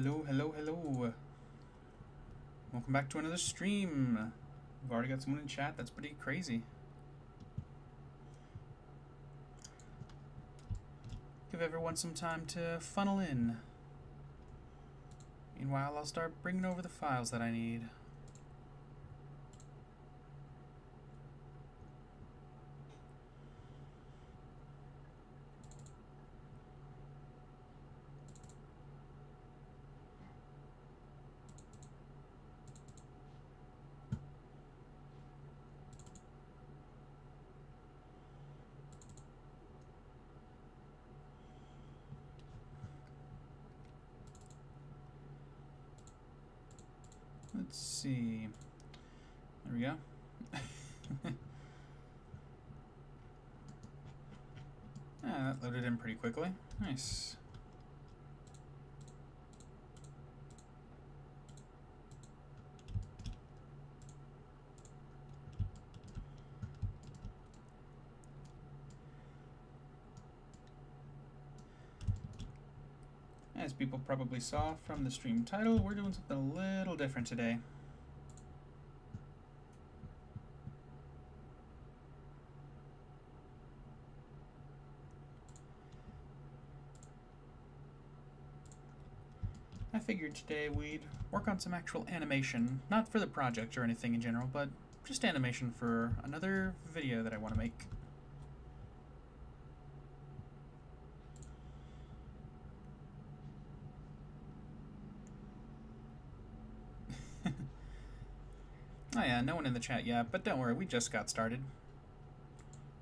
Hello, hello, hello. Welcome back to another stream. We've already got someone in chat. That's pretty crazy. Give everyone some time to funnel in. Meanwhile, I'll start bringing over the files that I need. Let's see. There we go. That loaded in pretty quickly. Nice. As people probably saw from the stream title, we're doing something a little different today. I figured today we'd work on some actual animation, not for the project or anything in general, but just animation for another video that I want to make. Oh yeah, no one in the chat yet, but don't worry, we just got started.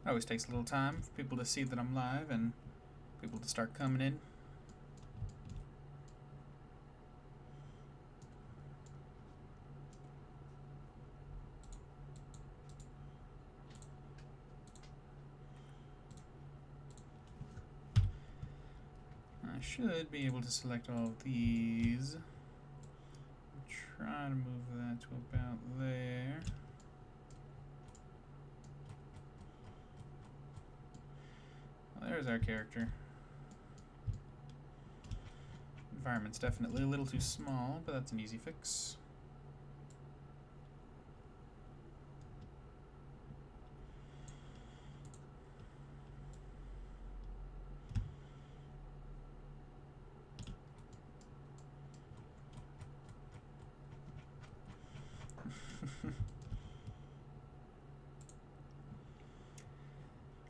It always takes a little time for people to see that I'm live and people to start coming in. I should be able to select all of these. Try to move that to about there. Well, there's our character. Environment's definitely a little too small, but that's an easy fix.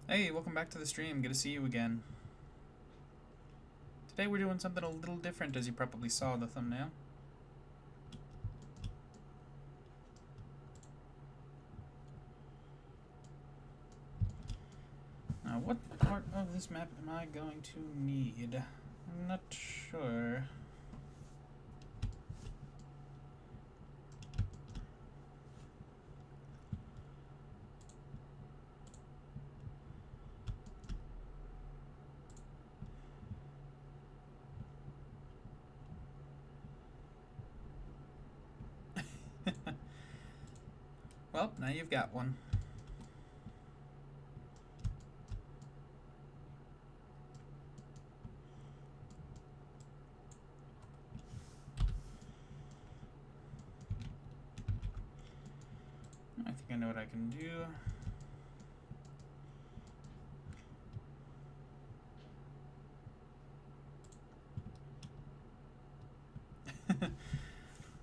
Hey, welcome back to the stream. Good to see you again. Today we're doing something a little different, as you probably saw in the thumbnail. Now, what part of this map am I going to need? I'm not sure. Well, now you've got one. I think I know what I can do.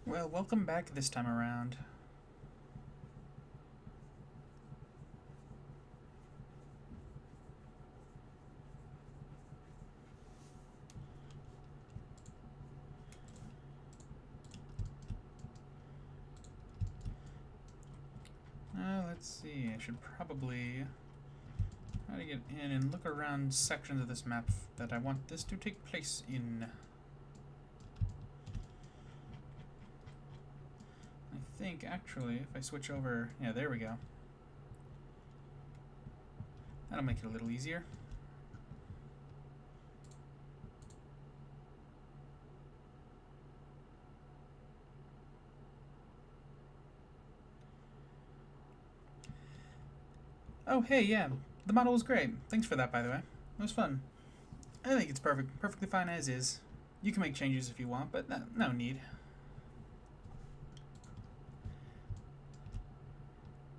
Well, welcome back this time around. Let's see, I should probably try to get in and look around sections of this map that I want this to take place in. I think, actually, if I switch over... Yeah, there we go. That'll make it a little easier. Oh, hey, yeah, the model was great. Thanks for that, by the way. It was fun. I think it's perfectly fine as is. You can make changes if you want, but no need.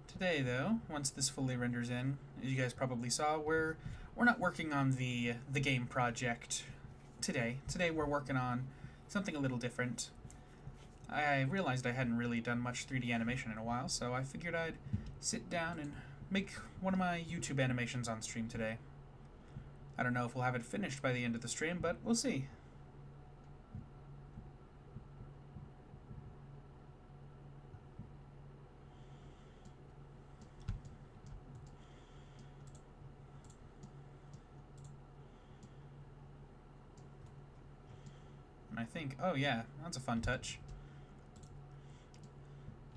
Today, though, once this fully renders in, as you guys probably saw, we're not working on the game project today. Today we're working on something a little different. I realized I hadn't really done much 3D animation in a while, so I figured I'd sit down and make one of my YouTube animations on stream today. I don't know if we'll have it finished by the end of the stream, but we'll see. And I think, oh yeah, that's a fun touch.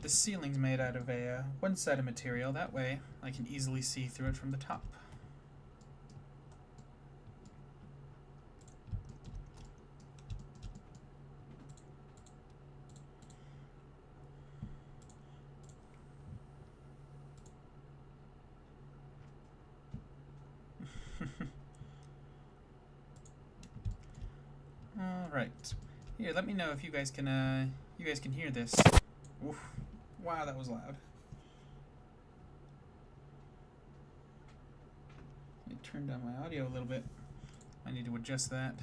The ceiling's made out of a one-sided material. That way I can easily see through it from the top. Alright. Here, let me know if you guys can hear this. Oof. Wow, that was loud. Let me turn down my audio a little bit. I need to adjust that.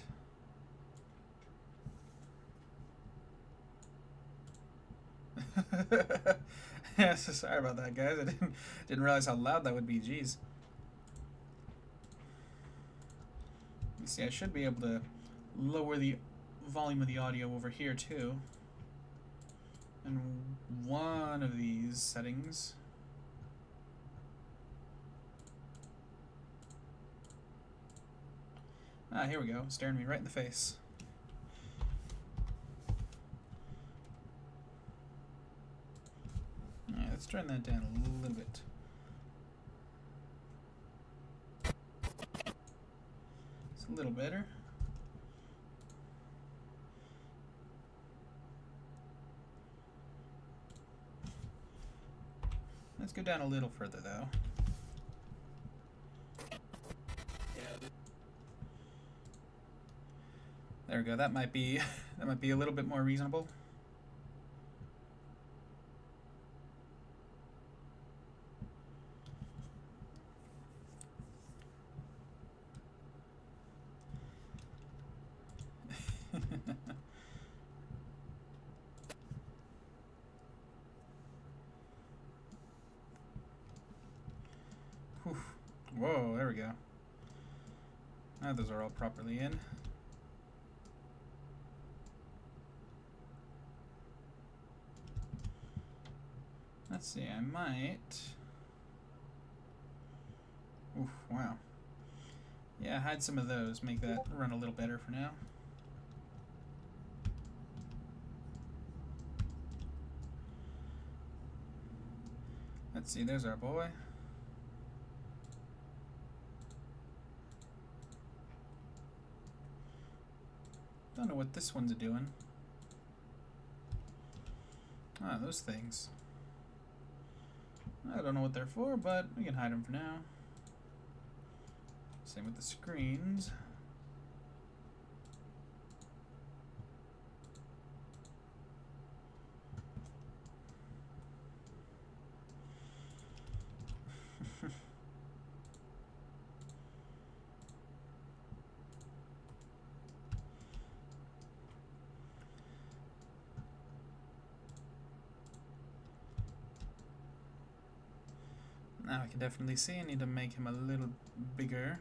Yeah, so sorry about that, guys. I didn't realize how loud that would be. Jeez. You see, I should be able to lower the volume of the audio over here too. And one of these settings. Ah, here we go. Staring me right in the face. Alright, let's turn that down a little bit. It's a little better. Let's go down a little further though. There we go. That might be a little bit more reasonable. Whoa, there we go. Now those are all properly in. Let's see, I might... Oof, wow. Yeah, hide some of those, make that run a little better for now. Let's see, there's our boy. Don't know what this one's doing. Ah, those things. I don't know what they're for, but we can hide them for now. Same with the screens. Now I can definitely see I need to make him a little bigger.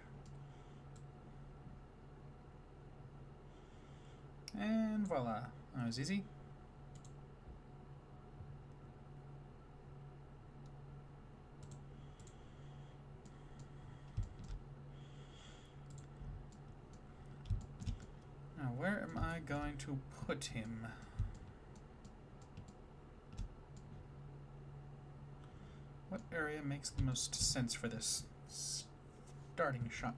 And voila. That was easy. Now where am I going to put him? What area makes the most sense for this starting shot?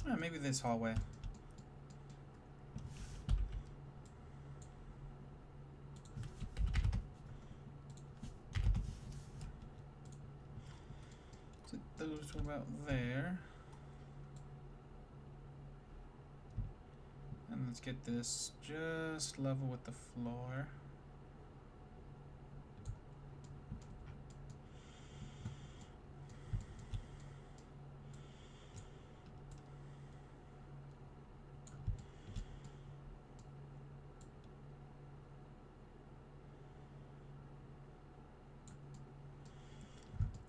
Maybe this hallway. So those are about there. And let's get this just level with the floor.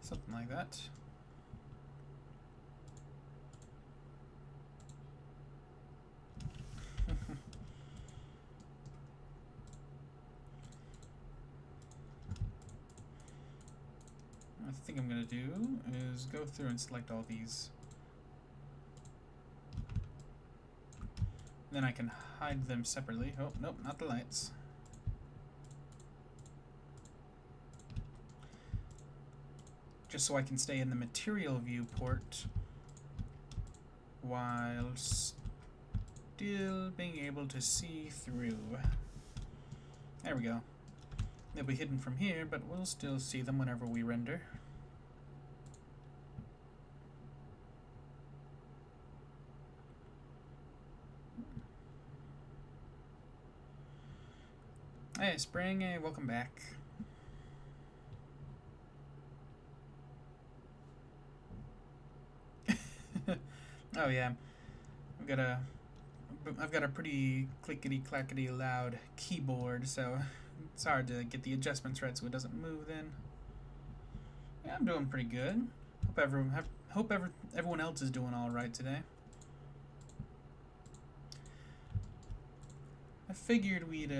Something like that. I think I'm gonna do is go through and select all these. Then I can hide them separately. Oh, nope, not the lights. Just so I can stay in the material viewport while still being able to see through. There we go. They'll be hidden from here, but we'll still see them whenever we render. Hey, Spring, hey, welcome back. Oh yeah, I've got a pretty clickety clackety loud keyboard, so it's hard to get the adjustments right so it doesn't move. Then yeah, I'm doing pretty good. Hope everyone else is doing all right today. I figured we'd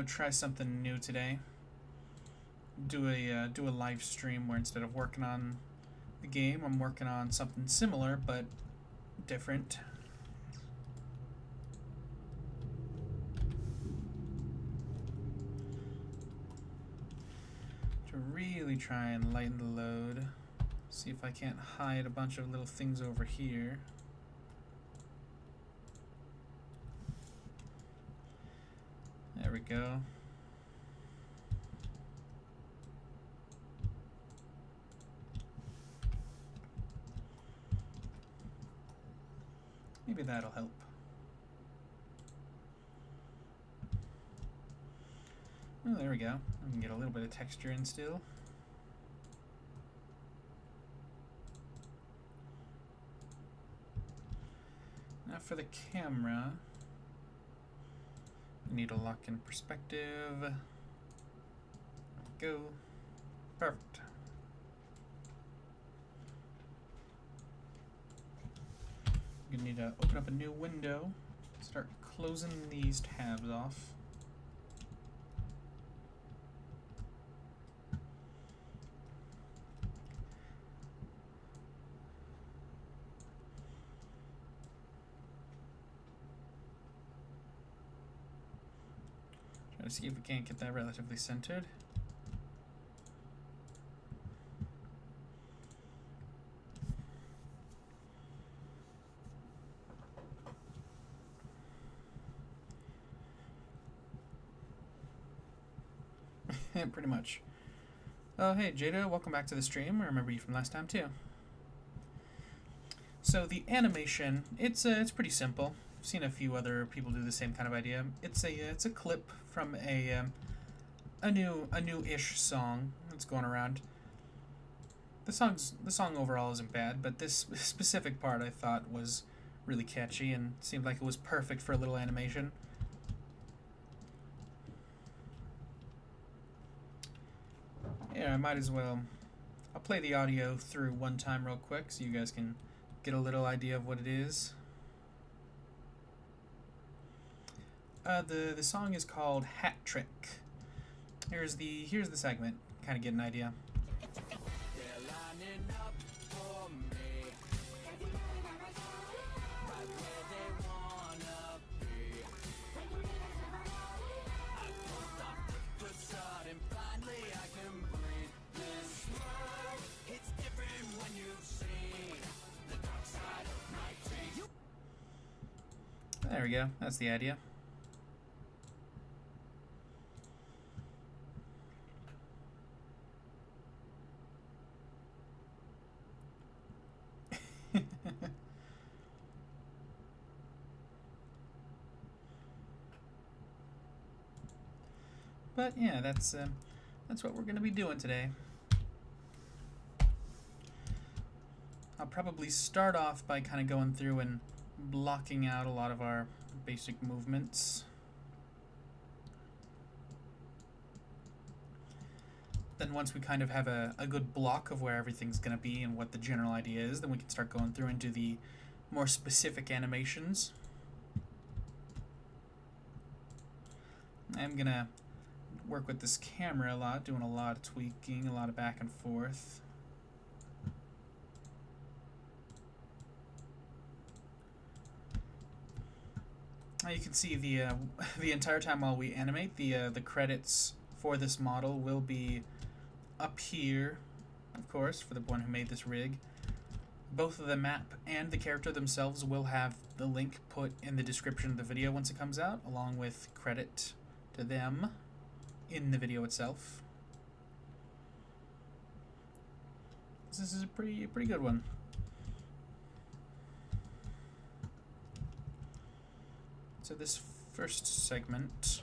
try something new today. Do a live stream where instead of working on the game, I'm working on something similar but different. To really try and lighten the load. See if I can't hide a bunch of little things over here. There we go. Maybe that'll help. Oh, there we go. We can get a little bit of texture in still. Now for the camera, we need to lock in perspective. There we go. Perfect. You need to open up a new window, start closing these tabs off. Try to see if we can't get that relatively centered. Pretty much. Oh, hey Jada, welcome back to the stream. I remember you from last time too. So the animation, it's pretty simple. I've seen a few other people do the same kind of idea. It's a clip from a new-ish song that's going around. The song overall isn't bad, but this specific part I thought was really catchy and seemed like it was perfect for a little animation. Yeah, I might as well. I'll play the audio through one time real quick so you guys can get a little idea of what it is. The song is called Hat Trick. Here's the segment. Kind of get an idea. we go. That's the idea. But yeah, that's what we're going to be doing today. I'll probably start off by kind of going through and blocking out a lot of our basic movements. Then once we kind of have a good block of where everything's going to be and what the general idea is, then we can start going through and do the more specific animations. I'm going to work with this camera a lot, doing a lot of tweaking, a lot of back and forth. You can see the entire time while we animate, the credits for this model will be up here, of course, for the one who made this rig. Both of the map and the character themselves will have the link put in the description of the video once it comes out, along with credit to them in the video itself. This is a pretty good one. So this first segment,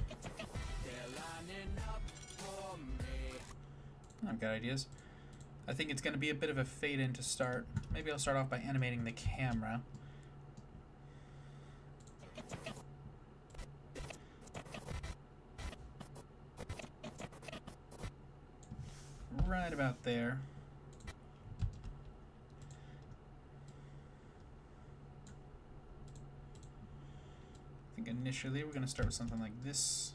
I've got ideas. I think it's going to be a bit of a fade in to start. Maybe I'll start off by animating the camera. Right about there. I think initially we're going to start with something like this.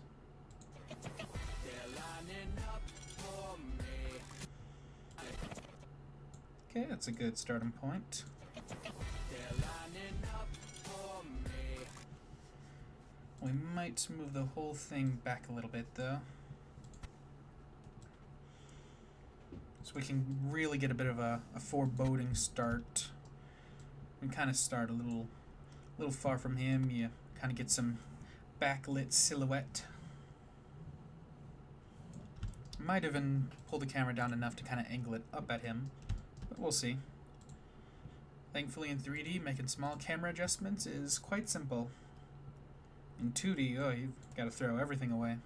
Okay, that's a good starting point. We might move the whole thing back a little bit though, so we can really get a bit of a foreboding start. We kind of start a little far from him. You kind of get some backlit silhouette. Might even pull the camera down enough to kind of angle it up at him, but we'll see. Thankfully in 3D, making small camera adjustments is quite simple. In 2D, oh, you've got to throw everything away.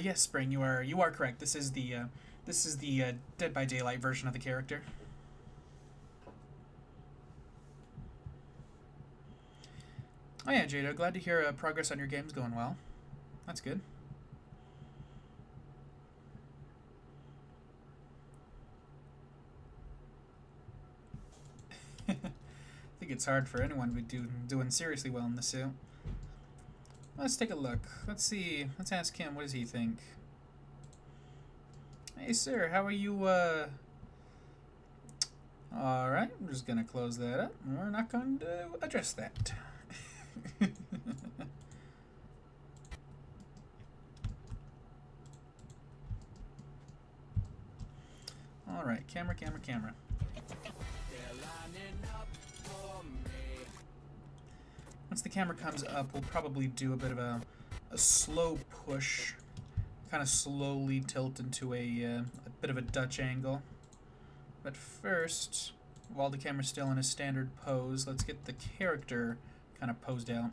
Yes, Spring, you are correct. This is the Dead by Daylight version of the character. Oh yeah, Jado, glad to hear progress on your game's going well. That's good. I think it's hard for anyone to be doing seriously well in the suit. Let's take a look. Let's see. Let's ask him. What does he think? Hey, sir. How are you? Alright. I'm just going to close that up. We're not going to address that. Alright. Camera, camera, camera. Once the camera comes up, we'll probably do a bit of a slow push, kind of slowly tilt into a bit of a Dutch angle. But first, while the camera's still in a standard pose, let's get the character kind of posed out.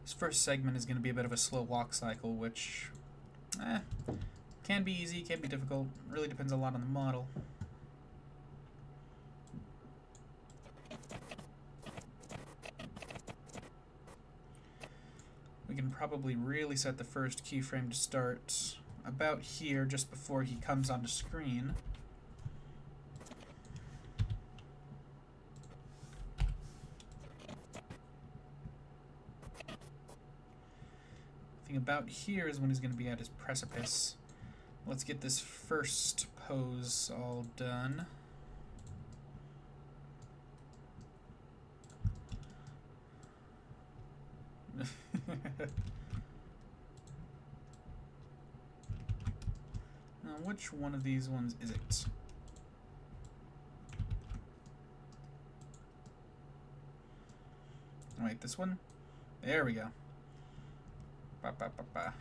This first segment is going to be a bit of a slow walk cycle, which can be easy, can be difficult, really depends a lot on the model. We can probably really set the first keyframe to start about here, just before he comes onto screen. I think about here is when he's going to be at his precipice. Let's get this first pose all done. Now, which one of these ones is it? Wait, this one? There we go. Ba, ba, ba, ba.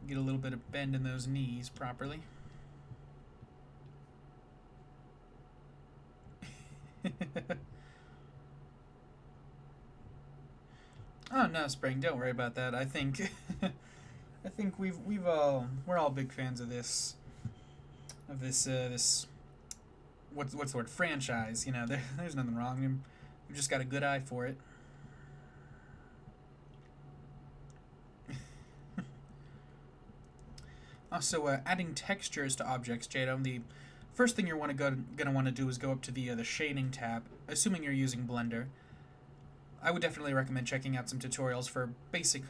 Get a little bit of bend in those knees properly. Oh no, Spring, don't worry about that. I think I think we're all big fans of this what's the word, franchise. You know, there's nothing wrong. We've just got a good eye for it. Also, adding textures to objects, Jado. The first thing you're gonna want to do is go up to the shading tab, assuming you're using Blender. I would definitely recommend checking out some tutorials for basic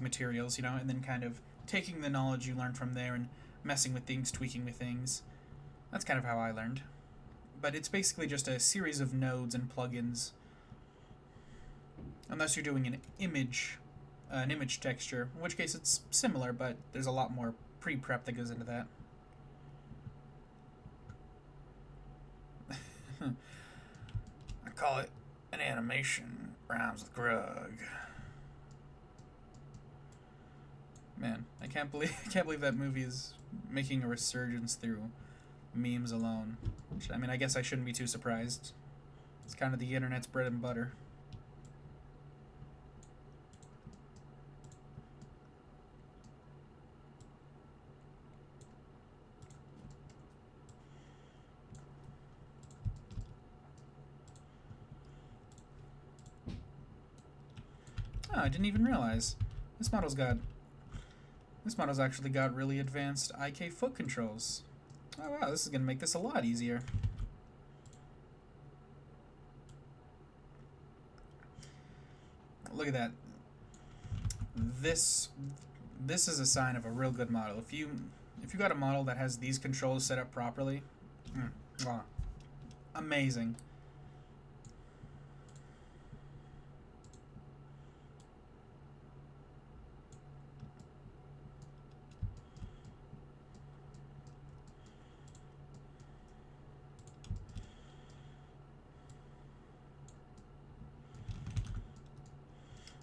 materials, you know, and then kind of taking the knowledge you learned from there and messing with things, tweaking with things. That's kind of how I learned. But it's basically just a series of nodes and plugins. Unless you're doing an image texture, in which case it's similar, but there's a lot more pre-prep that goes into that. I call it an animation. Rhymes with grug. Man, I can't believe that movie is making a resurgence through memes alone. Which, I mean, I guess I shouldn't be too surprised. It's kind of the internet's bread and butter. Oh, I didn't even realize. This model's actually got really advanced IK foot controls. Oh wow, this is gonna make this a lot easier. Look at that. This is a sign of a real good model. If you got a model that has these controls set up properly, wow, amazing.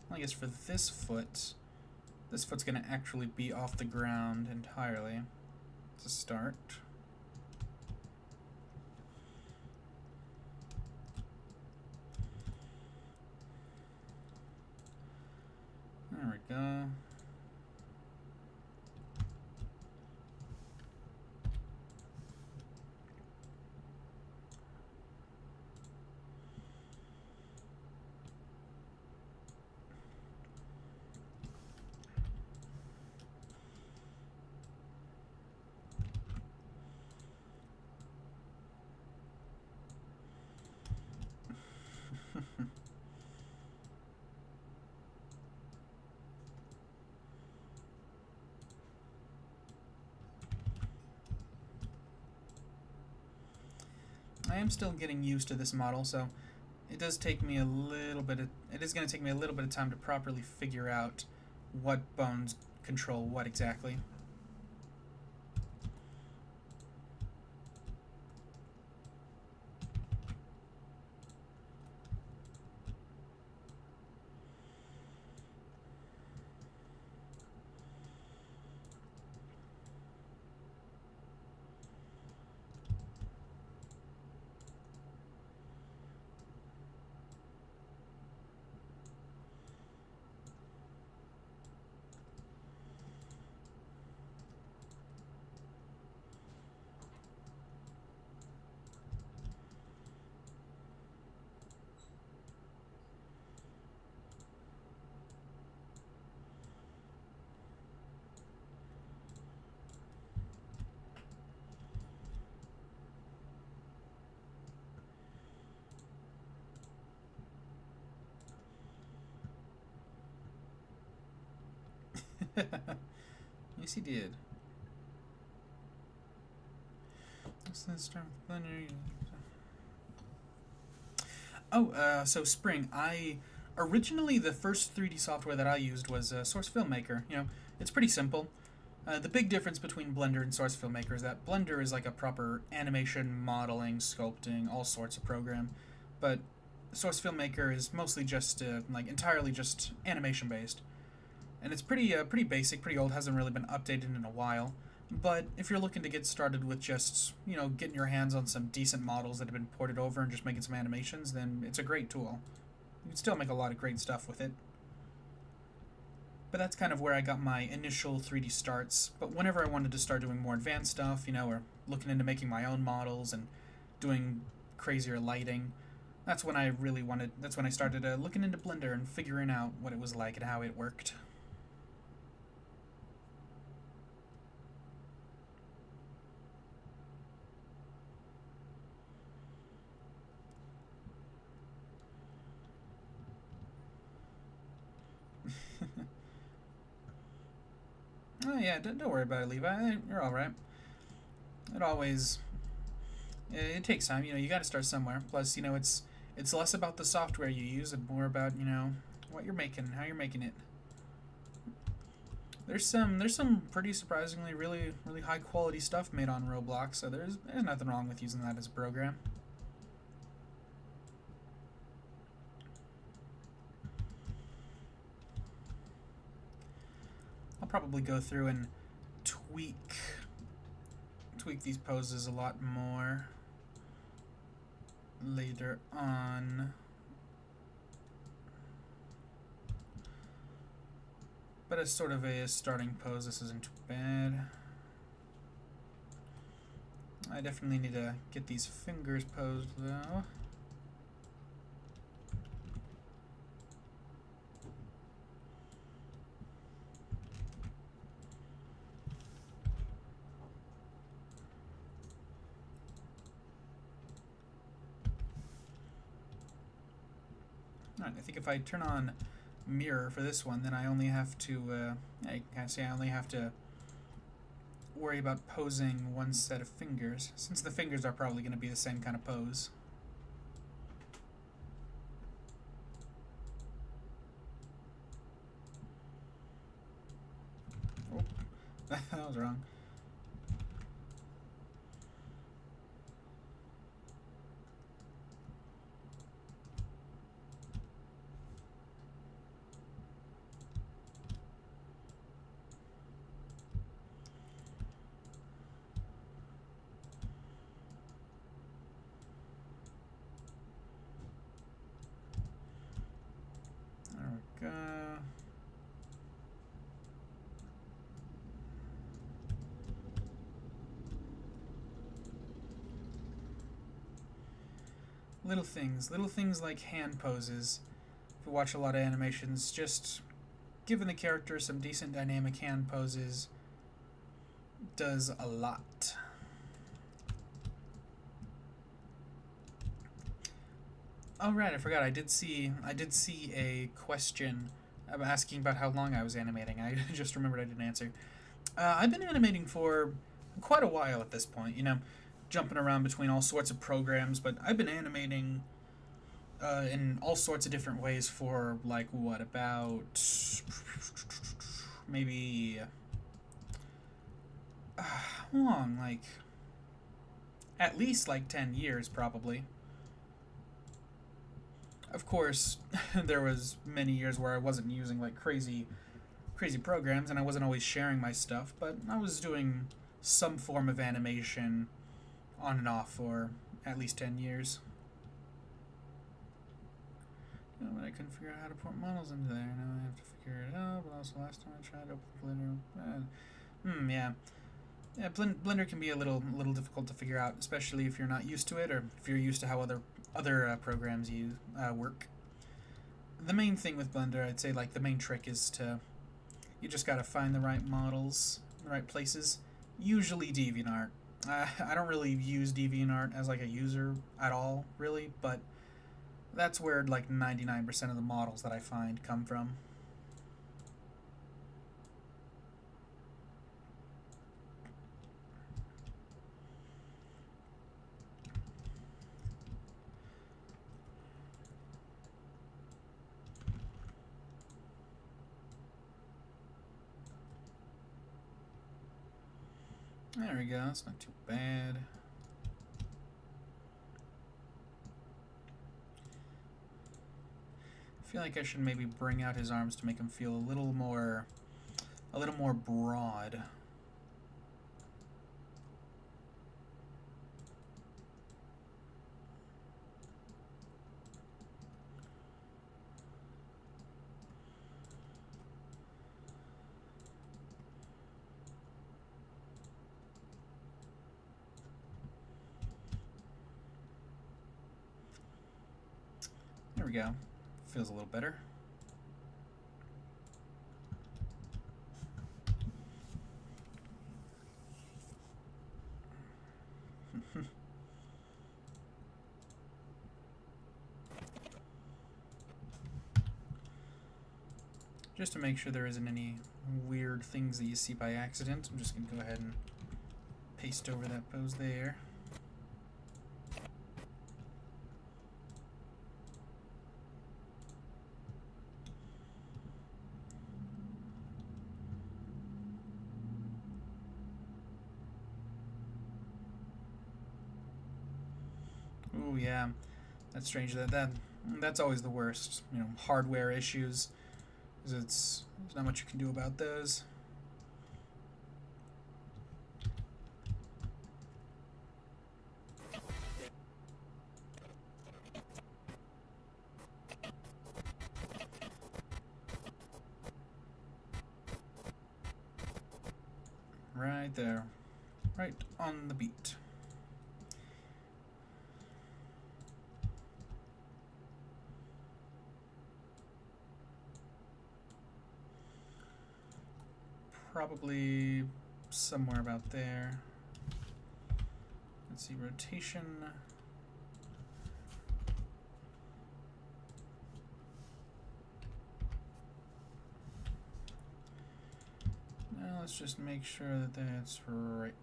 I guess for this foot's gonna actually be off the ground entirely to start. There we go. I am still getting used to this model, so it does take me a little bit of, it is going to take me a little bit of time to properly figure out what bones control what exactly. Yes, he did. Oh, so Spring. Originally the first 3D software that I used was Source Filmmaker. You know, it's pretty simple. The big difference between Blender and Source Filmmaker is that Blender is like a proper animation, modeling, sculpting, all sorts of program, but Source Filmmaker is mostly just like entirely just animation based, and it's pretty basic, pretty old, hasn't really been updated in a while. But if you're looking to get started with just getting your hands on some decent models that have been ported over and just making some animations, then it's a great tool. You can still make a lot of great stuff with it. But that's kind of where I got my initial 3D starts. But whenever I wanted to start doing more advanced stuff, or looking into making my own models and doing crazier lighting, that's when I started looking into Blender and figuring out what it was like and how it worked. Oh yeah, don't worry about it, Levi. You're all right. It always it takes time. You got to start somewhere. Plus, it's less about the software you use and more about what you're making, how you're making it. There's some pretty surprisingly really high quality stuff made on Roblox, so there's nothing wrong with using that as a program. I'll probably go through and tweak these poses a lot more later on. But as sort of a starting pose, this isn't too bad. I definitely need to get these fingers posed though. Alright, I think if I turn on mirror for this one, then I only have to, I only have to worry about posing one set of fingers, since the fingers are probably going to be the same kind of pose. Oh, that was wrong. Go. Little things like hand poses. If you watch a lot of animations, just giving the character some decent dynamic hand poses does a lot. Oh right, I forgot. I did see a question asking about how long I was animating. I just remembered I didn't answer. I've been animating for quite a while at this point. Jumping around between all sorts of programs, but I've been animating in all sorts of different ways for like what, about maybe how long? Like at least like 10 years probably. Of course, there was many years where I wasn't using like crazy programs and I wasn't always sharing my stuff, but I was doing some form of animation on and off for at least 10 years. But I couldn't figure out how to port models into there. Now I have to figure it out, but also last time I tried to open Blender. Yeah. Yeah, Blender can be a little difficult to figure out, especially if you're not used to it or if you're used to how other programs work. The main thing with Blender, I'd say, like the main trick is you just gotta find the right models, the right places. Usually DeviantArt. I don't really use DeviantArt as like a user at all, really, but that's where like 99% of the models that I find come from. There we go, that's not too bad. I feel like I should maybe bring out his arms to make him feel a little more broad. There we go. Feels a little better. Just to make sure there isn't any weird things that you see by accident, I'm just going to go ahead and paste over that pose there. Oh yeah, that's strange. That's always the worst. You know, hardware issues. There's not much you can do about those. Right there. Right on the beat. Probably somewhere about there. Let's see, rotation. Now let's just make sure that that's right.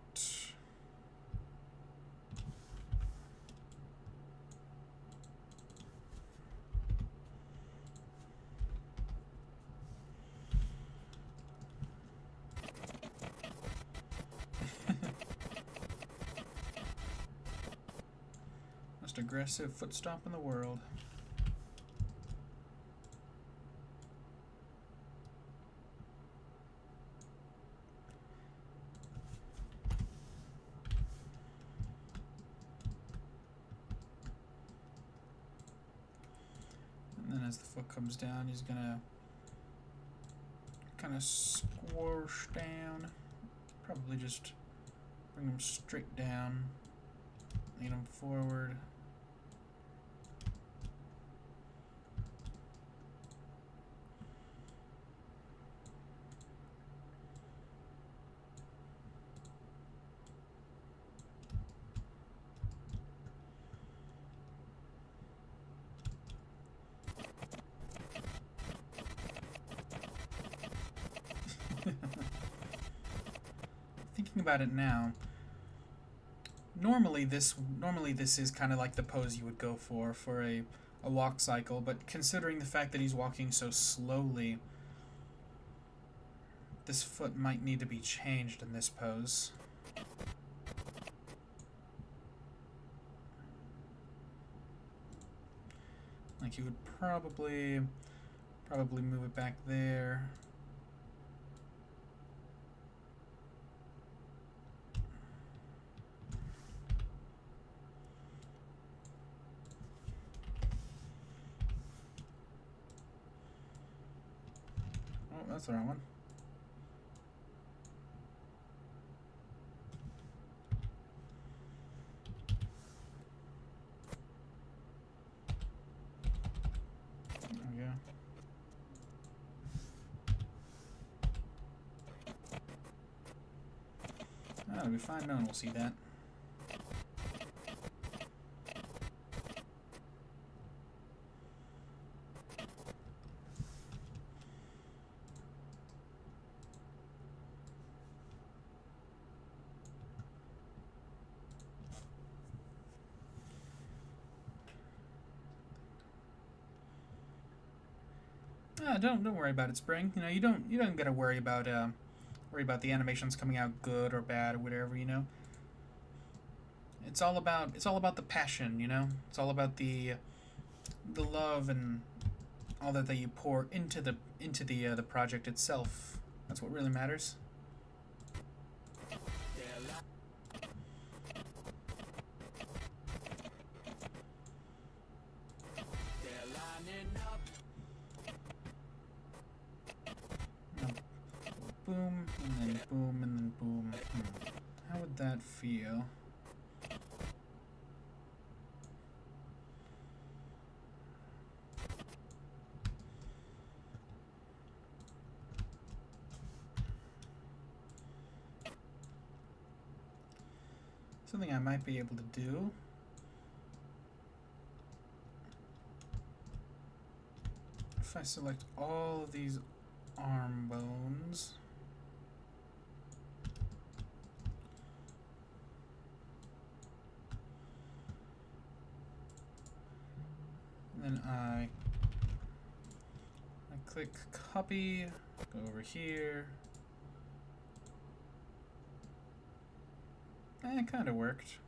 Most aggressive foot stomp in the world. And then as the foot comes down, he's gonna kind of squash down. Probably just bring him straight down, lean him forward. Thinking about it now, normally this is kind of like the pose you would go for a walk cycle, but considering the fact that he's walking so slowly, this foot might need to be changed in this pose. Like you would probably move it back there. Oh, that's the wrong one. There we go. That'll be fine, no one will see that. Don't worry about it, Spring. You know, you don't gotta worry about worry about the animations coming out good or bad or whatever, you know. It's all about the passion, you know. It's all about the love and all that you pour into the project itself. That's what really matters. Boom, and then boom, and then boom. How would that feel? Something I might be able to do. If I select all of these arm bones. And then I click copy, go over here. It kind of worked.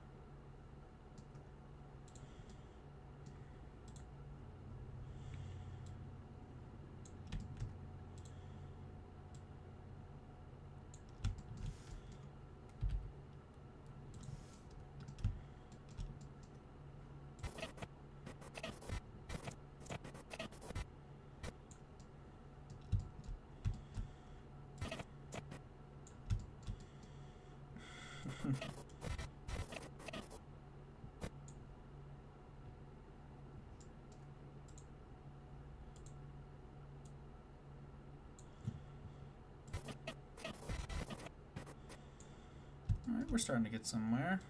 Alright, we're starting to get somewhere.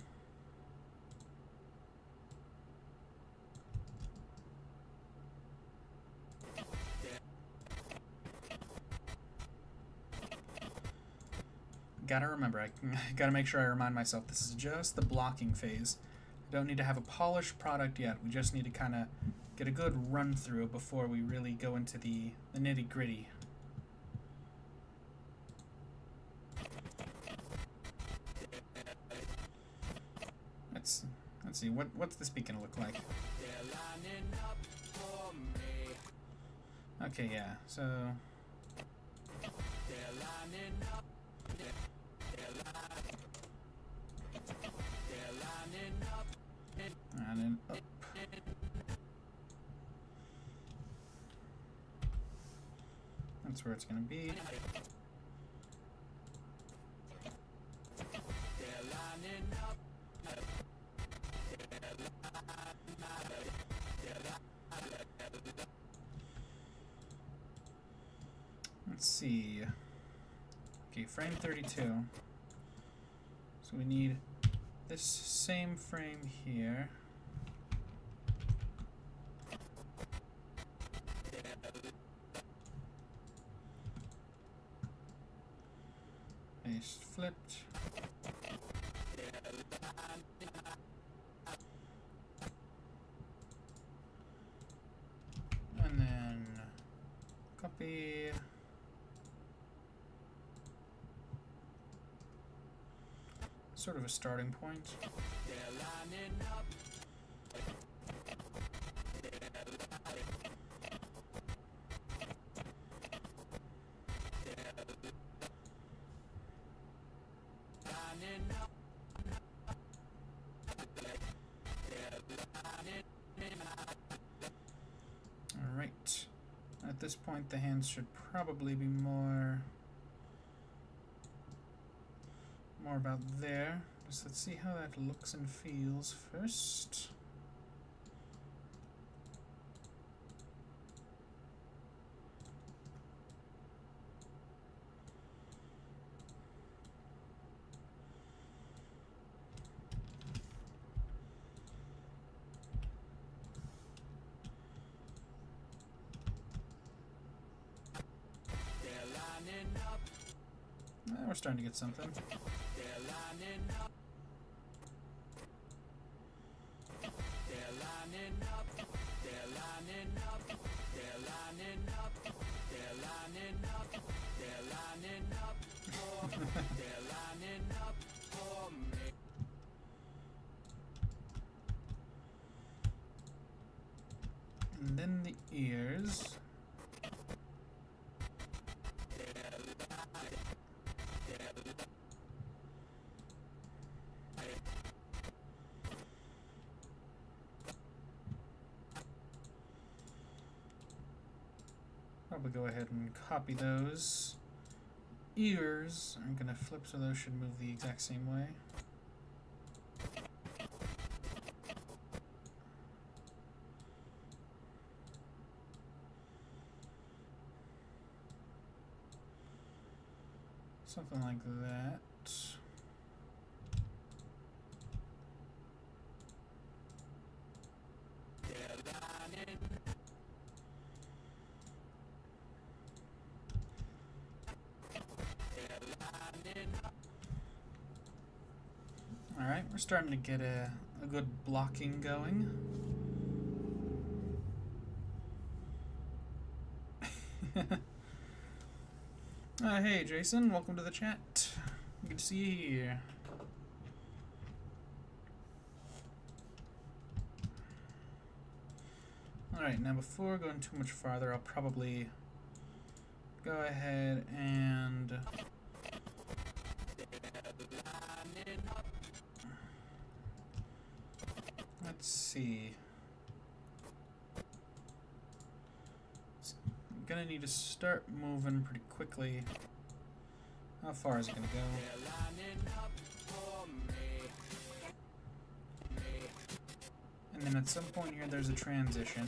Gotta remember, I gotta make sure I remind myself this is just the blocking phase. I don't need to have a polished product yet. We just need to kind of get a good run through before we really go into the nitty gritty. Let's see, what's this beacon look like? Okay, yeah, so and then up. That's where it's gonna be. Let's see. Okay, frame 32. So we need this same frame here. Paste flipped. And then copy. Sort of a starting point. Alright. At this point, the hands should probably be more about there. Just let's see how that looks and feels first. We're starting to get something. And then the ears. Probably go ahead and copy those. Ears, I'm gonna flip so those should move the exact same way. Something like that. Alright, we're starting to get a good blocking going. Hey Jason, welcome to the chat. Good to see you here. Alright, now before going too much farther, I'll probably go ahead and let's see. I'm gonna need to start moving pretty quickly. How far is it gonna go? And then at some point here there's a transition.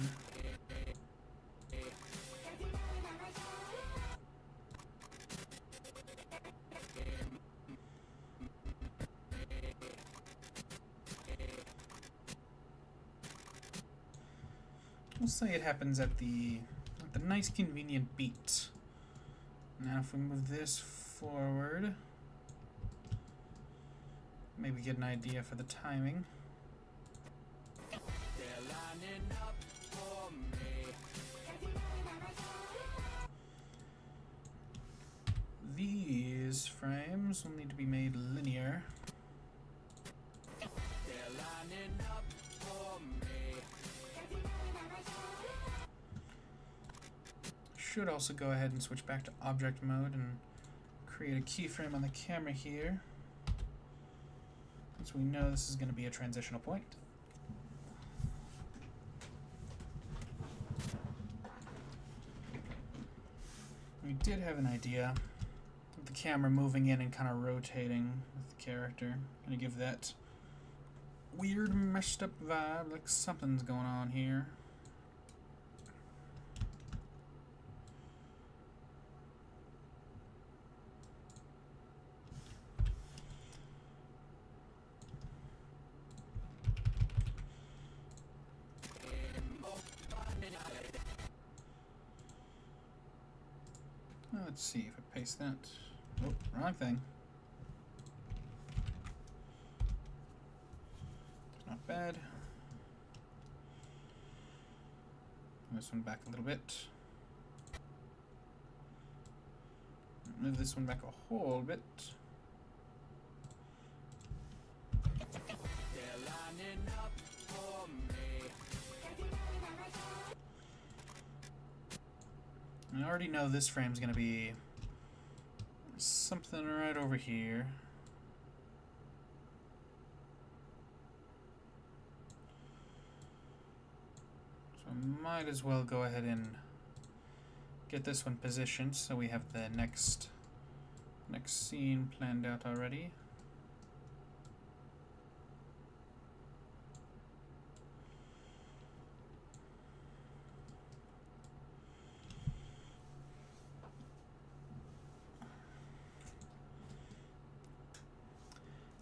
We'll say it happens at the nice convenient beat. Now if we move this forward, maybe get an idea for the timing. These frames will need to be made linear. Should also go ahead and switch back to object mode and create a keyframe on the camera here, since we know this is going to be a transitional point. We did have an idea of the camera moving in and kind of rotating with the character. Gonna give that weird messed up vibe, like something's going on here. Let's see if I paste that. Oh, wrong thing. It's not bad. Move this one back a little bit. Move this one back a whole bit. I already know this frame's gonna be something right over here. So I might as well go ahead and get this one positioned so we have the next scene planned out already.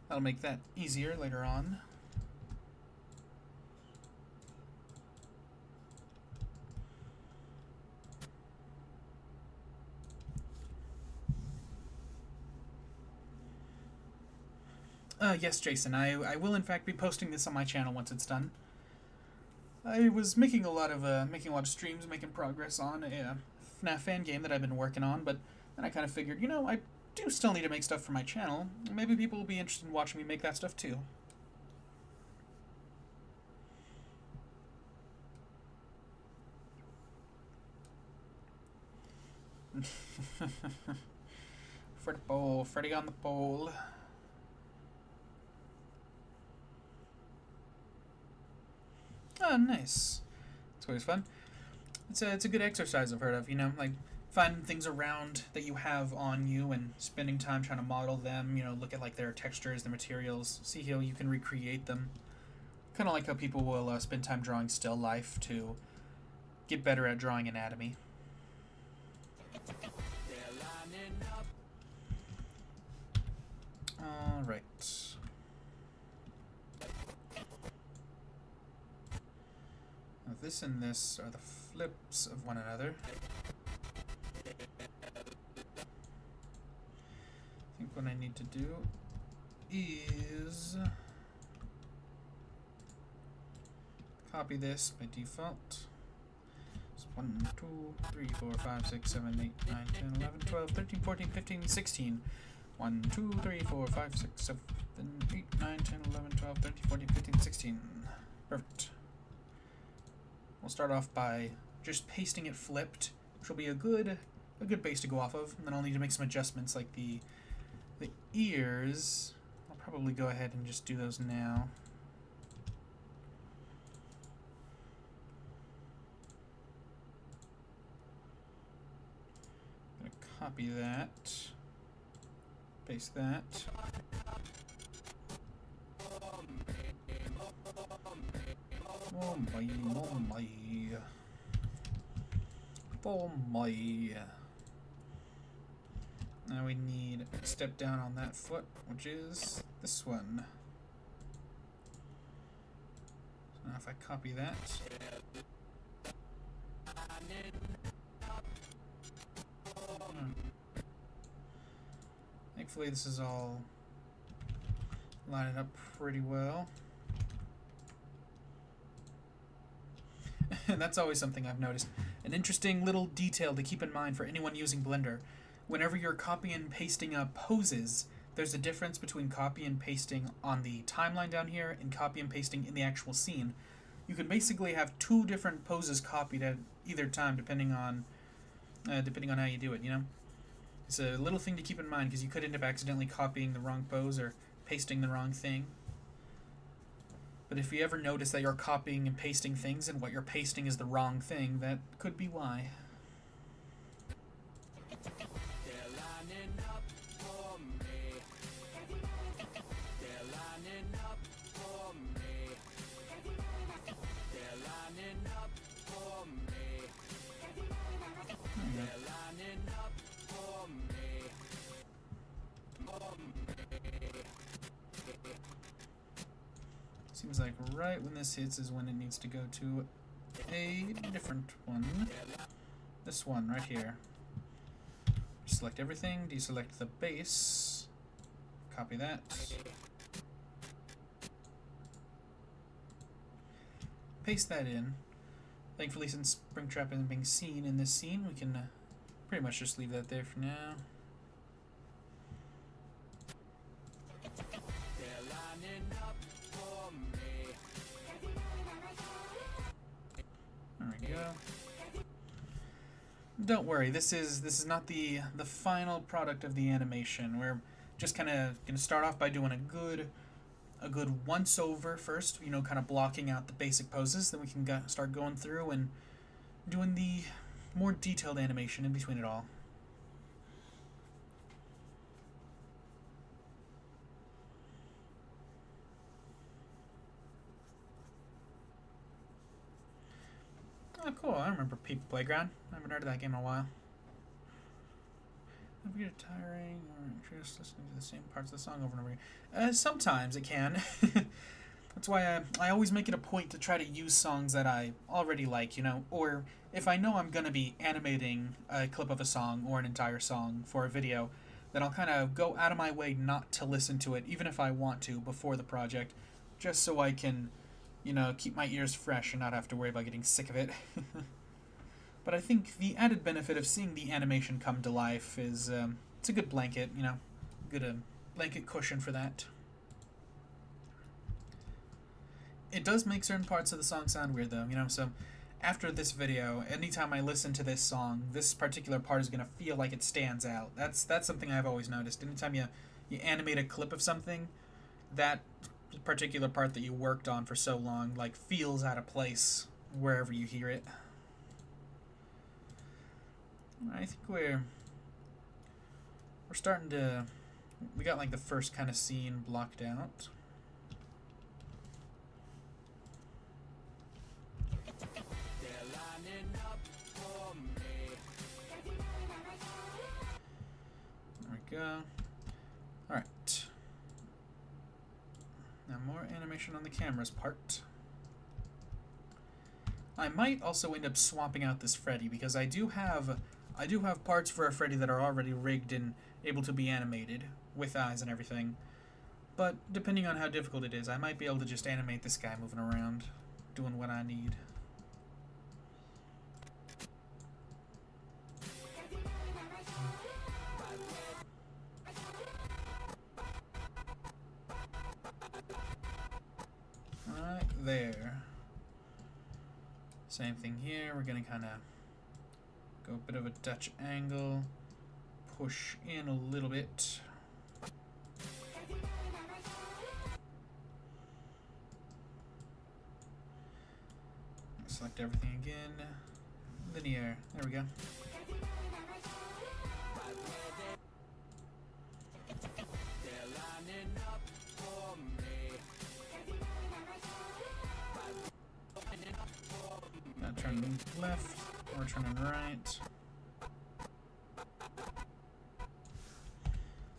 That'll make that easier later on. Yes, Jason, I will in fact be posting this on my channel once it's done. I was making a lot of streams, making progress on a FNAF fan game that I've been working on, but then I kind of figured, you know, do still need to make stuff for my channel. Maybe people will be interested in watching me make that stuff too. For the pole, Freddy on the pole. Oh, nice. It's always fun. It's a good exercise I've heard of, you know, like finding things around that you have on you and spending time trying to model them, you know, look at like their textures, their materials, see how you can recreate them. Kind of like how people will spend time drawing still life to get better at drawing anatomy. Alright. Now this and this are the flips of one another. I think what I need to do is copy this by default. It's 1, 2, 3, 4, 5, 6, 7, 8, 9, 10, 11, 12, 13, 14, 15, 16. 1, 2, 3, 4, 5, 6, 7, 8, 9, 10, 11, 12, 13, 14, 15, 16. Perfect. We'll start off by just pasting it flipped, which will be a good base to go off of. And then I'll need to make some adjustments like the ears. I'll probably go ahead and just do those now. I'm gonna copy that. Paste that. Oh my, oh my. Oh my. Now we need a step down on that foot, which is this one. So now if I copy that. Thankfully this is all lining up pretty well. And that's always something I've noticed. An interesting little detail to keep in mind for anyone using Blender. Whenever you're copying and pasting up poses, there's a difference between copy and pasting on the timeline down here and copy and pasting in the actual scene. You can basically have two different poses copied at either time depending on how you do it, you know? It's a little thing to keep in mind because you could end up accidentally copying the wrong pose or pasting the wrong thing. But if you ever notice that you're copying and pasting things and what you're pasting is the wrong thing, that could be why. Seems like right when this hits is when it needs to go to a different one. This one right here. Select everything, deselect the base, copy that. Paste that in. Thankfully, since Springtrap isn't being seen in this scene, we can pretty much just leave that there for now. Don't worry, this is not the final product of the animation. We're just kind of gonna start off by doing a good once over first, you know, kind of blocking out the basic poses. Then we can start going through and doing the more detailed animation in between it all. Oh, cool. I remember People Playground. I haven't heard of that game in a while. If you get tiring or just listening to the same parts of the song over and over again. Sometimes it can. That's why I always make it a point to try to use songs that I already like, you know, or if I know I'm going to be animating a clip of a song or an entire song for a video, then I'll kind of go out of my way not to listen to it, even if I want to, before the project, just so I can, you know, keep my ears fresh and not have to worry about getting sick of it. But I think the added benefit of seeing the animation come to life is it's a good blanket, you know, good blanket cushion for that. It does make certain parts of the song sound weird though, you know, so after this video, anytime I listen to this song, this particular part is going to feel like it stands out. That's something I've always noticed. Anytime you animate a clip of something, that particular part that you worked on for so long, like, feels out of place wherever you hear it. I think we're starting to... We got, like, the first kind of scene blocked out. There we go. Alright. Now more animation on the camera's part. I might also end up swapping out this Freddy because I do have parts for a Freddy that are already rigged and able to be animated with eyes and everything. But depending on how difficult it is, I might be able to just animate this guy moving around, doing what I need. Right there. Same thing here. We're gonna kind of go a bit of a Dutch angle, push in a little bit. Select everything again. Linear. There we go. Now turn left, or turning right.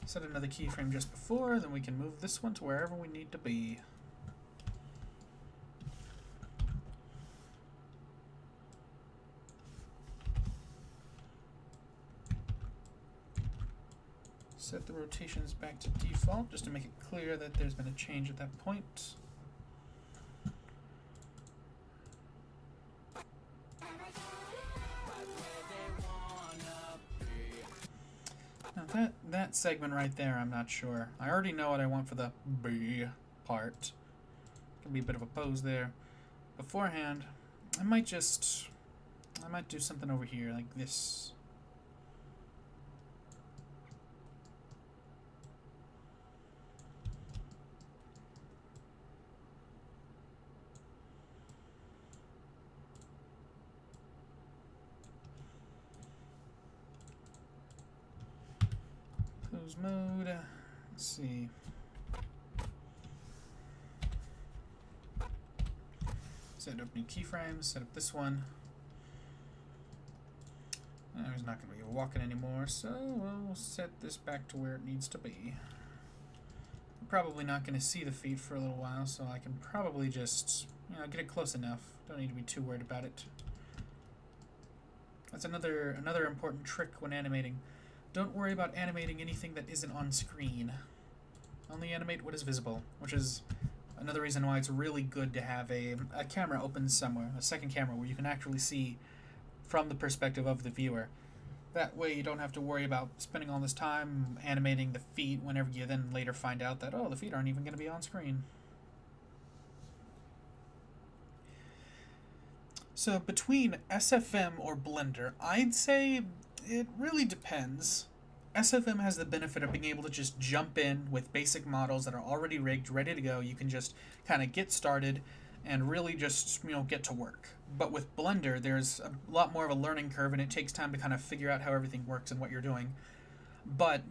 Set another keyframe just before, then we can move this one to wherever we need to be. Set the rotations back to default just to make it clear that there's been a change at that point. Now that segment right there, I'm not sure. I already know what I want for the B part. Could be a bit of a pose there. Beforehand, I might do something over here like this. Pose mode. Let's see. Set up new keyframes. Set up this one. There's not going to be walking anymore, so we'll set this back to where it needs to be. I'm probably not going to see the feet for a little while, so I can probably just, get it close enough. Don't need to be too worried about it. That's another important trick when animating. Don't worry about animating anything that isn't on screen. Only animate what is visible, which is another reason why it's really good to have a camera open somewhere, a second camera where you can actually see from the perspective of the viewer. That way you don't have to worry about spending all this time animating the feet whenever you then later find out that, oh, the feet aren't even going to be on screen. So between SFM or Blender, I'd say it really depends. SFM has the benefit of being able to just jump in with basic models that are already rigged, ready to go. You can just kind of get started and really just, get to work. But with Blender, there's a lot more of a learning curve, and it takes time to kind of figure out how everything works and what you're doing. But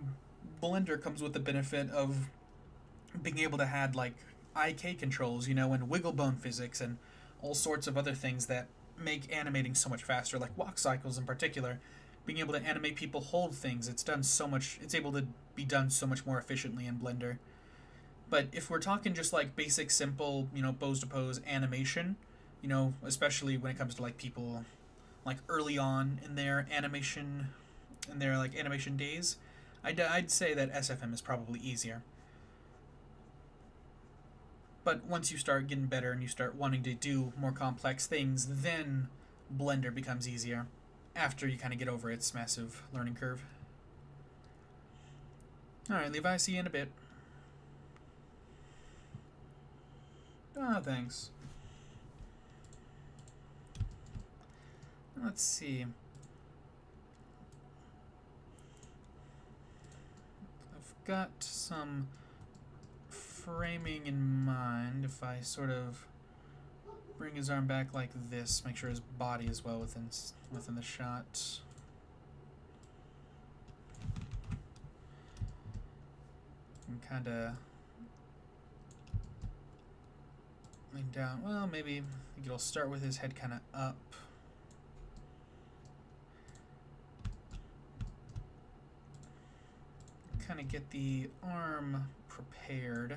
Blender comes with the benefit of being able to add, like, IK controls, and wiggle bone physics and all sorts of other things that make animating so much faster, like walk cycles in particular. Being able to animate people hold things, it's able to be done so much more efficiently in Blender. But if we're talking just like basic, simple, pose to pose animation, especially when it comes to like people like early on in their animation days, I'd say that SFM is probably easier. But once you start getting better and you start wanting to do more complex things, then Blender becomes easier after you kind of get over its massive learning curve. Alright, Levi, see you in a bit. Ah, thanks. Let's see. I've got some framing in mind. If I sort of bring his arm back like this, make sure his body is well within the shot. And kind of lean down. Well, maybe I think it'll start with his head kind of up. Kind of get the arm prepared.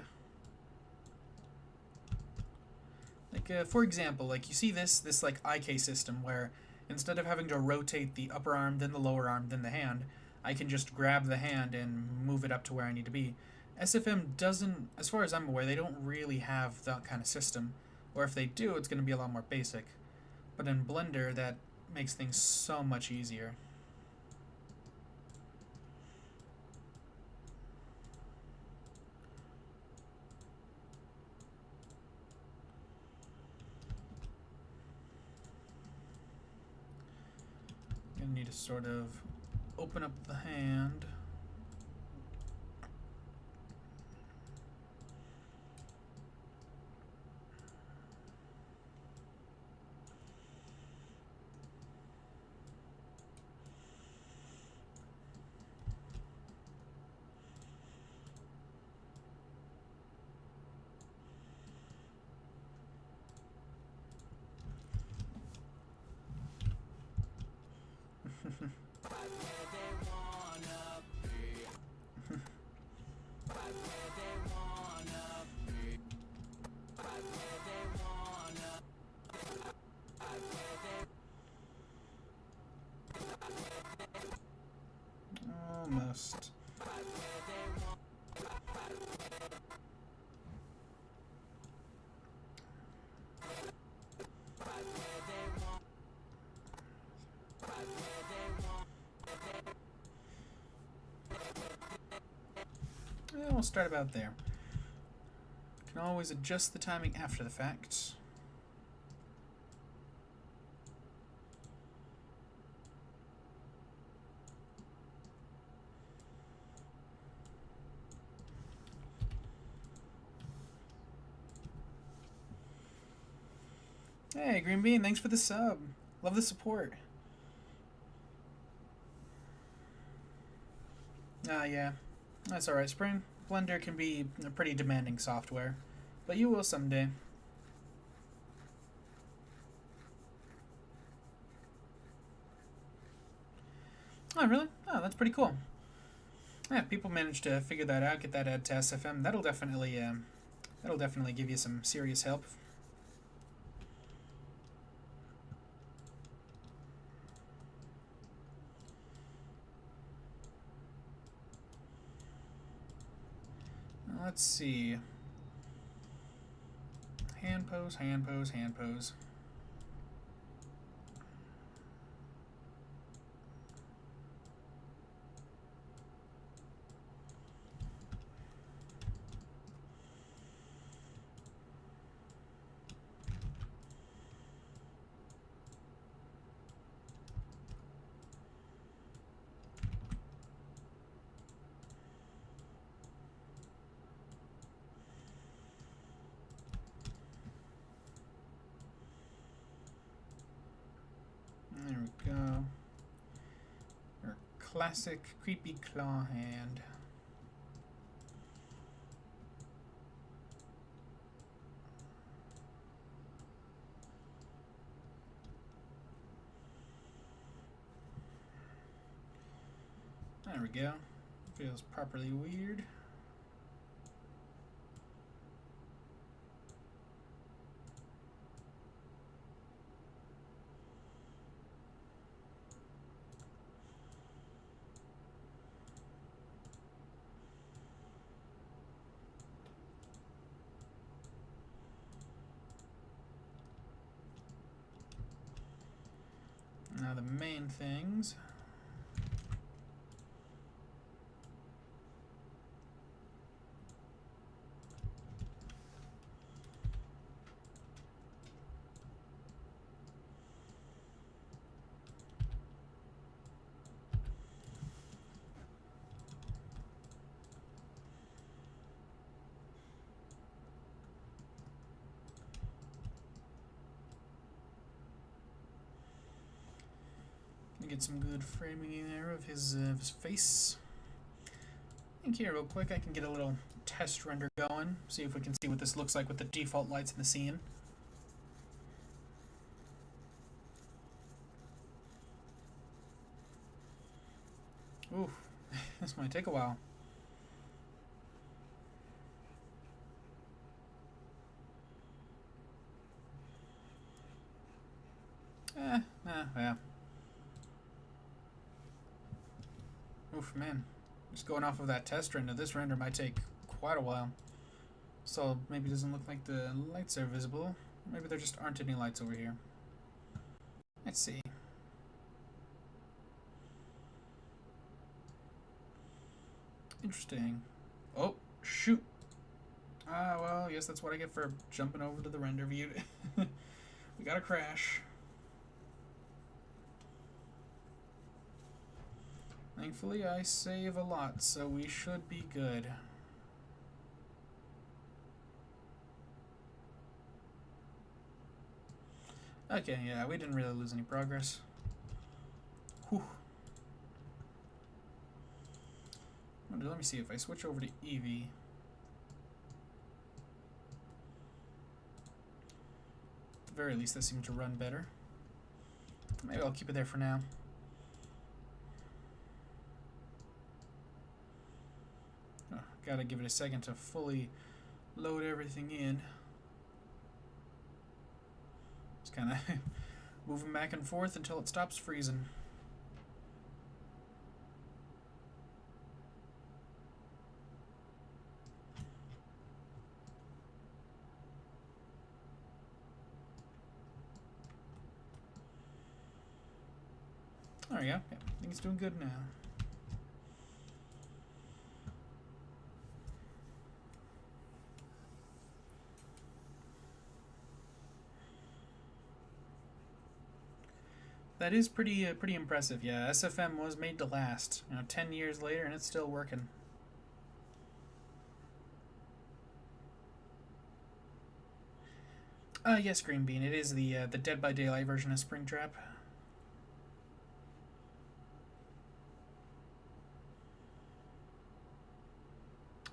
Like, for example, like you see this like IK system where instead of having to rotate the upper arm, then the lower arm, then the hand, I can just grab the hand and move it up to where I need to be. SFM doesn't, as far as I'm aware, they don't really have that kind of system. Or if they do, it's going to be a lot more basic. But in Blender, that makes things so much easier. Gonna need to sort of open up the hand. Almost. We'll start about there. Can always adjust the timing after the fact. Hey, Green Bean, thanks for the sub. Love the support. Yeah. That's alright, Spring. Blender can be a pretty demanding software, but you will someday. Oh, really? Oh, that's pretty cool. Yeah, if people manage to figure that out, get that add to SFM, that'll definitely give you some serious help. Let's see. Hand pose, hand pose, hand pose. There we go. Your classic creepy claw hand. There we go. Feels properly weird. Now the main things. Get some good framing in there of his face. I think here real quick I can get a little test render going. See if we can see what this looks like with the default lights in the scene. Ooh, this might take a while. Yeah. Oof, man. Just going off of that test render, this render might take quite a while. So maybe it doesn't look like the lights are visible. Maybe there just aren't any lights over here. Let's see. Interesting. Oh, shoot. Ah, well, I guess that's what I get for jumping over to the render view. We got a crash. Thankfully, I save a lot, so we should be good. Okay, yeah, we didn't really lose any progress. Whew. Let me see if I switch over to Eevee. At the very least, that seemed to run better. Maybe I'll keep it there for now. Oh, gotta give it a second to fully load everything in. Just kind of moving back and forth until it stops freezing. There we go. Yeah, I think it's doing good now. That is pretty impressive. Yeah, SFM was made to last. 10 years later, and it's still working. Yes, Green Bean. It is the Dead by Daylight version of SPRINGTRAP.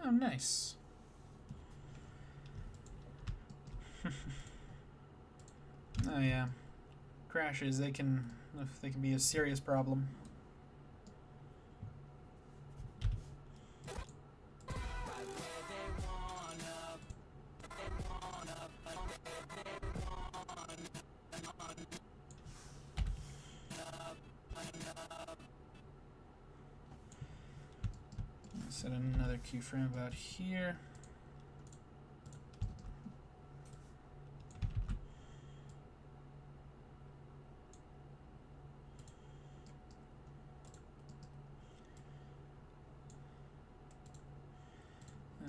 Oh, nice. Oh yeah, crashes. They can be a serious problem. Set another keyframe about here.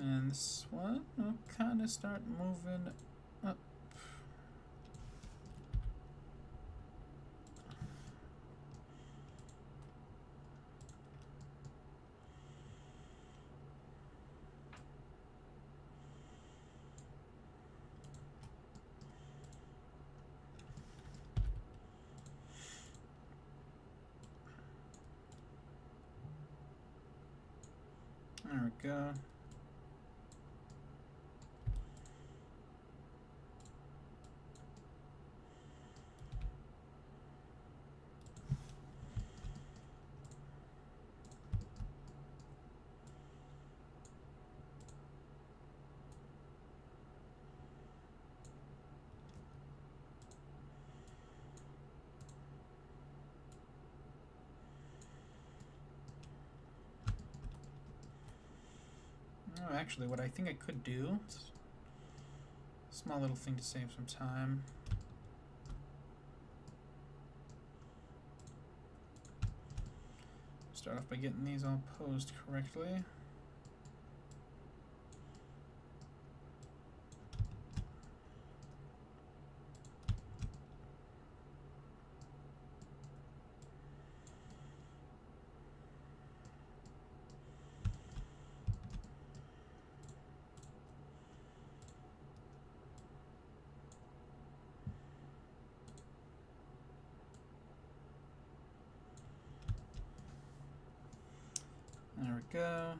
And this one will kind of start moving up. There we go. Oh, actually, what I think I could do, small little thing to save some time. Start off by getting these all posed correctly. go.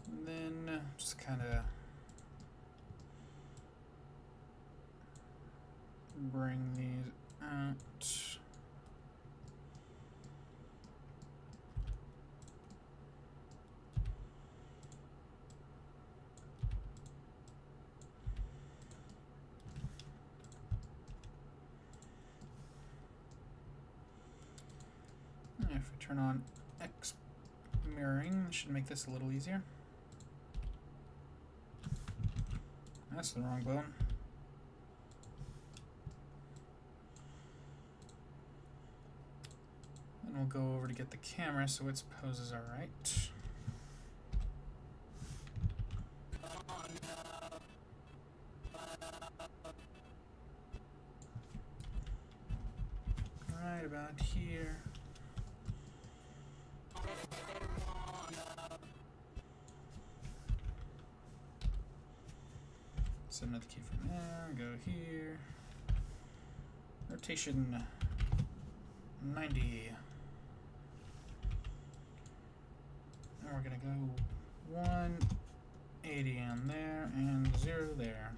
And then just kind of bring these out. If we turn on X mirroring, it should make this a little easier. That's the wrong bone. And we'll go over to get the camera so its poses are right. Right about here. Set another key from there, go here. Rotation 90. And we're gonna go 180 on there and 0 there.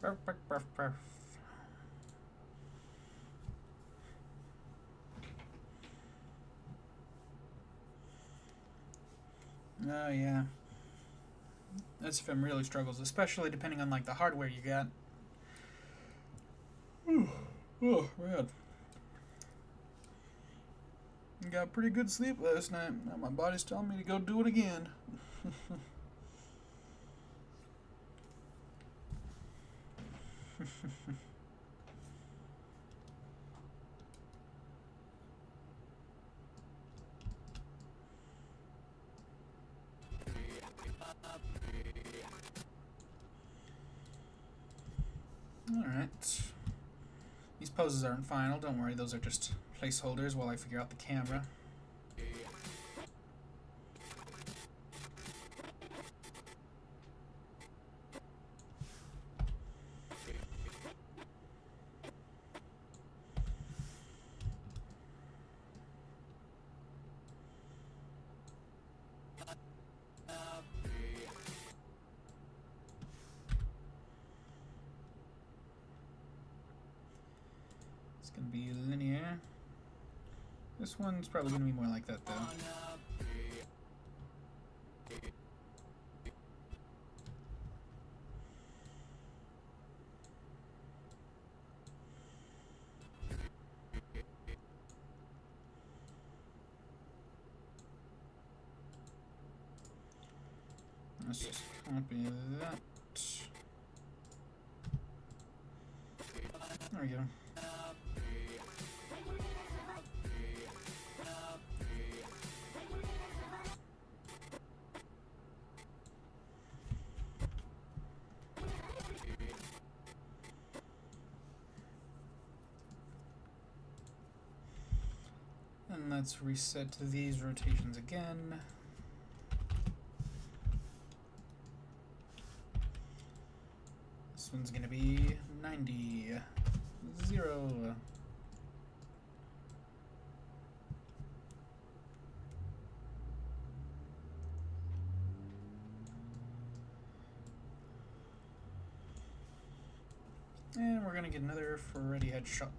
Perfect. Perfect. Oh yeah. That's if it really struggles, especially depending on like the hardware you got. Oh man. I got pretty good sleep last night. Now my body's telling me to go do it again. Alright. These poses aren't final, don't worry, those are just placeholders while I figure out the camera. It's gonna be linear. This one's probably gonna be more like that though. Let's just copy that. There we go. And let's reset to these rotations again. This one's gonna be 90, 0. And we're gonna get another Freddy headshot.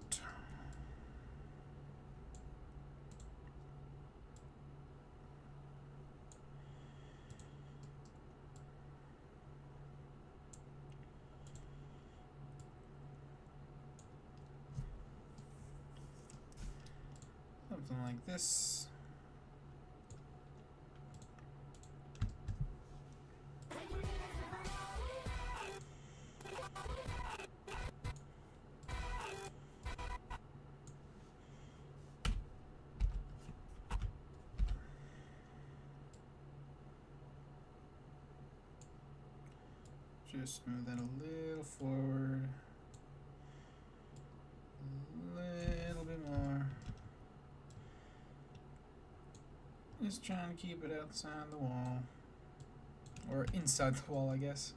Something like this. Just move that a little forward. A little bit more. Just trying to keep it outside the wall. Or inside the wall, I guess.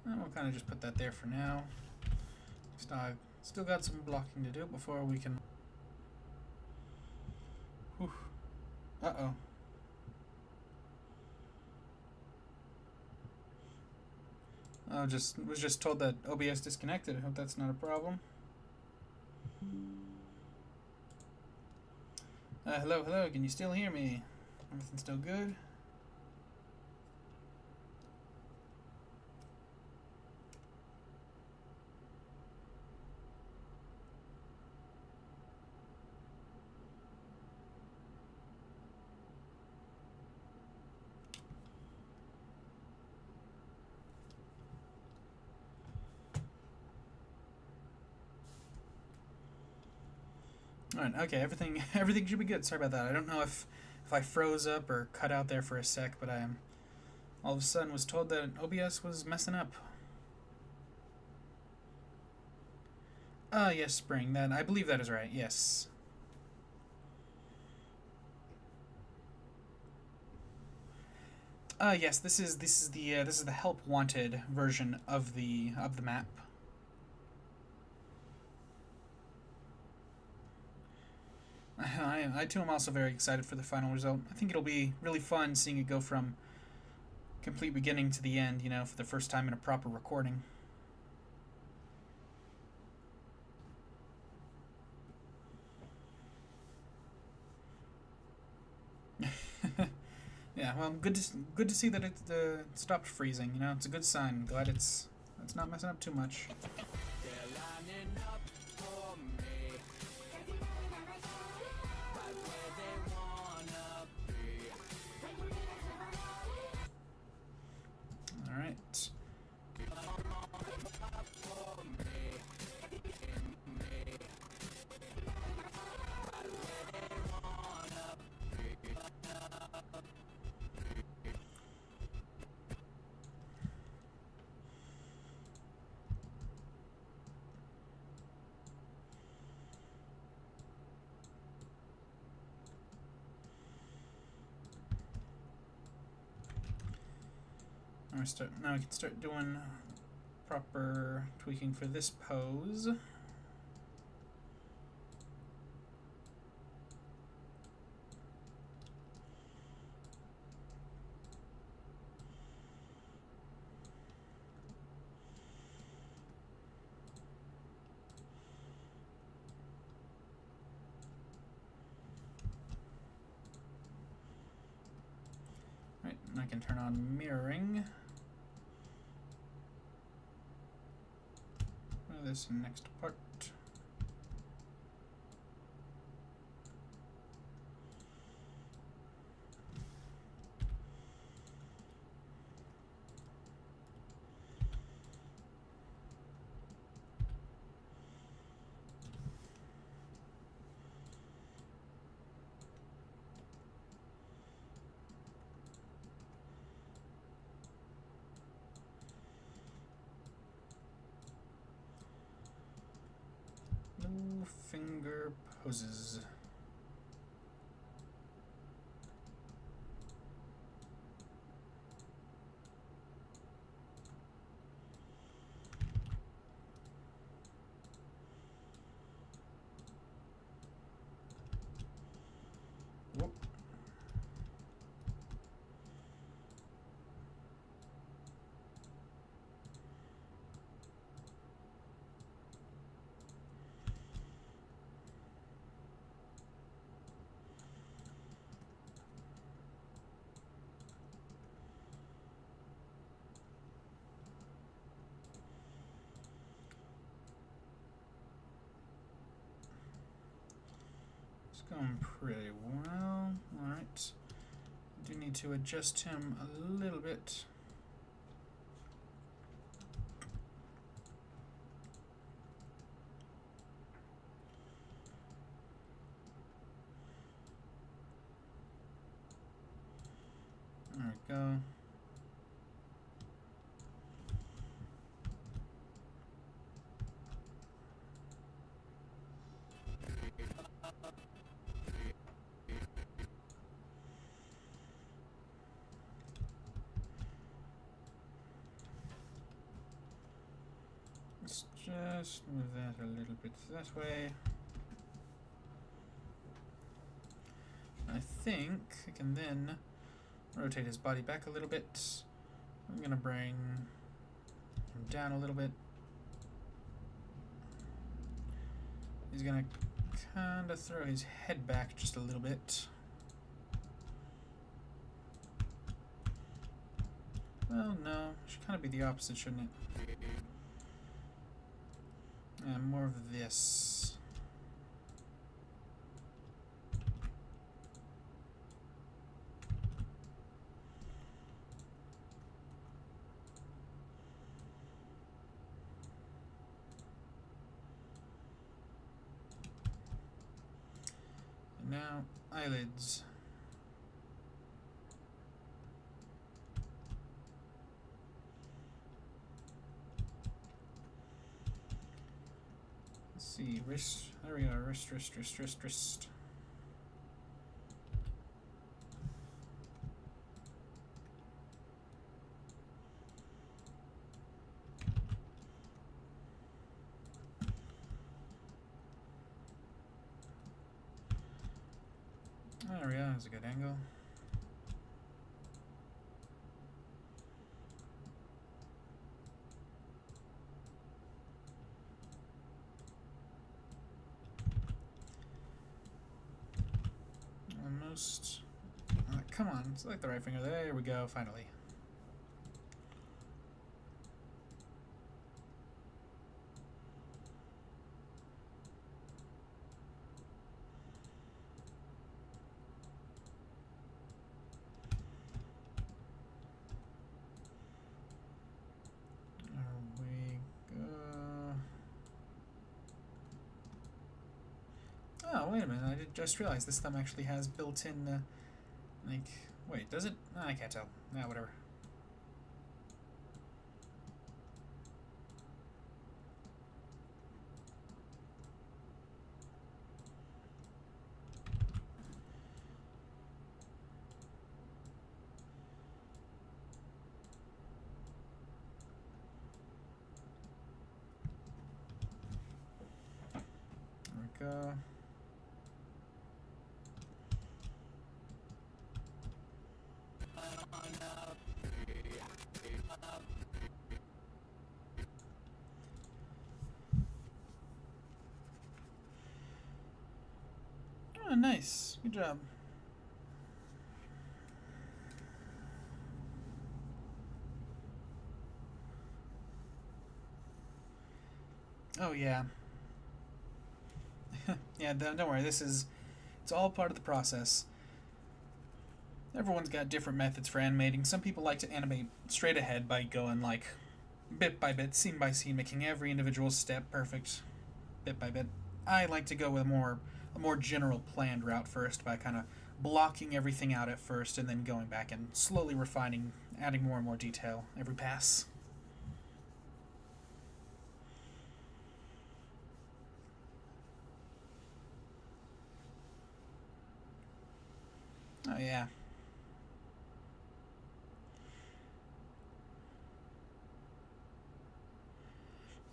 And we'll kind of just put that there for now. Still got some blocking to do before we can... Whew. Uh-oh. I was just told that OBS disconnected. I hope that's not a problem. Hello, can you still hear me? Everything still good? Alright, okay, everything should be good. Sorry about that. I don't know if I froze up or cut out there for a sec, but I all of a sudden was told that OBS was messing up. Yes, Spring. Then I believe that is right. Yes. Yes. This is the help wanted version of the map. I too am also very excited for the final result. I think it'll be really fun seeing it go from complete beginning to the end, you know, for the first time in a proper recording. Yeah, well, good to see that it stopped freezing. You know, it's a good sign. I'm glad it's not messing up too much. All right. Now we can start doing proper tweaking for this pose. Right, and I can turn on mirroring. This next part. Finger poses. Whoop. It's going pretty well. Alright. Do need to adjust him a little bit. There we go. Let's just move that a little bit that way. I think I can then rotate his body back a little bit. I'm gonna bring him down a little bit. He's gonna kind of throw his head back just a little bit. Well, no, should kind of be the opposite, shouldn't it? And more of this. And now, eyelids. See, wrist, there we go, wrist. There we go, that's a good angle. Almost. Come on, select the right finger. There we go, finally. There we go. Oh, wait a minute. I just realized this thumb actually has built-in, like, wait, does it? Oh, I can't tell. Ah, whatever. There we go. Oh, nice. Good job. Oh, yeah. Yeah, don't worry. It's all part of the process. Everyone's got different methods for animating. Some people like to animate straight ahead by going, like, bit by bit, scene by scene, making every individual step perfect, bit by bit. I like to go with a more general planned route first by kind of blocking everything out at first and then going back and slowly refining, adding more and more detail every pass. Oh, yeah.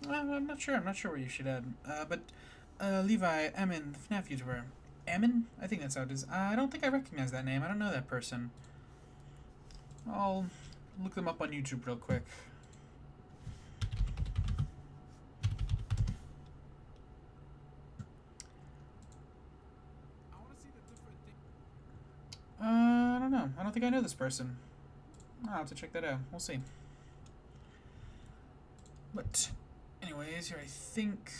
I'm not sure. I'm not sure what you should add. But Levi, Emin, the FNAF YouTuber. Emin? I think that's how it is. I don't think I recognize that name. I don't know that person. I'll look them up on YouTube real quick. I don't know. I don't think I know this person. I'll have to check that out. We'll see. But, anyways, here I think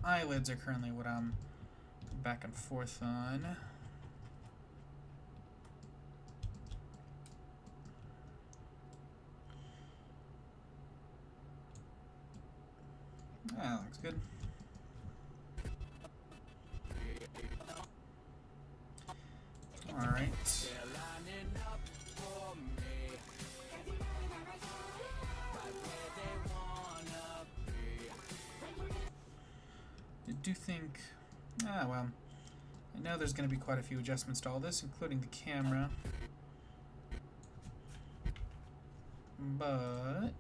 eyelids are currently what I'm back and forth on. That looks good. Alright. I do think... well. I know there's going to be quite a few adjustments to all this, including the camera. But...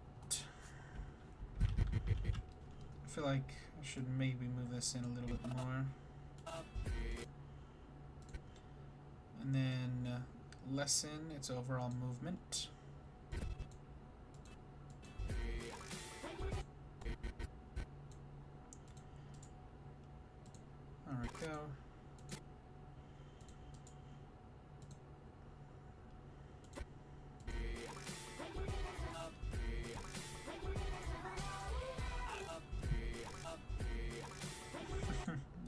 I feel like I should maybe move this in a little bit more. And then lessen its overall movement. There we go.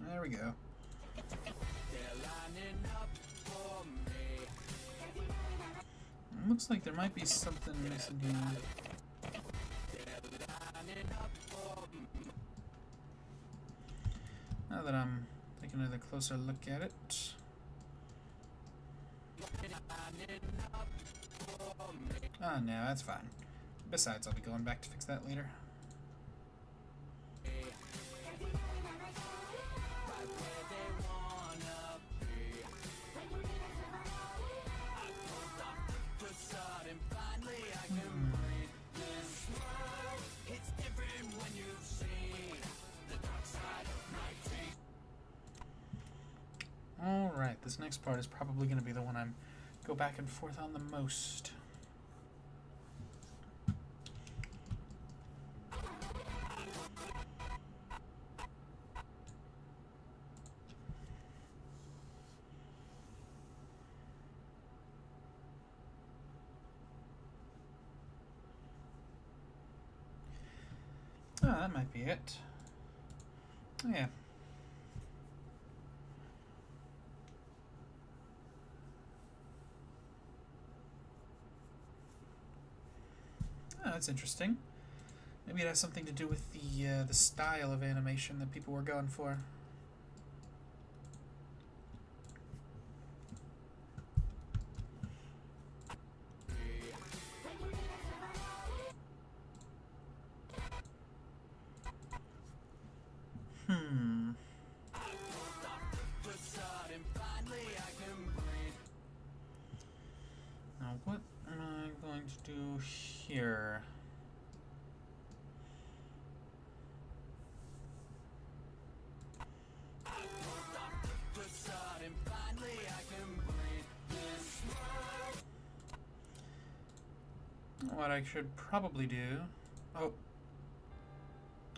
There we go. Looks like there might be something missing here. Now that I'm taking another closer look at it. Oh no, that's fine. Besides, I'll be going back to fix that later. Alright, this next part is probably going to be the one I'm go back and forth on the most. Oh, that might be it. Yeah. Oh, that's interesting. Maybe it has something to do with the style of animation that people were going for. Now, what am I going to do here? What I should probably do... Oh,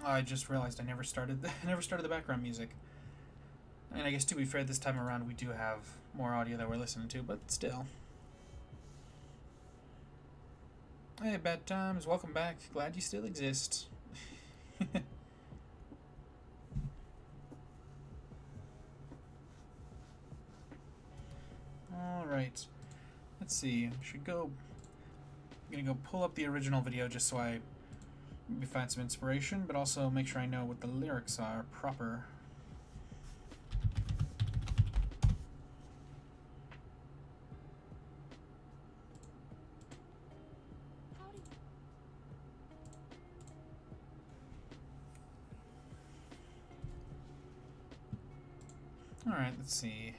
I just realized I never started the background music. And I guess to be fair, this time around we do have more audio that we're listening to, but still. Hey, bad times, welcome back. Glad you still exist. Alright. Let's see. I should go... I'm gonna go pull up the original video just so I maybe find some inspiration, but also make sure I know what the lyrics are proper. Alright, let's see.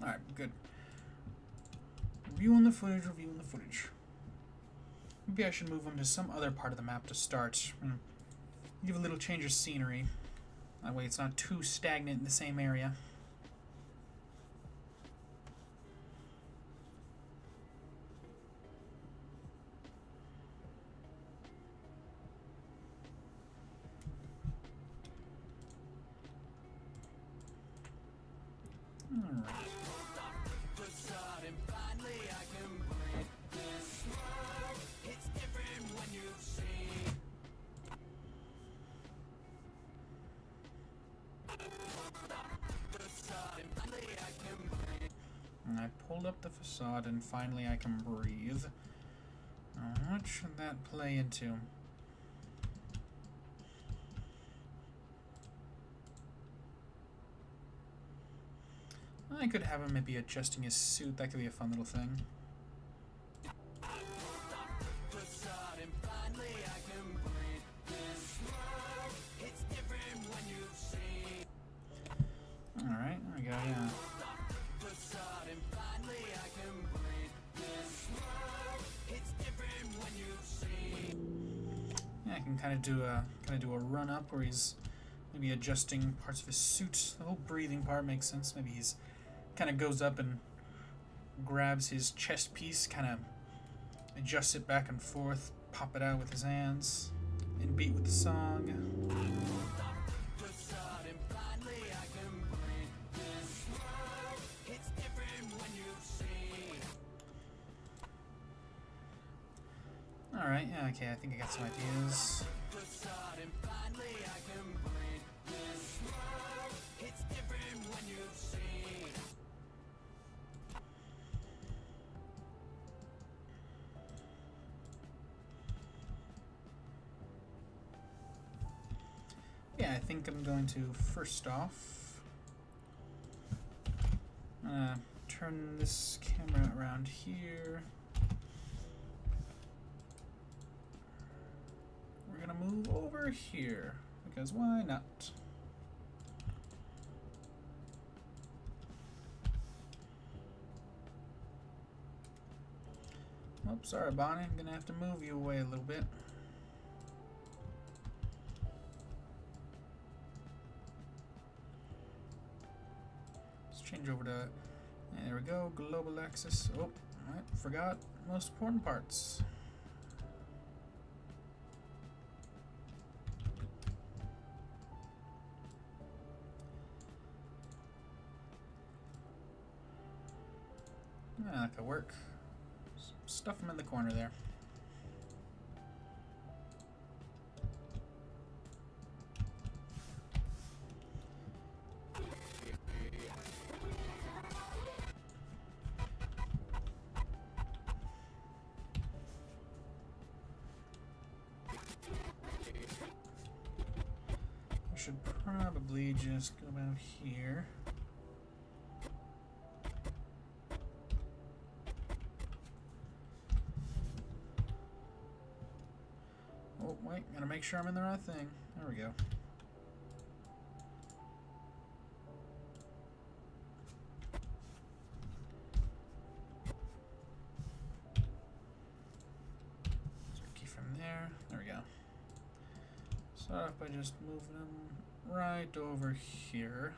Alright, good. Reviewing the footage. Maybe I should move them to some other part of the map to start. Give a little change of scenery. That way it's not too stagnant in the same area. Alright. I pulled up the facade and finally I can breathe. Now, what should that play into? I could have him maybe adjusting his suit. That could be a fun little thing. Alright, there we go, yeah. Yeah, I can kind of do a run up where he's maybe adjusting parts of his suit. The whole breathing part makes sense. Maybe he's kind of goes up and grabs his chest piece, kind of adjusts it back and forth, pop it out with his hands, and beat with the song. Alright, yeah, okay, I think I got some ideas. Yeah, I think I'm going to, first off, turn this camera around here. We're gonna move over here, because why not? Oh, sorry, Bonnie, I'm gonna have to move you away a little bit. Change over to, there we go, global axis. Oh, I forgot most important parts. Yeah, that could work. Stuff them in the corner there. Should probably just go about here. Oh, wait, gotta make sure I'm in the right thing. There we go. So key from there. There we go. Start off by just moving them right over here.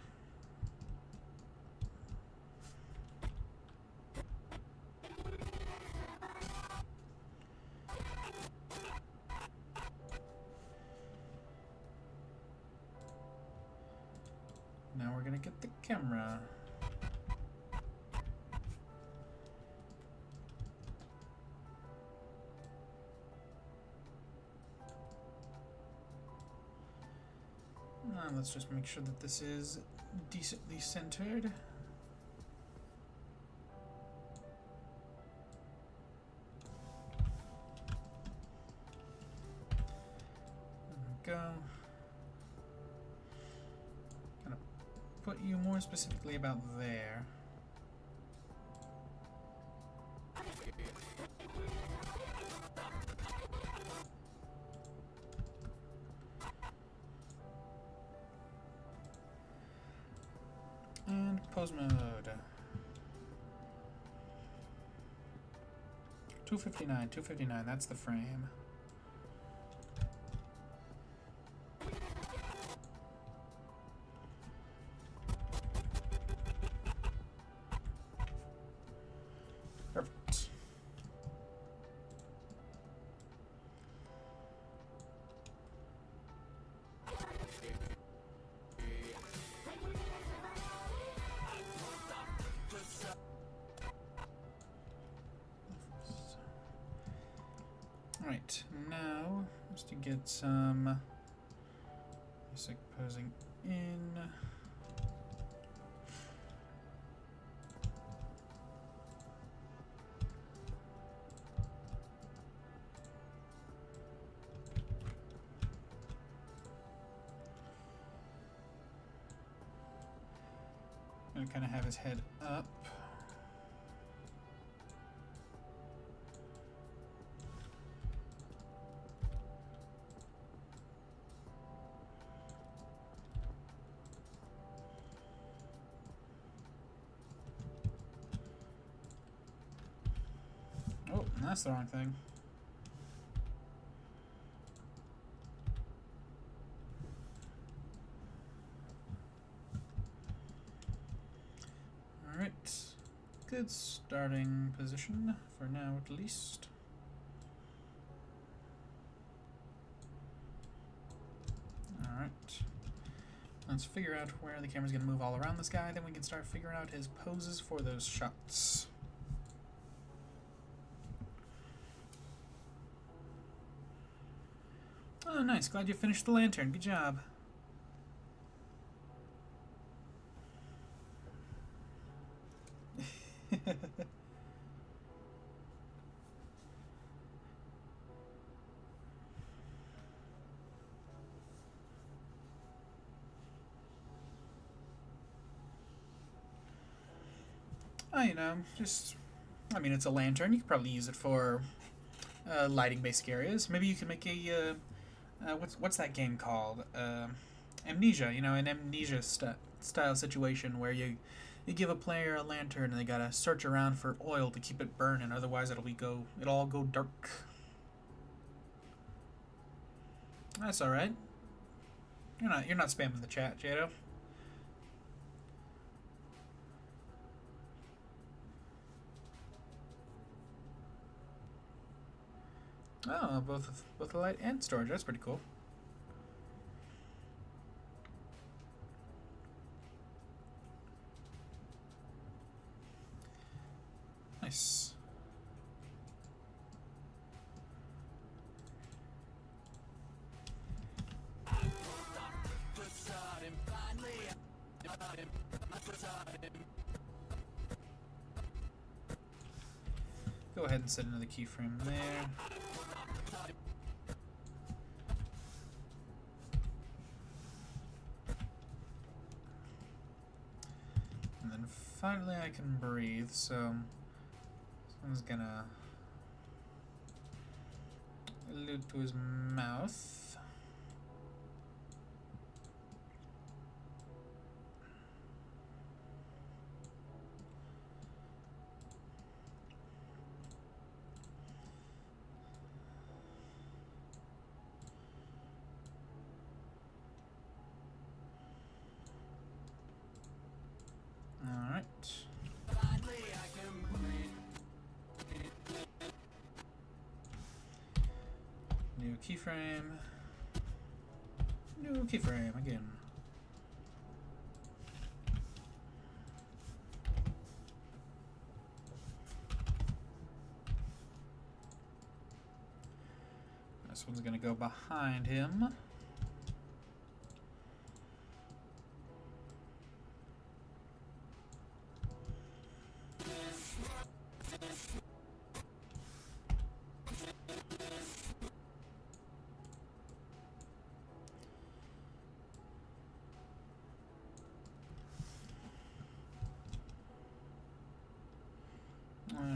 Now we're gonna get the camera. Let's just make sure that this is decently centered. There we go. Gonna put you more specifically about there. And pose mode. 259, that's the frame. Perfect. Right, now, just to get some basic posing in. Gonna kind of have his head up. Oh, that's the wrong thing. Alright. Good starting position, for now at least. Alright. Let's figure out where the camera's going to move all around this guy, then we can start figuring out his poses for those shots. Oh, nice. Glad you finished the lantern. Good job. Oh, you know, just... I mean, it's a lantern. You could probably use it for lighting basic areas. Maybe you can make a... what's that game called? Amnesia. You know, an amnesia style situation where you give a player a lantern and they gotta search around for oil to keep it burning. Otherwise, it'll all go dark. That's all right. You're not spamming the chat, Jado. Oh, both light and storage. That's pretty cool. Nice. Go ahead and set another keyframe there. And then finally I can breathe, so someone's gonna allude to his mouth. Alright. New keyframe. New keyframe again. This one's gonna go behind him.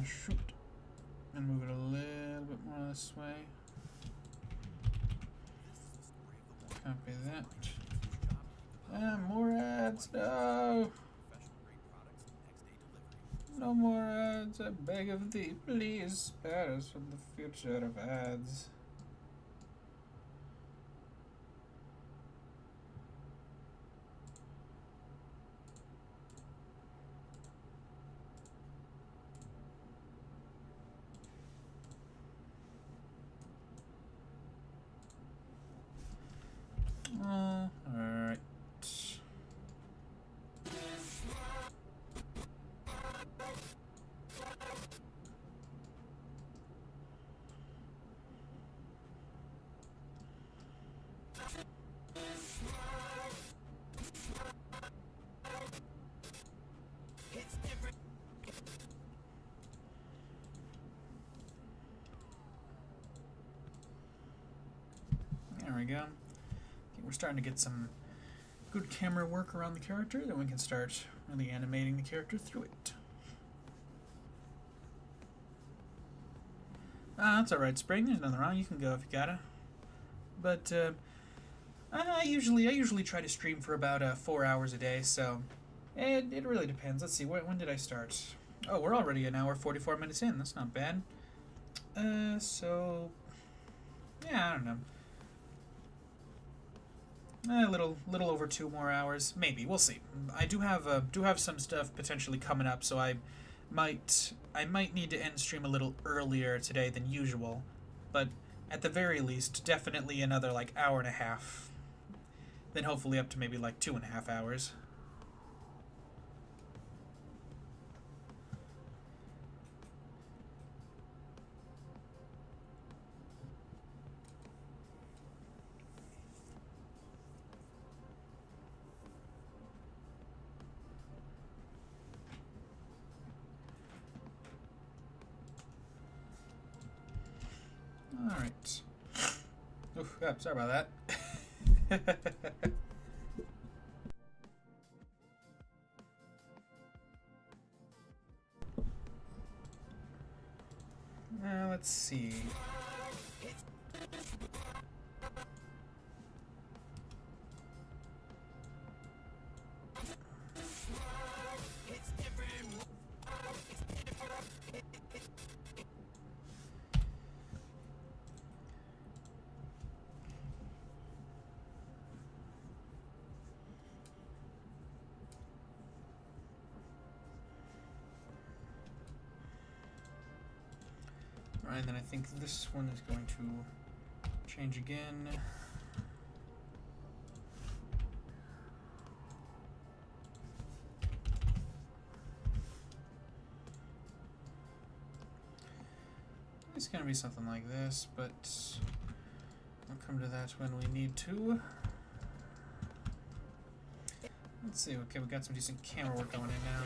Shoot. And move it a little bit more this way. Copy that. And more ads. No! No more ads. I beg of thee. Please spare us from the future of ads. Alright. we go. Okay, we're starting to get some good camera work around the character, then we can start really animating the character through it. That's alright, Spring. There's nothing wrong. You can go if you gotta. But I usually try to stream for about 4 hours a day, so it really depends. Let's see, when did I start? Oh, we're already an hour 44 minutes in. That's not bad. So yeah, I don't know. A little over 2 more hours, maybe. We'll see. I do have some stuff potentially coming up, so I might need to end stream a little earlier today than usual, but at the very least, definitely another like hour and a half. Then hopefully up to maybe like 2.5 hours. Alright. Oof, yeah, sorry about that. Let's see. And then I think this one is going to change again. It's going to be something like this, but we'll come to that when we need to. Let's see, okay, we got some decent camera work going in now.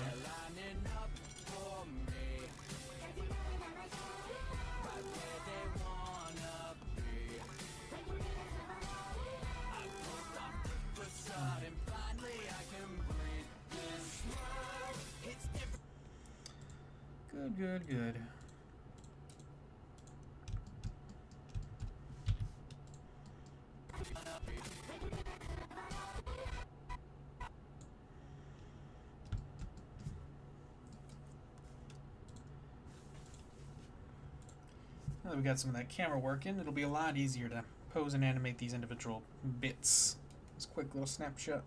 Good. Now that we got some of that camera working, it'll be a lot easier to pose and animate these individual bits. This quick little snapshot.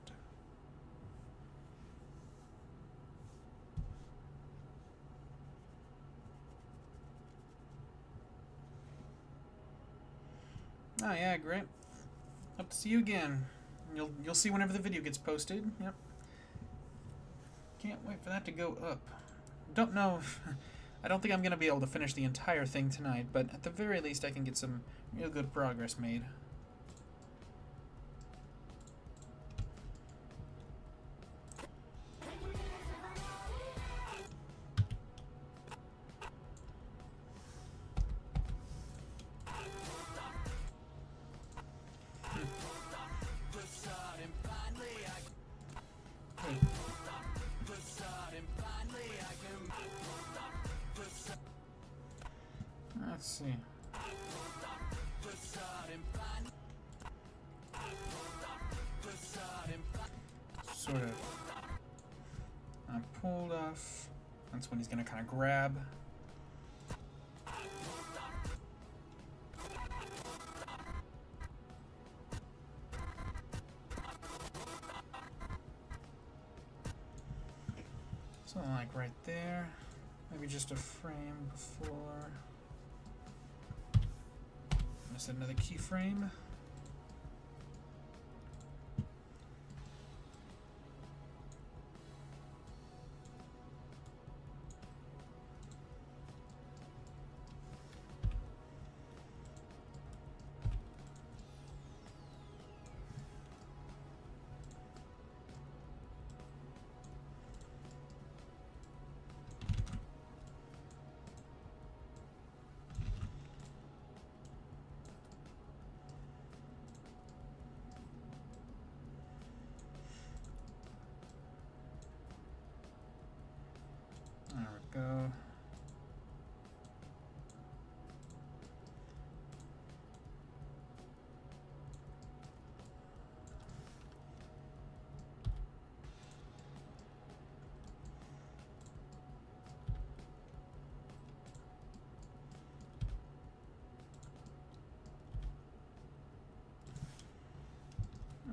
Oh yeah, great. Hope to see you again. You'll see whenever the video gets posted. Yep. Can't wait for that to go up. Don't know if, I don't think I'm gonna be able to finish the entire thing tonight, but at the very least I can get some real good progress made. Let's see. Sort of pulled off. That's when he's gonna kind of grab. Something like right there. Maybe just a frame before. Just another keyframe.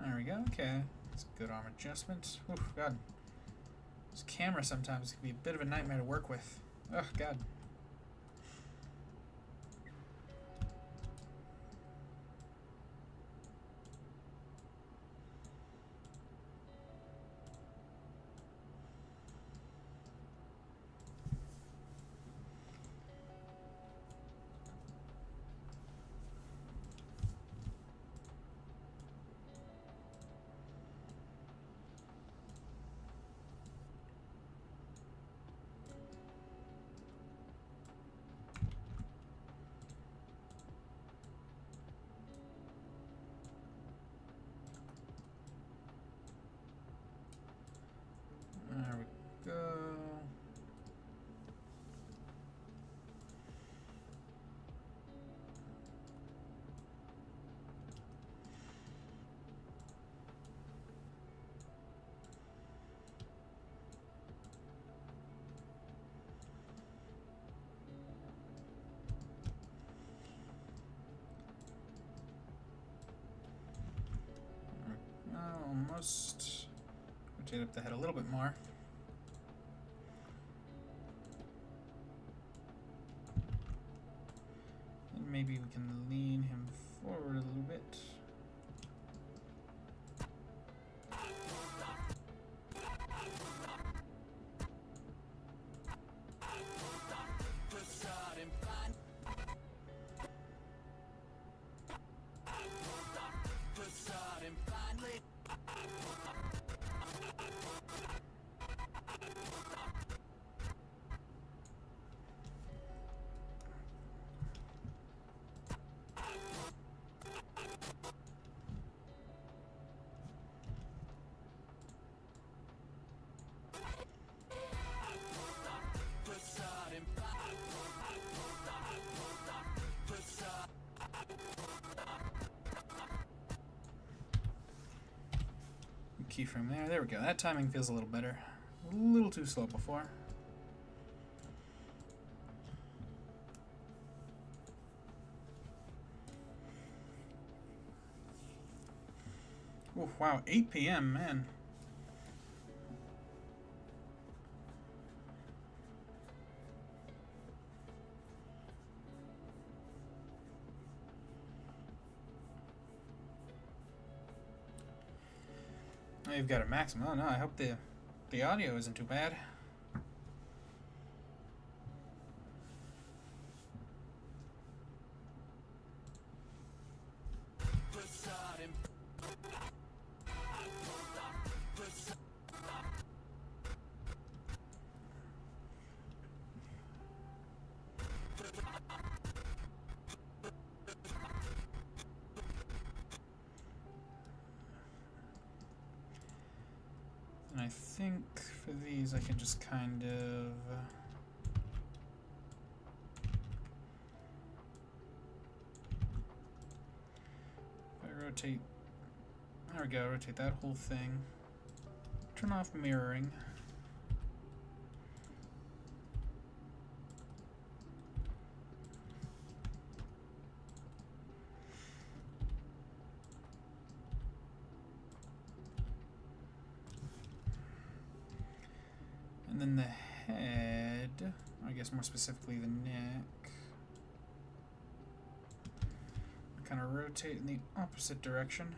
There we go. Okay. That's a good arm adjustment. Oof, God. This camera sometimes can be a bit of a nightmare to work with. Oh, God. There we go. Almost rotate up the head a little bit more. And maybe we can lean him forward a little bit. Keyframe there. There we go. That timing feels a little better. A little too slow before. Oh, wow. 8 p.m., man. Oh, you've got a maximum. Oh no, I hope the audio isn't too bad. And I think for these I can just kind of if I rotate, there we go, rotate that whole thing, turn off mirroring. And then the head, I guess more specifically the neck, kind of rotate in the opposite direction.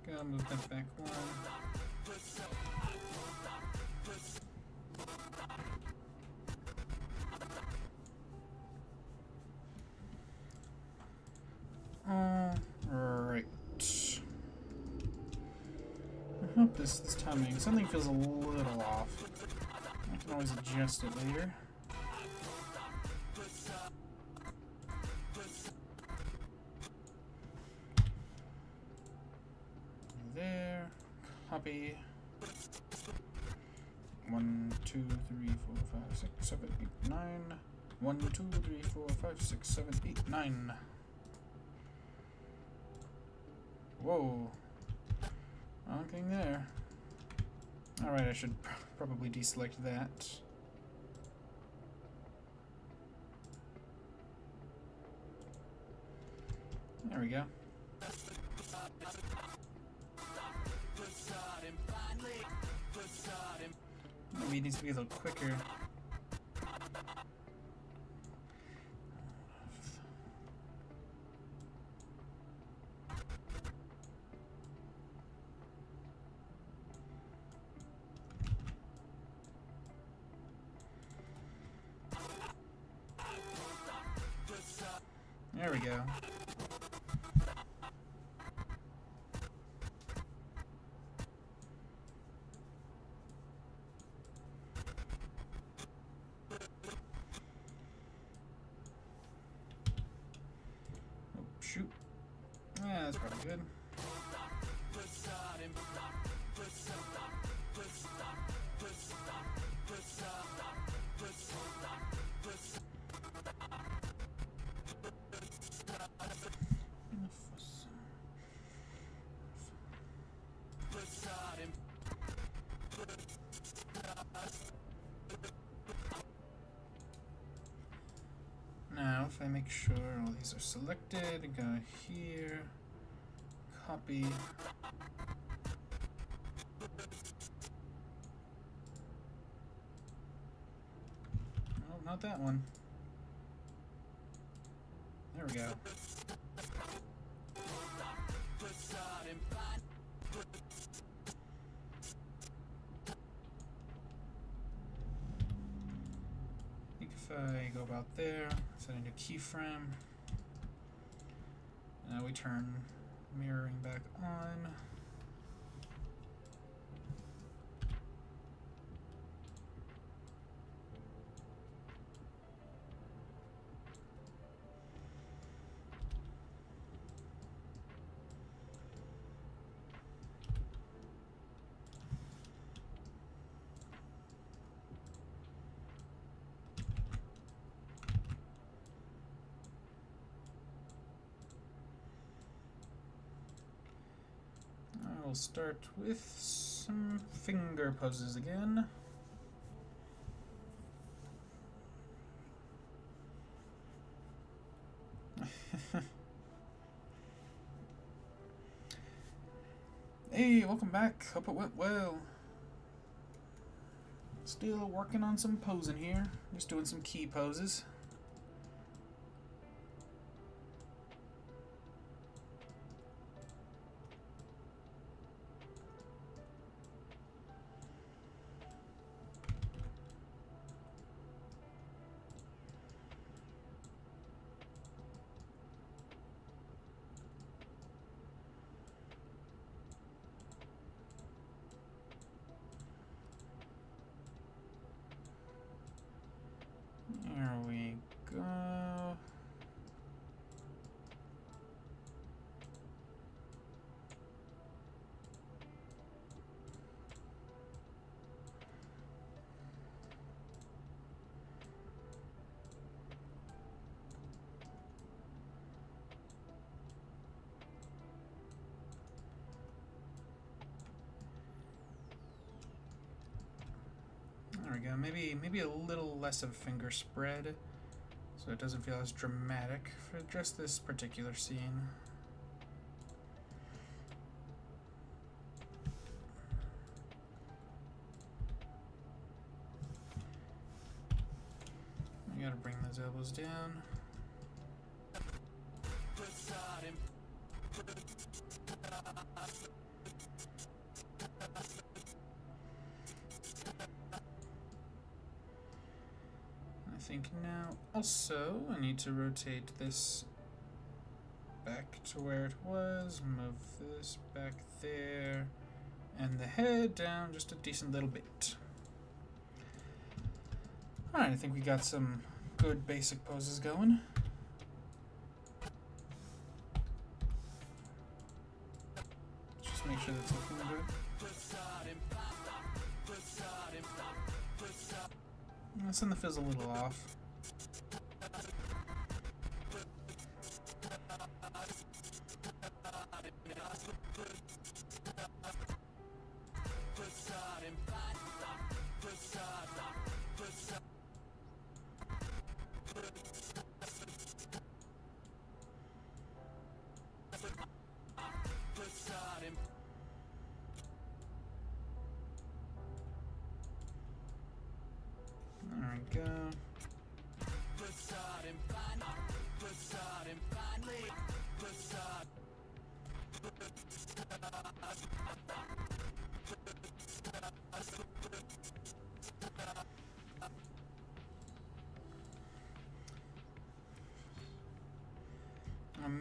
Gotta move that back one. Alright. I hope this timing, something feels a little off. I can always adjust it later. There. Copy. 1, 2, 3, 4, 5, 6, 7, 8, 9. 1, 2, 3, 4, 5, 6, 7, 8, 9. Whoa. Wrong thing there. Alright, I should probably deselect that. There we go. Maybe it needs to be a little quicker. There we go. Oh, shoot. Yeah, that's probably good. Now, if I make sure all these are selected, go here, copy. Oh, not that one. There we go. If I go about there, set a new keyframe. Now we turn mirroring back on. We'll start with some finger poses again. Hey, welcome back. Hope it went well. Still working on some posing here. Just doing some key poses. There we go. There we go. Maybe a little less of finger spread, so it doesn't feel as dramatic for just this particular scene. You gotta bring those elbows down. I think now also I need to rotate this back to where it was, move this back there, and the head down just a decent little bit. Alright, I think we got some good basic poses going. Just make sure that's looking good. Let's send the fizz a little off. we go.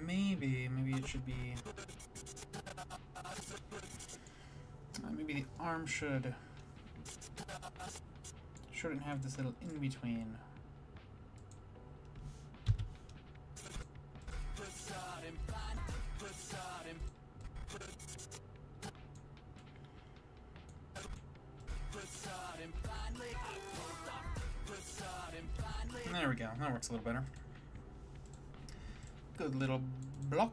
Maybe it should be. Maybe the arm shouldn't have this little in between. There we go. That works a little better. Good little block.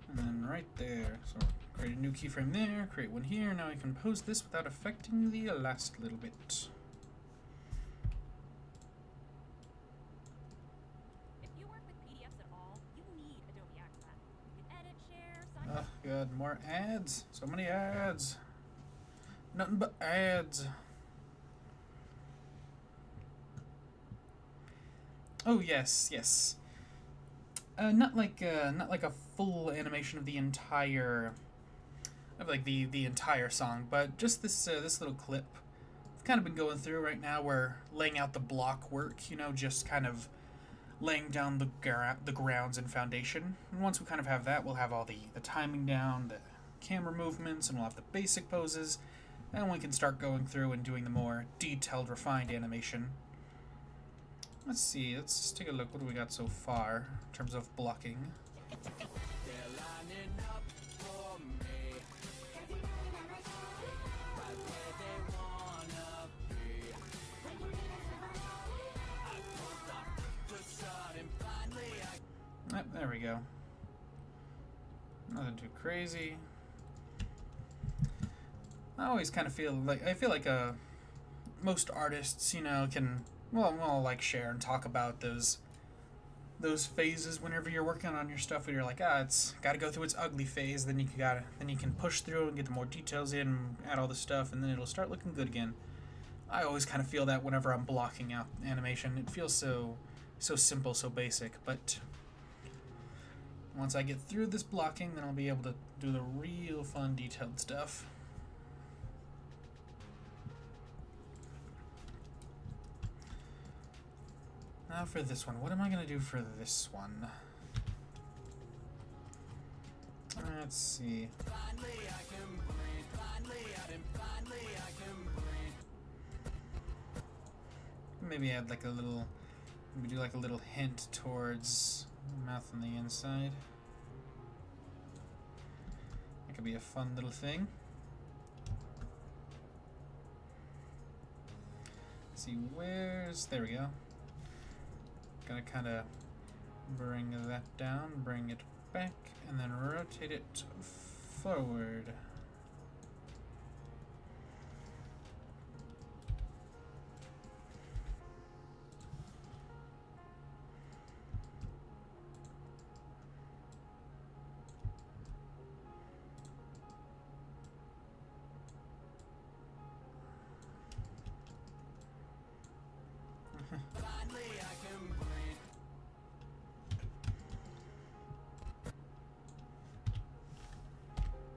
And then right there. So create a new keyframe there, create one here. Now I can pose this without affecting the last little bit. Oh god, more ads. So many ads. Nothing but ads. Oh yes, yes. Not like a full animation of the entire the entire song, but just this this little clip. I've kind of been going through right now. We're laying out the block work, you know, just kind of laying down the grounds and foundation. And once we kind of have that, we'll have all the timing down, the camera movements, and we'll have the basic poses. And we can start going through and doing the more detailed, refined animation. Let's see, let's take a look. What do we got so far in terms of blocking? Yep, there we go. Nothing too crazy. I always kind of feel like most artists, you know, can well like share and talk about those phases whenever you're working on your stuff where you're like, it's got to go through its ugly phase, then you can push through and get the more details in, add all the stuff, and then it'll start looking good again. I always kind of feel that whenever I'm blocking out animation. It feels so simple, so basic, but once I get through this blocking, then I'll be able to do the real fun, detailed stuff. Now for this one, what am I going to do for this one? Let's see. Maybe add like a little, maybe do like a little hint towards mouth on the inside. That could be a fun little thing. Let's see, there we go. Gotta kind of bring that down, bring it back, and then rotate it forward.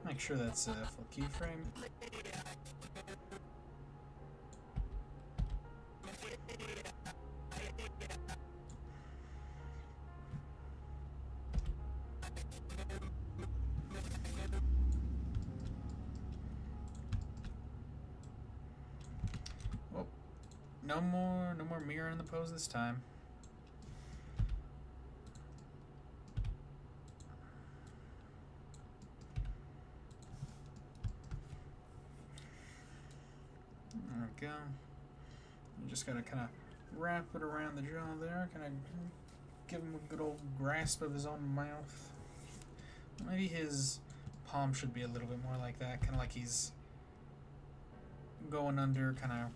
Make sure that's a full keyframe. Oh, no more mirror in the pose this time. There we go. You just gotta kind of wrap it around the jaw there, kind of give him a good old grasp of his own mouth. Maybe his palm should be a little bit more like that, kind of like he's going under, kind of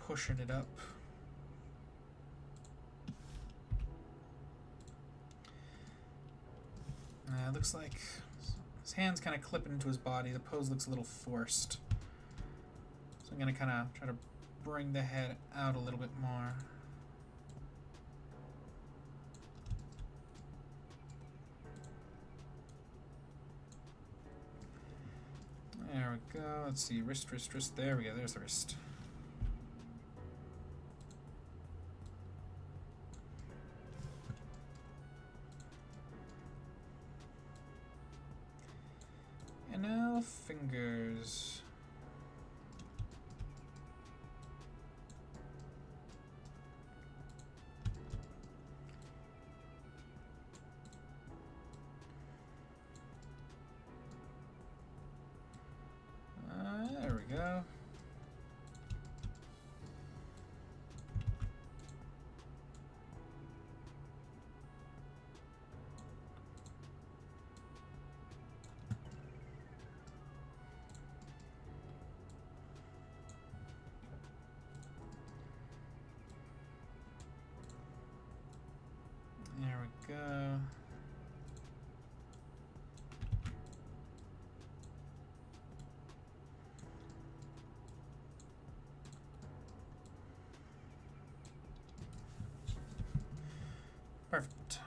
pushing it up. Looks like his hand's kind of clipping into his body. The pose looks a little forced. So I'm going to kind of try to bring the head out a little bit more. There we go. Let's see. Wrist, wrist, wrist. There we go. There's the wrist. And now fingers. There we go. There we go. Perfect.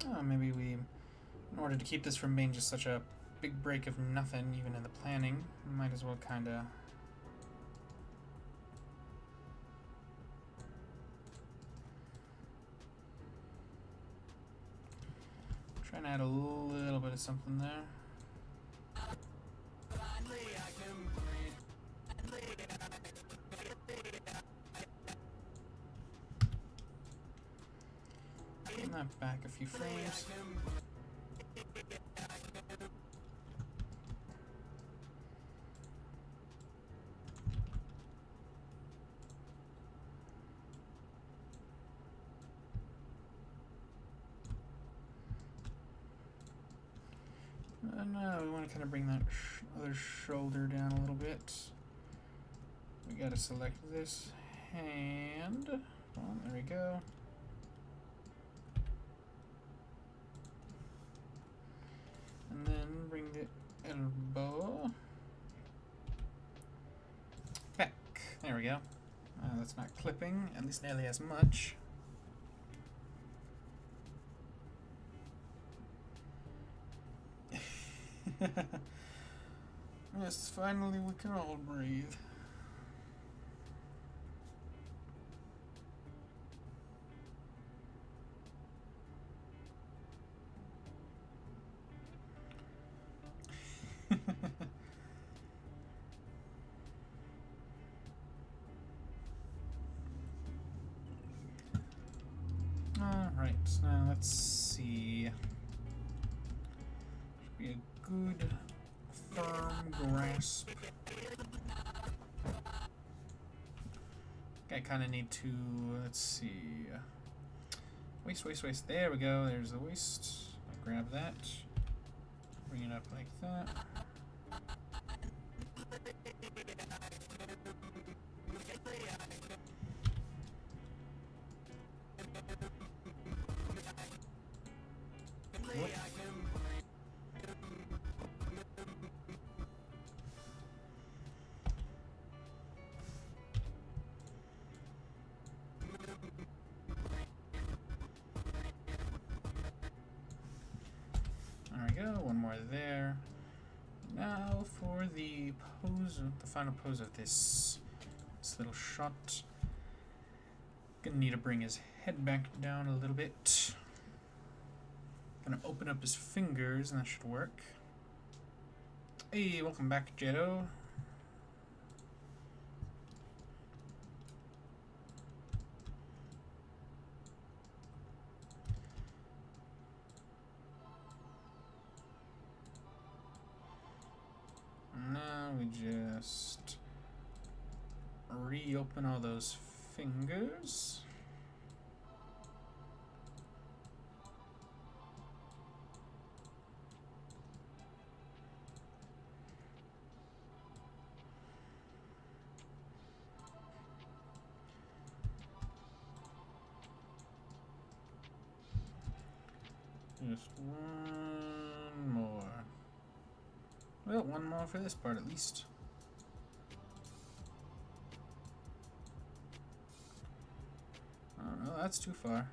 Oh, maybe we, in order to keep this from being just such a big break of nothing, even in the planning, we might as well kind of try and add a little bit of something there. Bring that back a few frames. Now we want to kind of bring that other shoulder down a little bit. We got to select this hand. Oh, there we go. And then bring the elbow back. There we go. That's not clipping, at least nearly as much. Yes, finally we can all breathe. Alright, now let's see. Should be a good firm grasp. I kind of need to, let's see. Waist, waist, waist. There we go. There's the waist. I'll grab that. Bring it up like that. Whoop. There we go, one more there. Now for the pose, the final pose of this little shot. Gonna need to bring his head back down a little bit. Gonna open up his fingers and that should work. Hey, welcome back, Jetto. Now we just reopen all those fingers. Just one more. Well, one more for this part at least. Oh no, that's too far.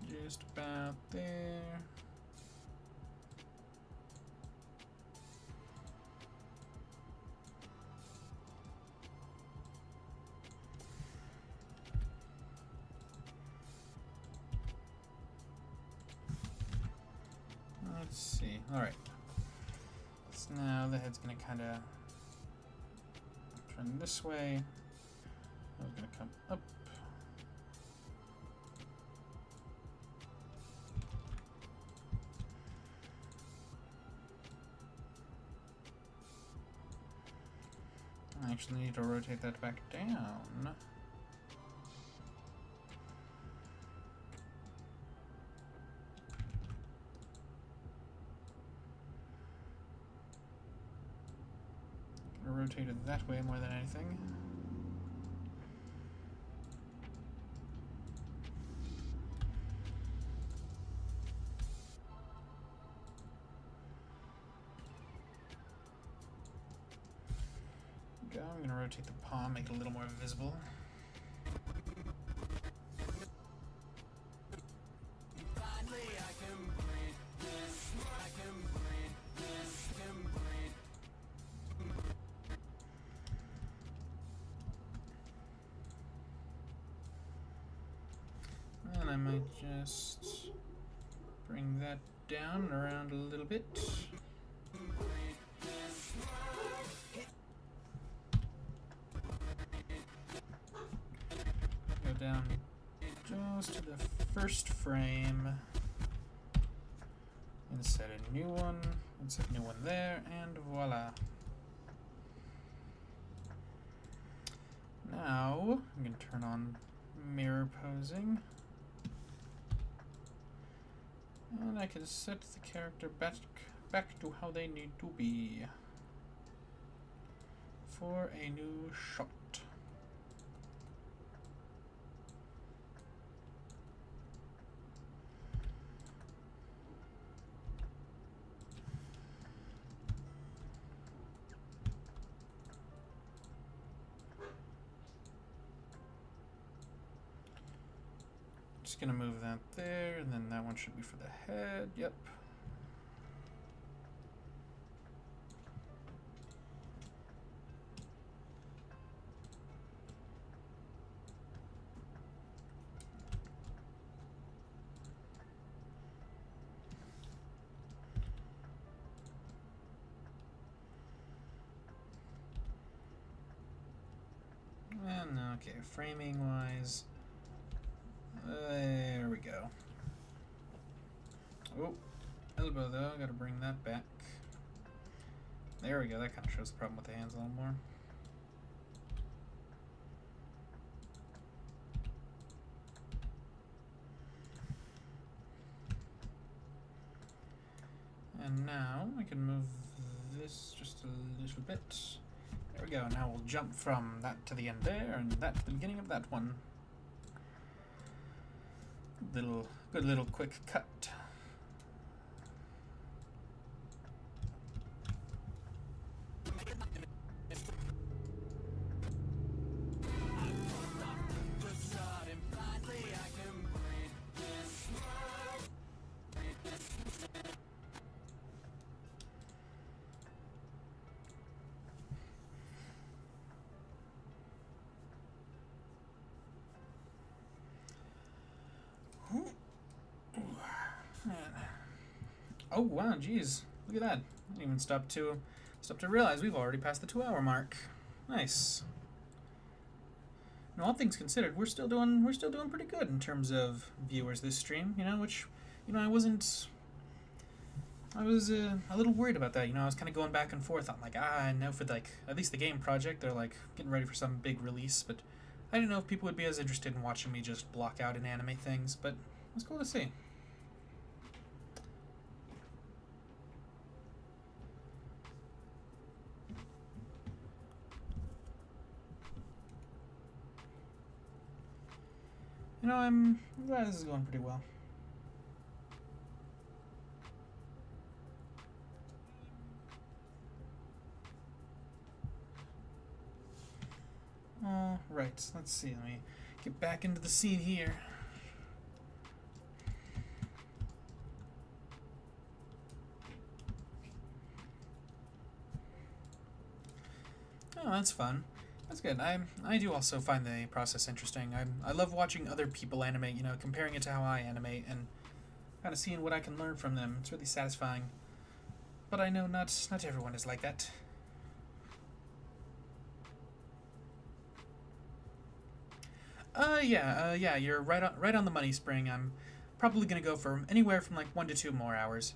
Just about there. Let's see. Alright. So now the head's going to kind of turn this way. It's going to come up. I actually need to rotate that back down. Rotate it that way more than anything. Go. I'm going to rotate the paw, make it a little more visible. And I might just bring that down and around a little bit. Go down just to the first frame. Insert a new one. Insert a new one there, and voila. Now I'm going to turn on mirror posing. And I can set the character back to how they need to be for a new shot. Just gonna move that there, and then that one should be for the head. Yep. And okay, framing wise. There we go. Oh, elbow though, gotta bring that back. There we go, that kind of shows the problem with the hands a little more. And now I can move this just a little bit. There we go, now we'll jump from that to the end there, and that to the beginning of that one. Good little quick cut. Oh wow, geez, look at that! I didn't even stop to realize we've already passed the 2-hour mark. Nice. And all things considered, we're still doing pretty good in terms of viewers this stream. You know, which, I wasn't. I was a little worried about that. I was kind of going back and forth. I'm like, I know for like at least the game project, they're like getting ready for some big release, but I didn't know if people would be as interested in watching me just block out and animate things. But it's cool to see. I'm glad this is going pretty well. Right, let's see, let me get back into the scene here. Oh, that's fun. That's good. I do also find the process interesting. I love watching other people animate, comparing it to how I animate and kind of seeing what I can learn from them. It's really satisfying. But I know not everyone is like that. Yeah, you're right on the money, Spring. I'm probably gonna go for anywhere from like 1 to 2 more hours.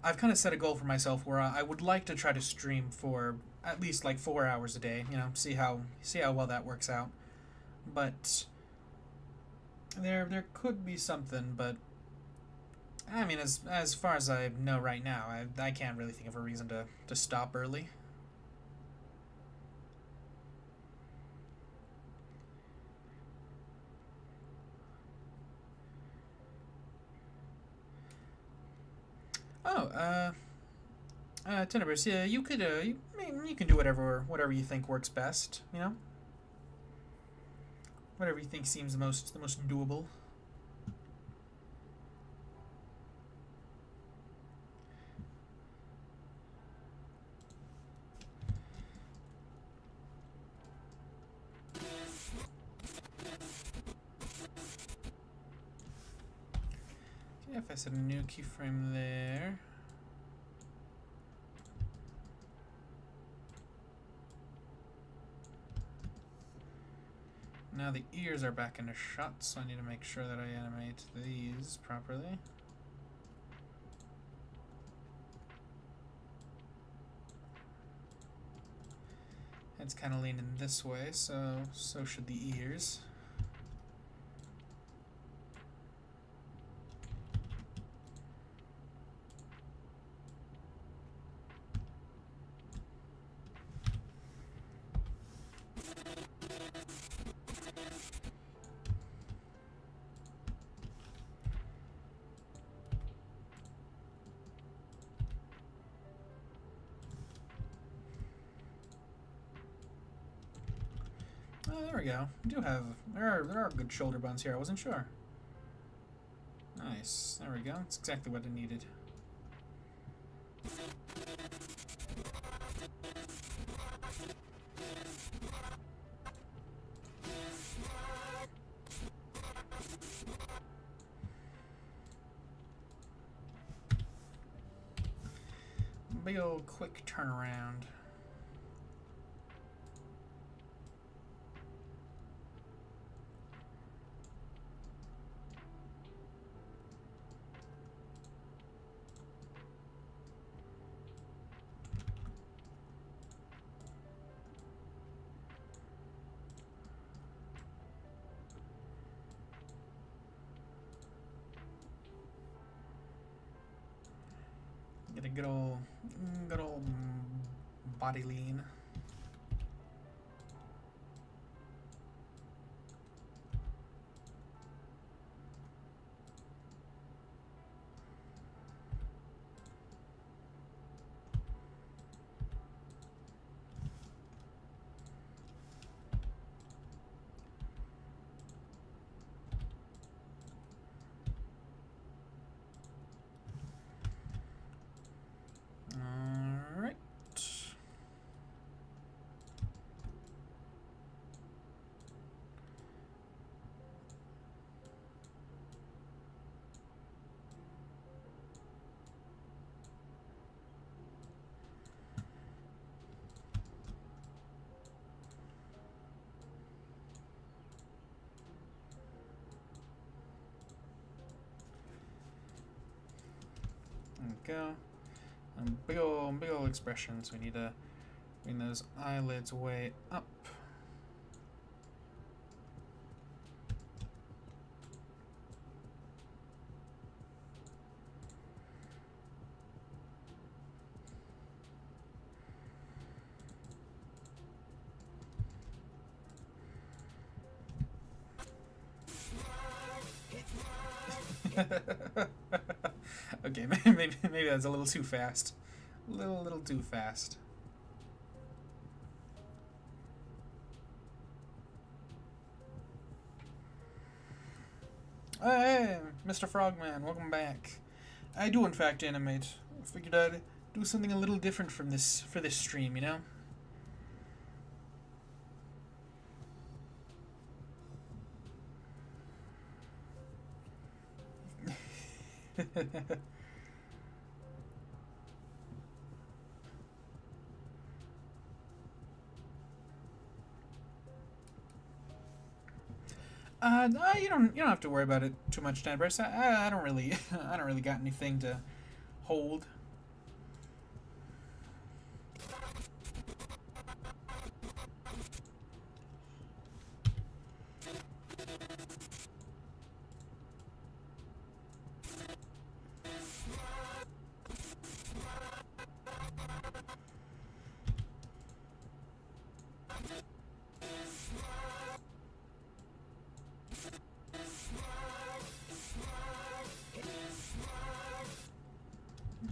I've kind of set a goal for myself where I would like to try to stream for at least like 4 hours a day. See how well that works out. But there could be something, but I mean, as far as I know right now, I can't really think of a reason to stop early. Oh, Tenebris, yeah, you could, you can do whatever you think works best, whatever you think seems the most doable. Okay, if I set a new keyframe there. Now the ears are back into shot, so I need to make sure that I animate these properly. It's kind of leaning this way, so should the ears. Oh, there we go. There are good shoulder bones here. I wasn't sure. Nice. There we go. That's exactly what I needed. Big old quick turnaround. Get a good old body lean. go. And big ol' expressions. We need to bring those eyelids way up. Okay, maybe that's a little too fast. Little too fast. Hey, Mr. Frogman, welcome back. I do in fact animate. I figured I'd do something a little different from this for this stream, you know? No, you don't have to worry about it too much, Danbers. I don't really I don't really got anything to hold.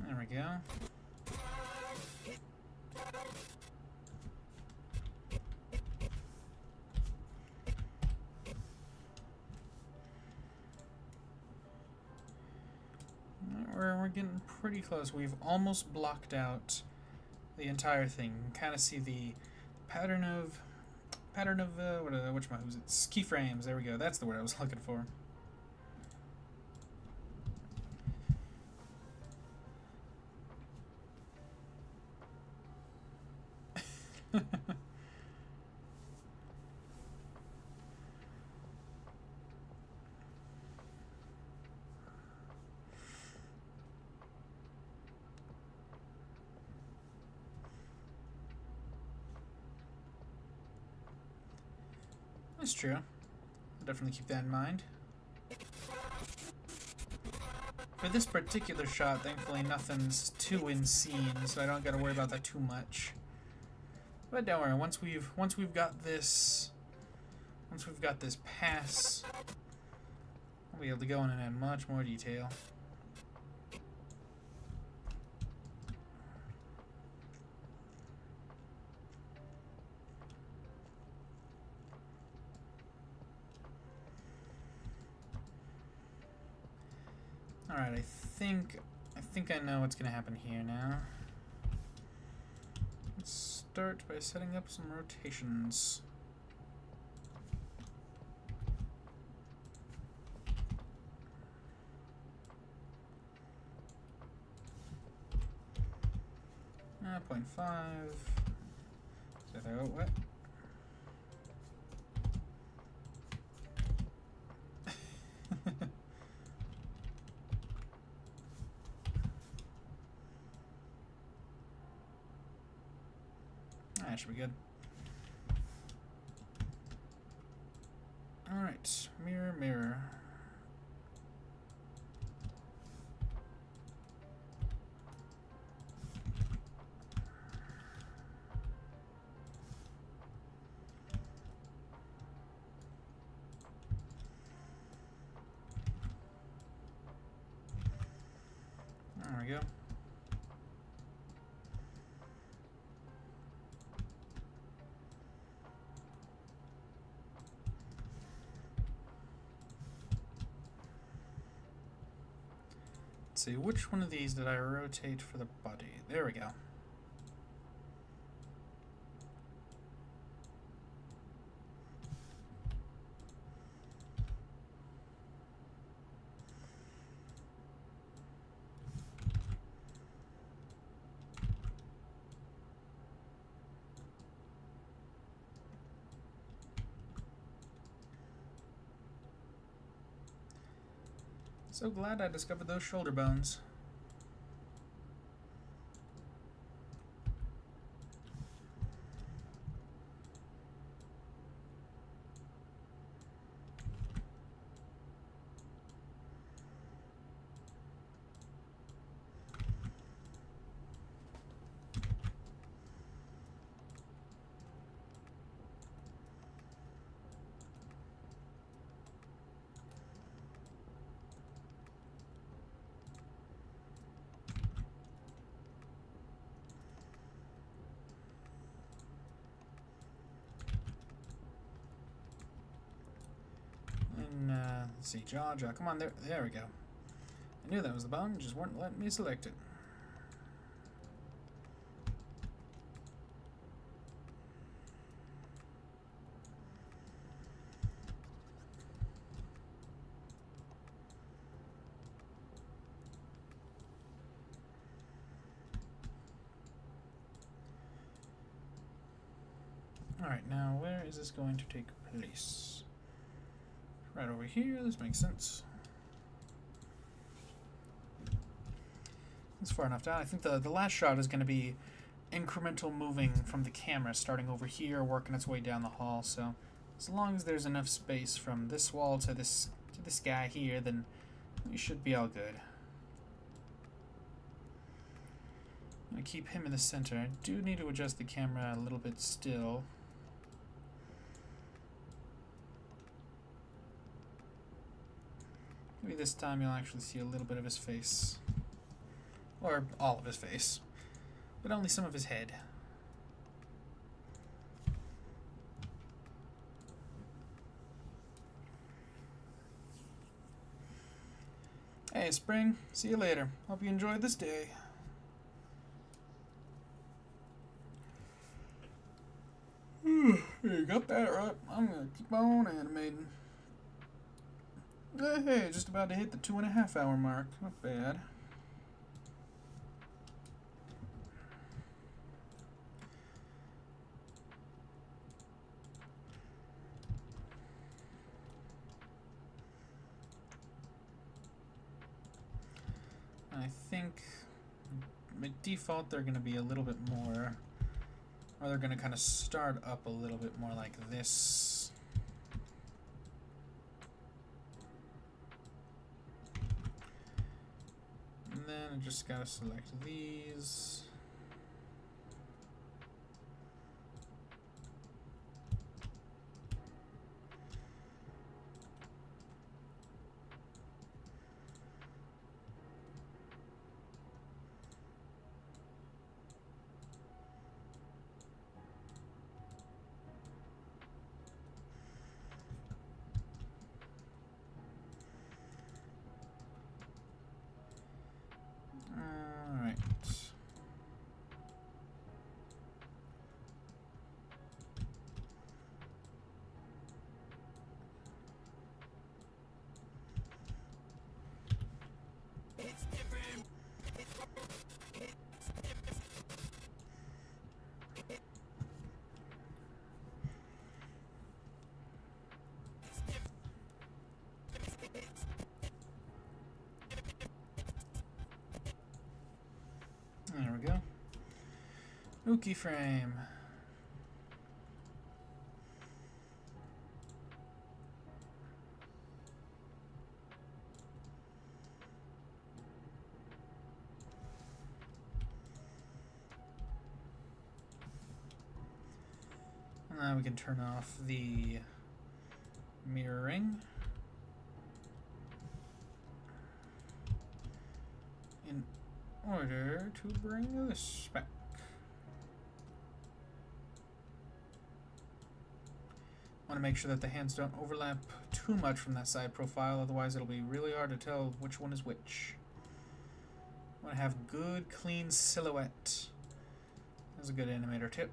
There we go. We're getting pretty close. We've almost blocked out the entire thing. You can kind of see the pattern of who's it's keyframes. There we go. That's the word I was looking for. That's true. I'll definitely keep that in mind. For this particular shot, thankfully nothing's too in scene, so I don't gotta worry about that too much. But don't worry, once we've got this pass, I'll be able to go in and add much more detail. Alright, I think I know what's gonna happen here now. Let's start by setting up some rotations. Ah, 0.5. Is that out? What? That should be good. Alright, mirror, mirror. There we go. Let's see, which one of these did I rotate for the body? There we go. So glad I discovered those shoulder bones. let's see, jaw, come on, there we go. I knew that was the bone, just weren't letting me select it. Alright, now where is this going to take place? Right over here, this makes sense. It's far enough down. I think the last shot is going to be incremental moving from the camera, starting over here, working its way down the hall. So as long as there's enough space from this wall to this guy here, then we should be all good. I'm going to keep him in the center. I do need to adjust the camera a little bit still. Maybe this time you'll actually see a little bit of his face. Or all of his face. But only some of his head. Hey, Spring. See you later. Hope you enjoyed this day. You got that right. I'm gonna keep on animating. Hey, just about to hit the 2.5 hour mark. Not bad. I think by default they're going to be a little bit more, or they're going to kind of start up a little bit more like this. And then I just got to select these. There we go. New keyframe. Now we can turn off the mirroring. In order to bring this back. Want to make sure that the hands don't overlap too much from that side profile, otherwise it'll be really hard to tell which one is which. Want to have good, clean silhouette. That's a good animator tip.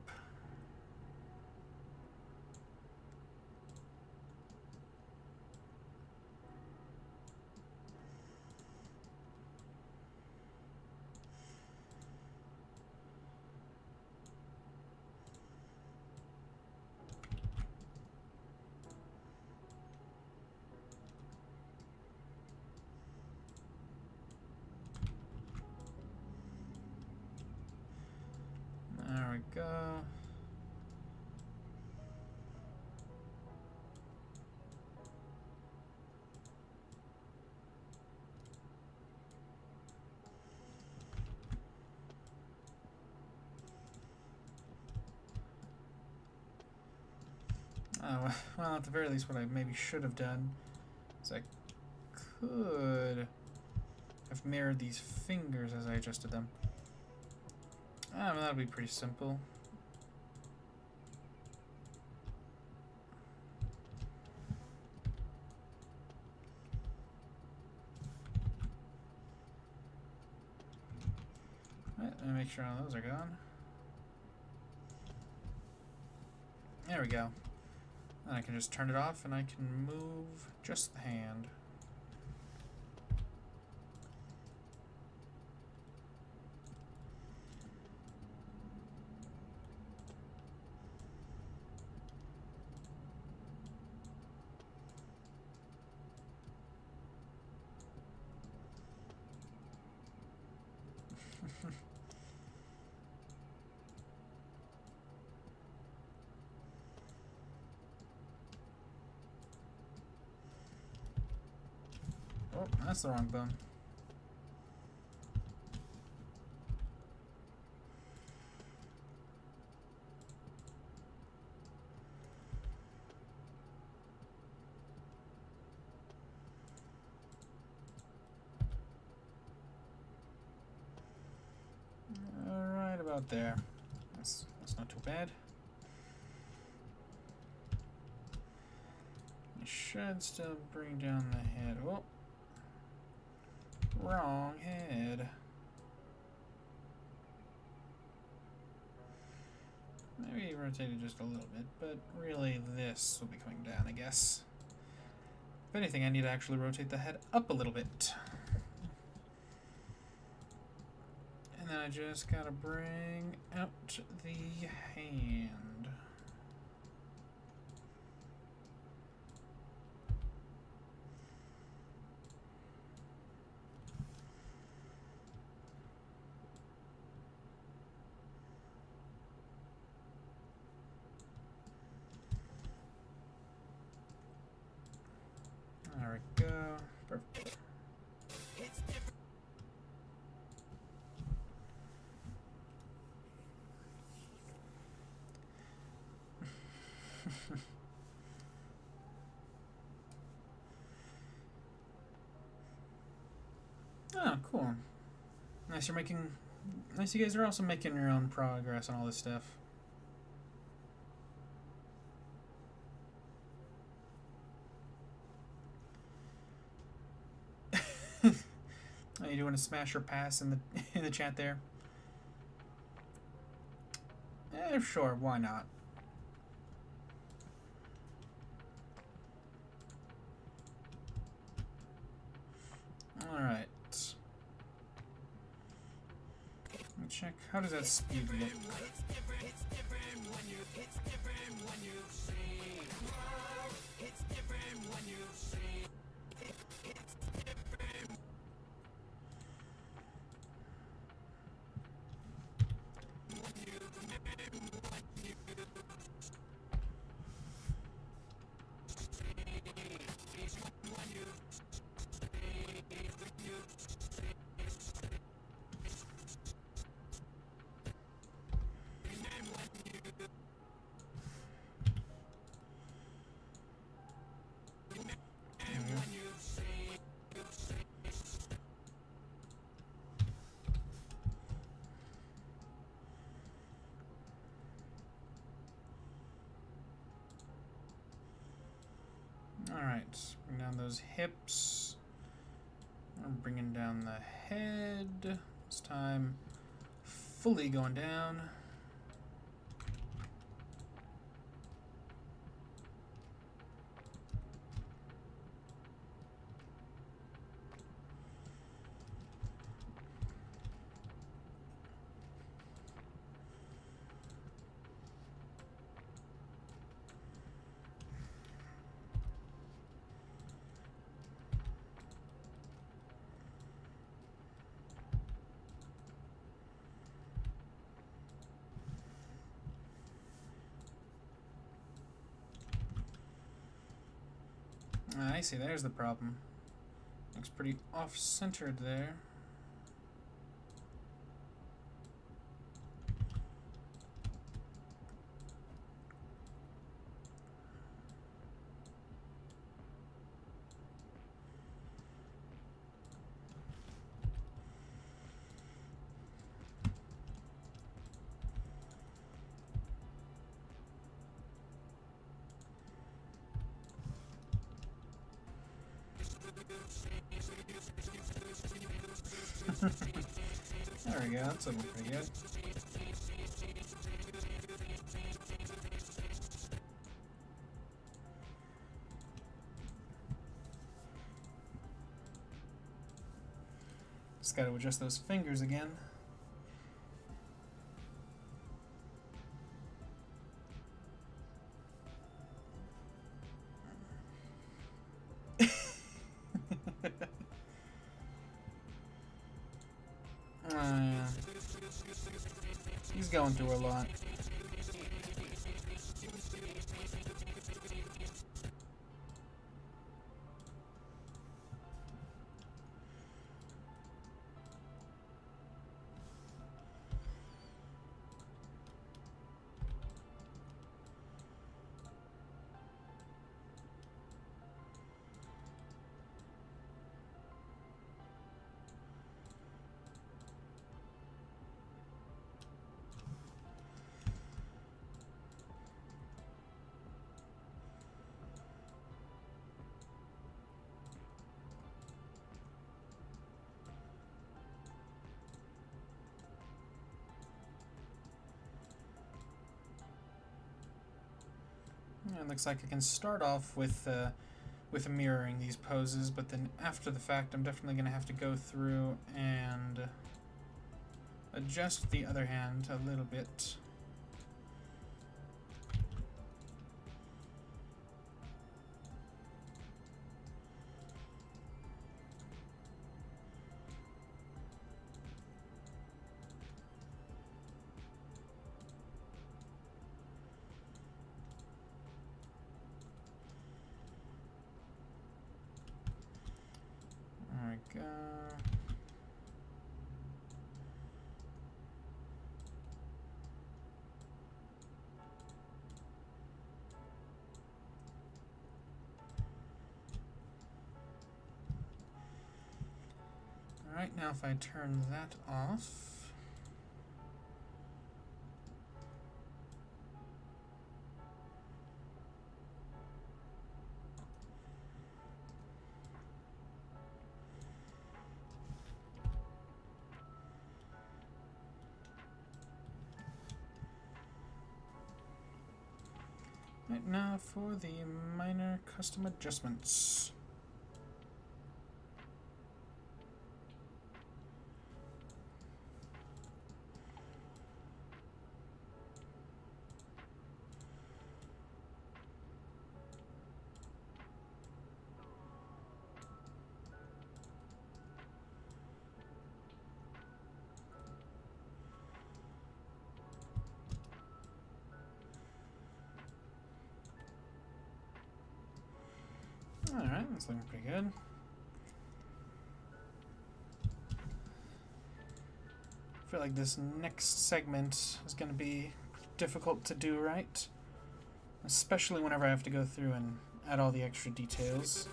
There we go. Well, at the very least, what I maybe should have done is I could have mirrored these fingers as I adjusted them. That'll be pretty simple. And make sure all those are gone. There we go. And I can just turn it off and I can move just the hand. Oh, that's the wrong bone. Right about there. That's not too bad. You should still bring down the head. Oh, wrong head. Maybe rotate it just a little bit, but really this will be coming down, I guess. If anything, I need to actually rotate the head up a little bit. And then I just gotta bring out the hand. There we go. Perfect. Oh, cool. Nice you're making... Nice you guys are also making your own progress on all this stuff. Oh, you doing a smash or pass in the in the chat there? Sure, why not? Alright. Let me check. How does that speed look? Alright, bring down those hips. I'm bringing down the head. This time, fully going down. I see, there's the problem. Looks pretty off-centered there. There we go, that's looking pretty good. Just gotta adjust those fingers again. Yeah. He's going through a lot. Yeah, it looks like I can start off with mirroring these poses, but then after the fact, I'm definitely going to have to go through and adjust the other hand a little bit. There we go. Alright, now if I turn that off. Right, now for the minor custom adjustments. Alright, that's looking pretty good. I feel like this next segment is going to be difficult to do right, especially whenever I have to go through and add all the extra details.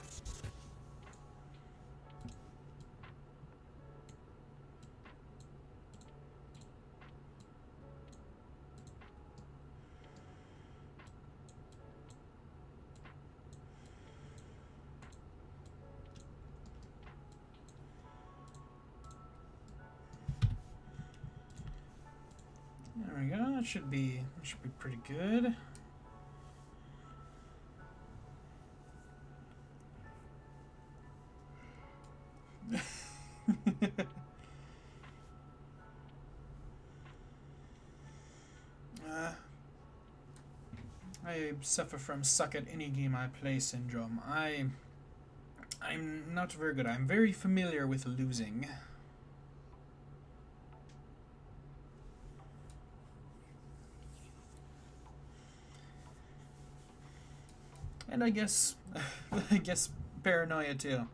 There we go. That should be pretty good. I suffer from suck at any game I play syndrome. I'm not very good. I'm very familiar with losing. And I guess paranoia too.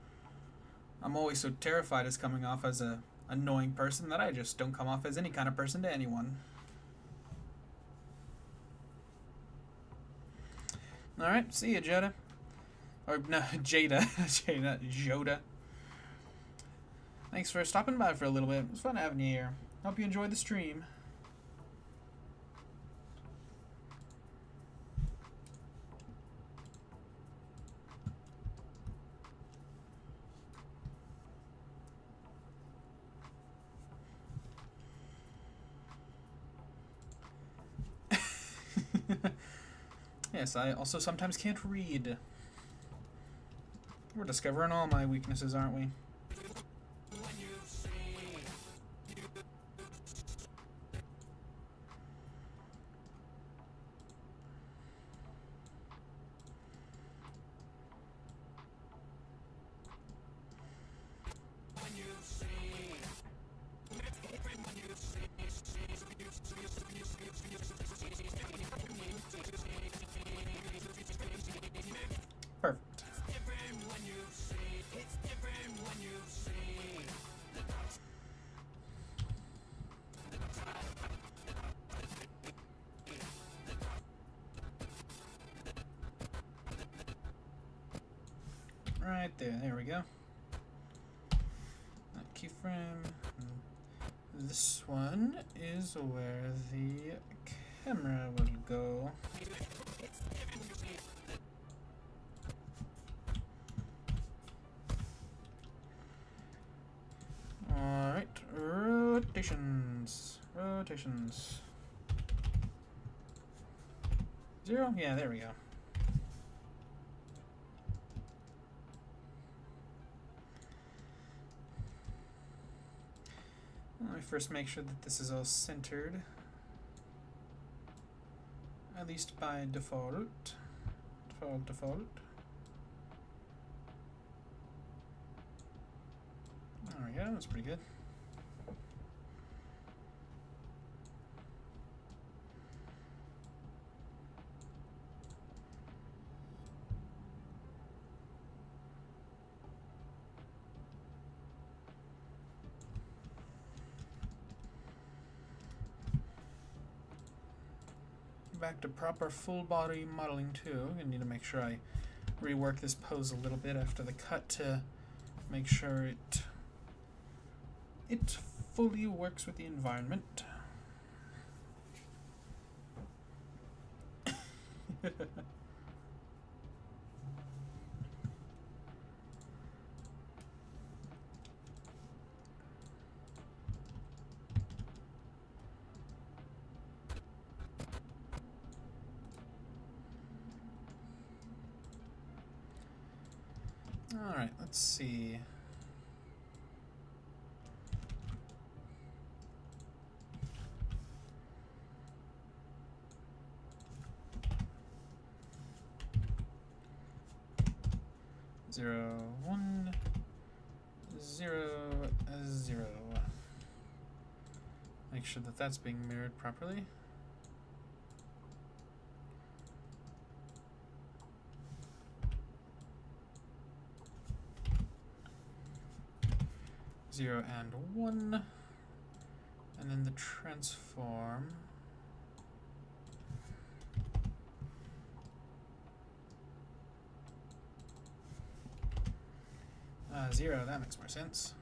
I'm always so terrified as coming off as a annoying person that I just don't come off as any kind of person to anyone. Alright, see ya, Joda. Or, no, Jada. Joda. Thanks for stopping by for a little bit. It was fun having you here. Hope you enjoyed the stream. Yes, I also sometimes can't read. We're discovering all my weaknesses, aren't we? Perfect. Right there, we go. That keyframe. This one is where the camera will go. Alright, rotations. Rotations. 0? Yeah, there we go. Let me first make sure that this is all centered. At least by default. Default. There we go, that's pretty good. Back to proper full body modeling too. I need to make sure I rework this pose a little bit after the cut to make sure it fully works with the environment. Alright, let's see. Zero, 1, 0, 0. Make sure that that's being mirrored properly. Zero and 1, and then the transform. 0, that makes more sense.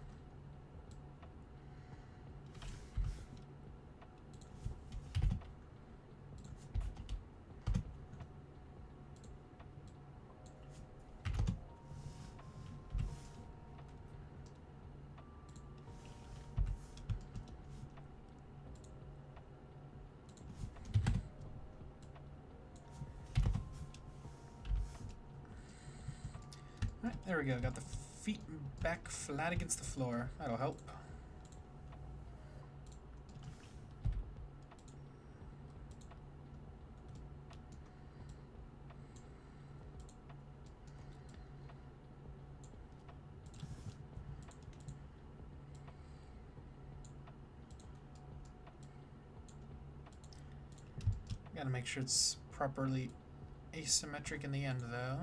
Alright, there we go. Got the feet back flat against the floor. That'll help. Gotta make sure it's properly asymmetric in the end, though.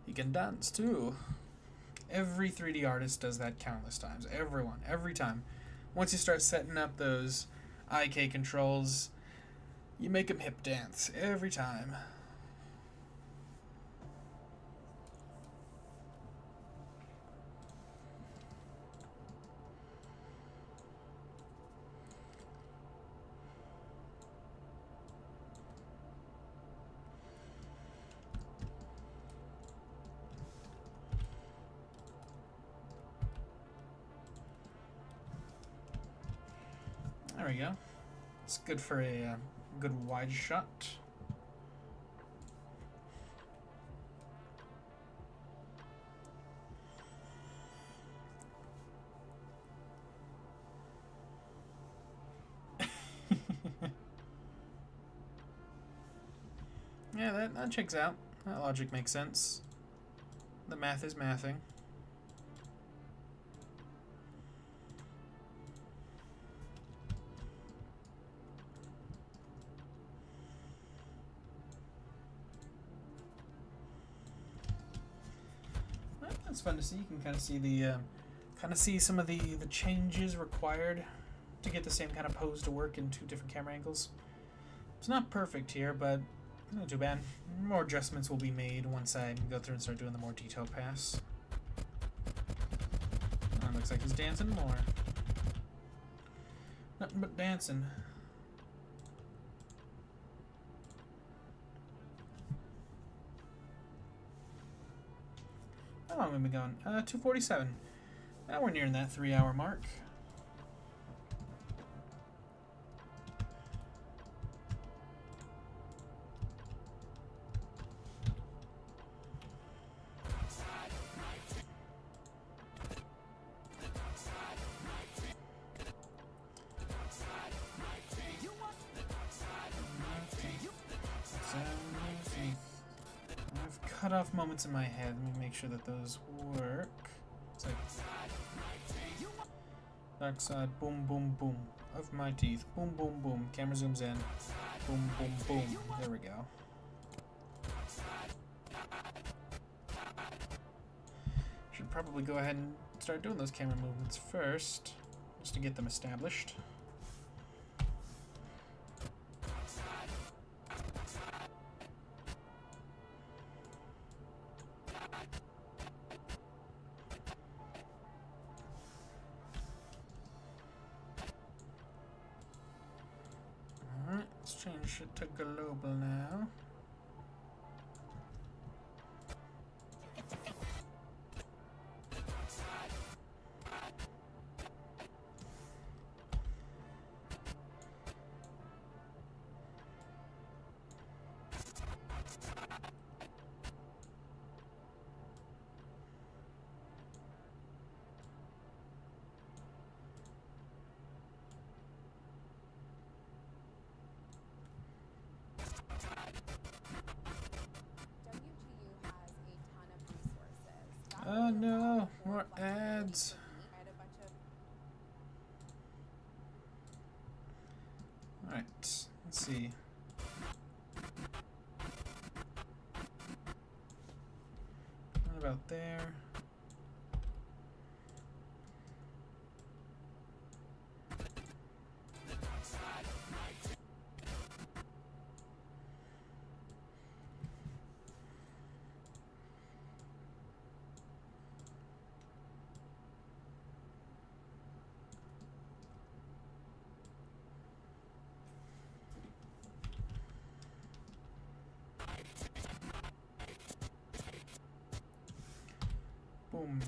He can dance too. Every 3D artist does that countless times. Everyone, every time. Once you start setting up those IK controls, you make him hip dance every time. There we go. It's good for a good wide shot. Yeah, that checks out. That logic makes sense. The math is mathing. Well, that's fun to see. You can kind of see the some of the changes required to get the same kind of pose to work in two different camera angles. It's not perfect here, but not too bad. More adjustments will be made once I go through and start doing the more detailed pass. Oh, looks like he's dancing more. Nothing but dancing. How long have we been going? 2:47. Now we're nearing that 3-hour mark. I've cut off moments in my head. Let me make sure that those work. It's like dark side, boom, boom, boom of my teeth, boom, boom, boom. Camera zooms in, boom, boom, boom. There we go. Should probably go ahead and start doing those camera movements first, just to get them established. Let's change it to global now. Oh no, more ads. Alright, let's see. What about there? Boom.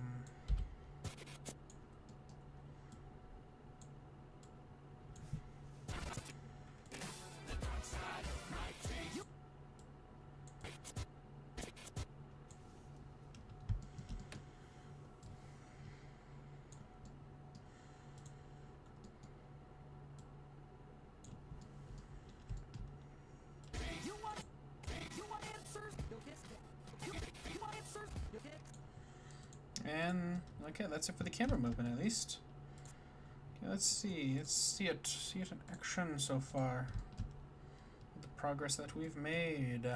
And okay, that's it for the camera movement at least. Okay, let's see it in action so far. The progress that we've made.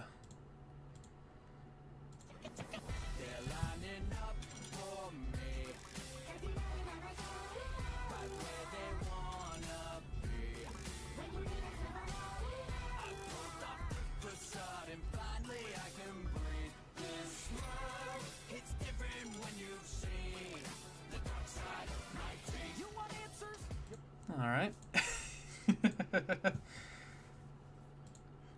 Alright.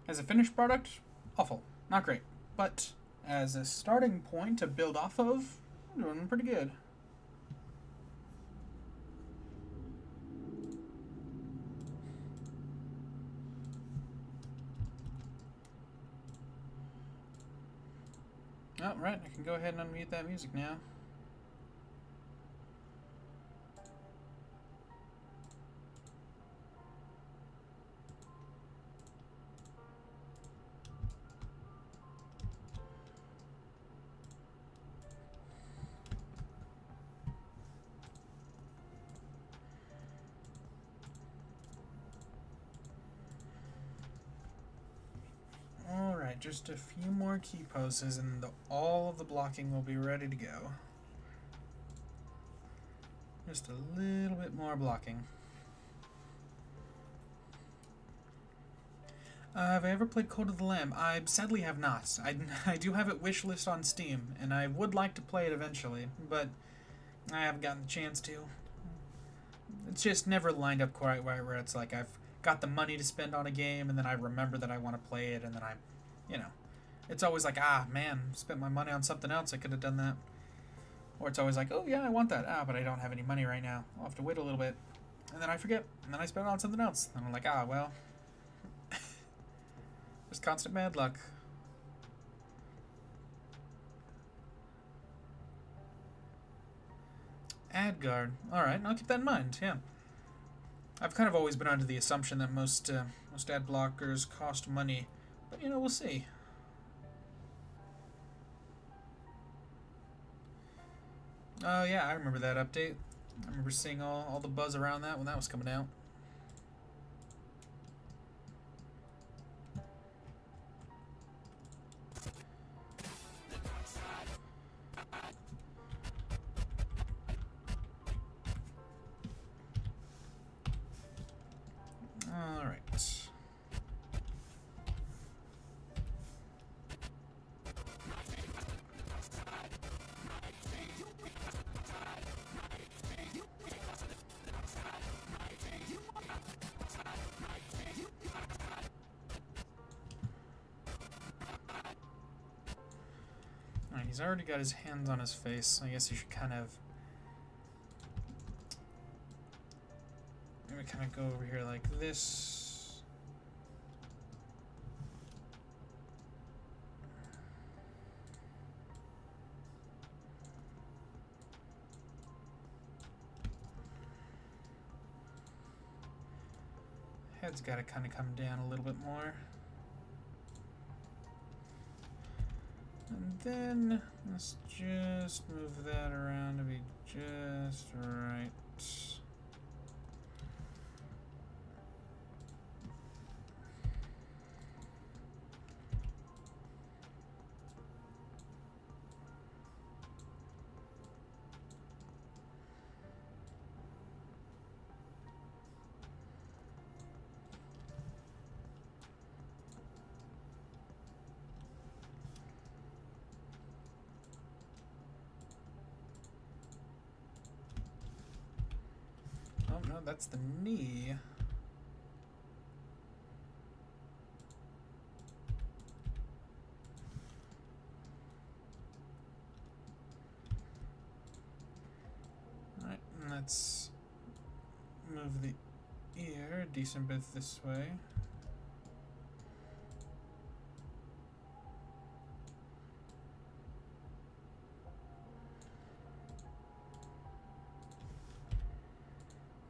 As a finished product, awful. Not great. But as a starting point to build off of, I'm doing pretty good. Oh, right, I can go ahead and unmute that music now. Alright, just a few more key poses and all of the blocking will be ready to go. Just a little bit more blocking. Have I ever played Code of the Lamb? I sadly have not. I do have it wishlist on Steam, and I would like to play it eventually, but I haven't gotten the chance to. It's just never lined up quite right where it's like I've got the money to spend on a game, and then I remember that I want to play it, and then it's always like, ah, man, spent my money on something else, I could have done that. Or it's always like, oh yeah, I want that, but I don't have any money right now. I'll have to wait a little bit. And then I forget, and then I spend it on something else. And I'm like, well, just constant bad luck. Adguard. Alright, I'll keep that in mind, yeah. I've kind of always been under the assumption that most ad blockers cost money. But, we'll see. Oh, yeah, I remember that update. I remember seeing all the buzz around that when that was coming out. Alright. Alright, he's already got his hands on his face, so I guess you should kind of go over here like this. Head's got to kind of come down a little bit more. And then let's just move that around to be just right. Oh no, that's the knee. Alright, let's move the ear a decent bit this way.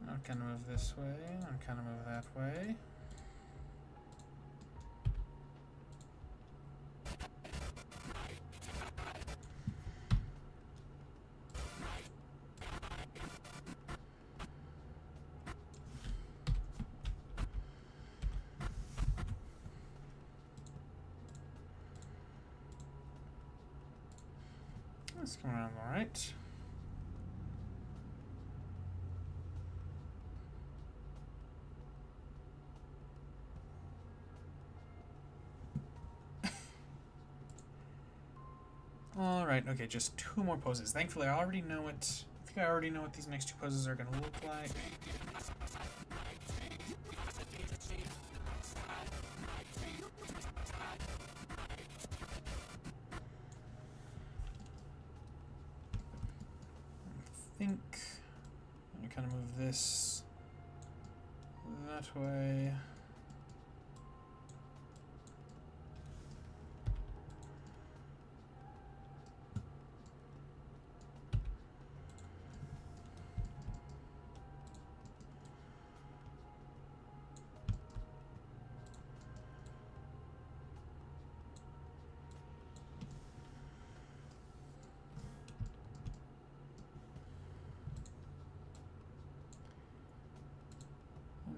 I'll kind of move this way, I'll kind of move that way. Let's come around all right. Alright, okay, just two more poses. Thankfully, I already know it. I think I already know what these next two poses are going to look like. I think I kind of move this that way.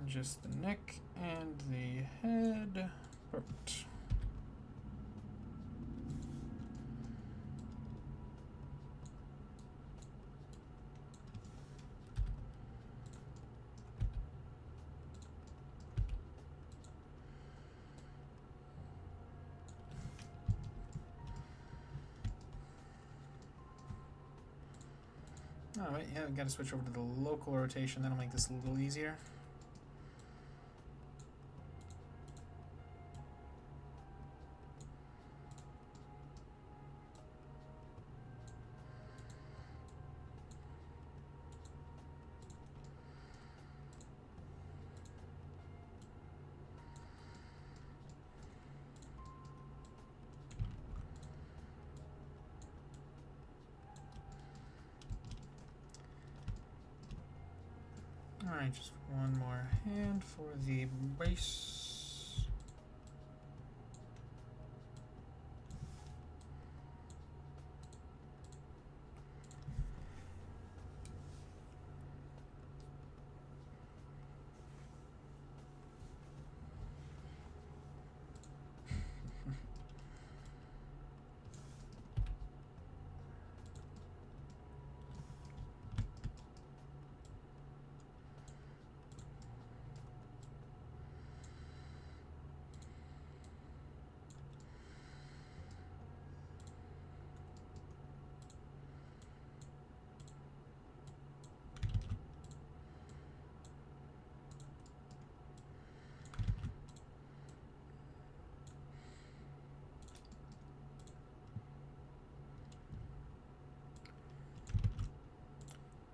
just the neck and the head. Perfect. Alright, yeah, we gotta switch over to the local rotation. That'll make this a little easier. Alright, just one more hand for the base.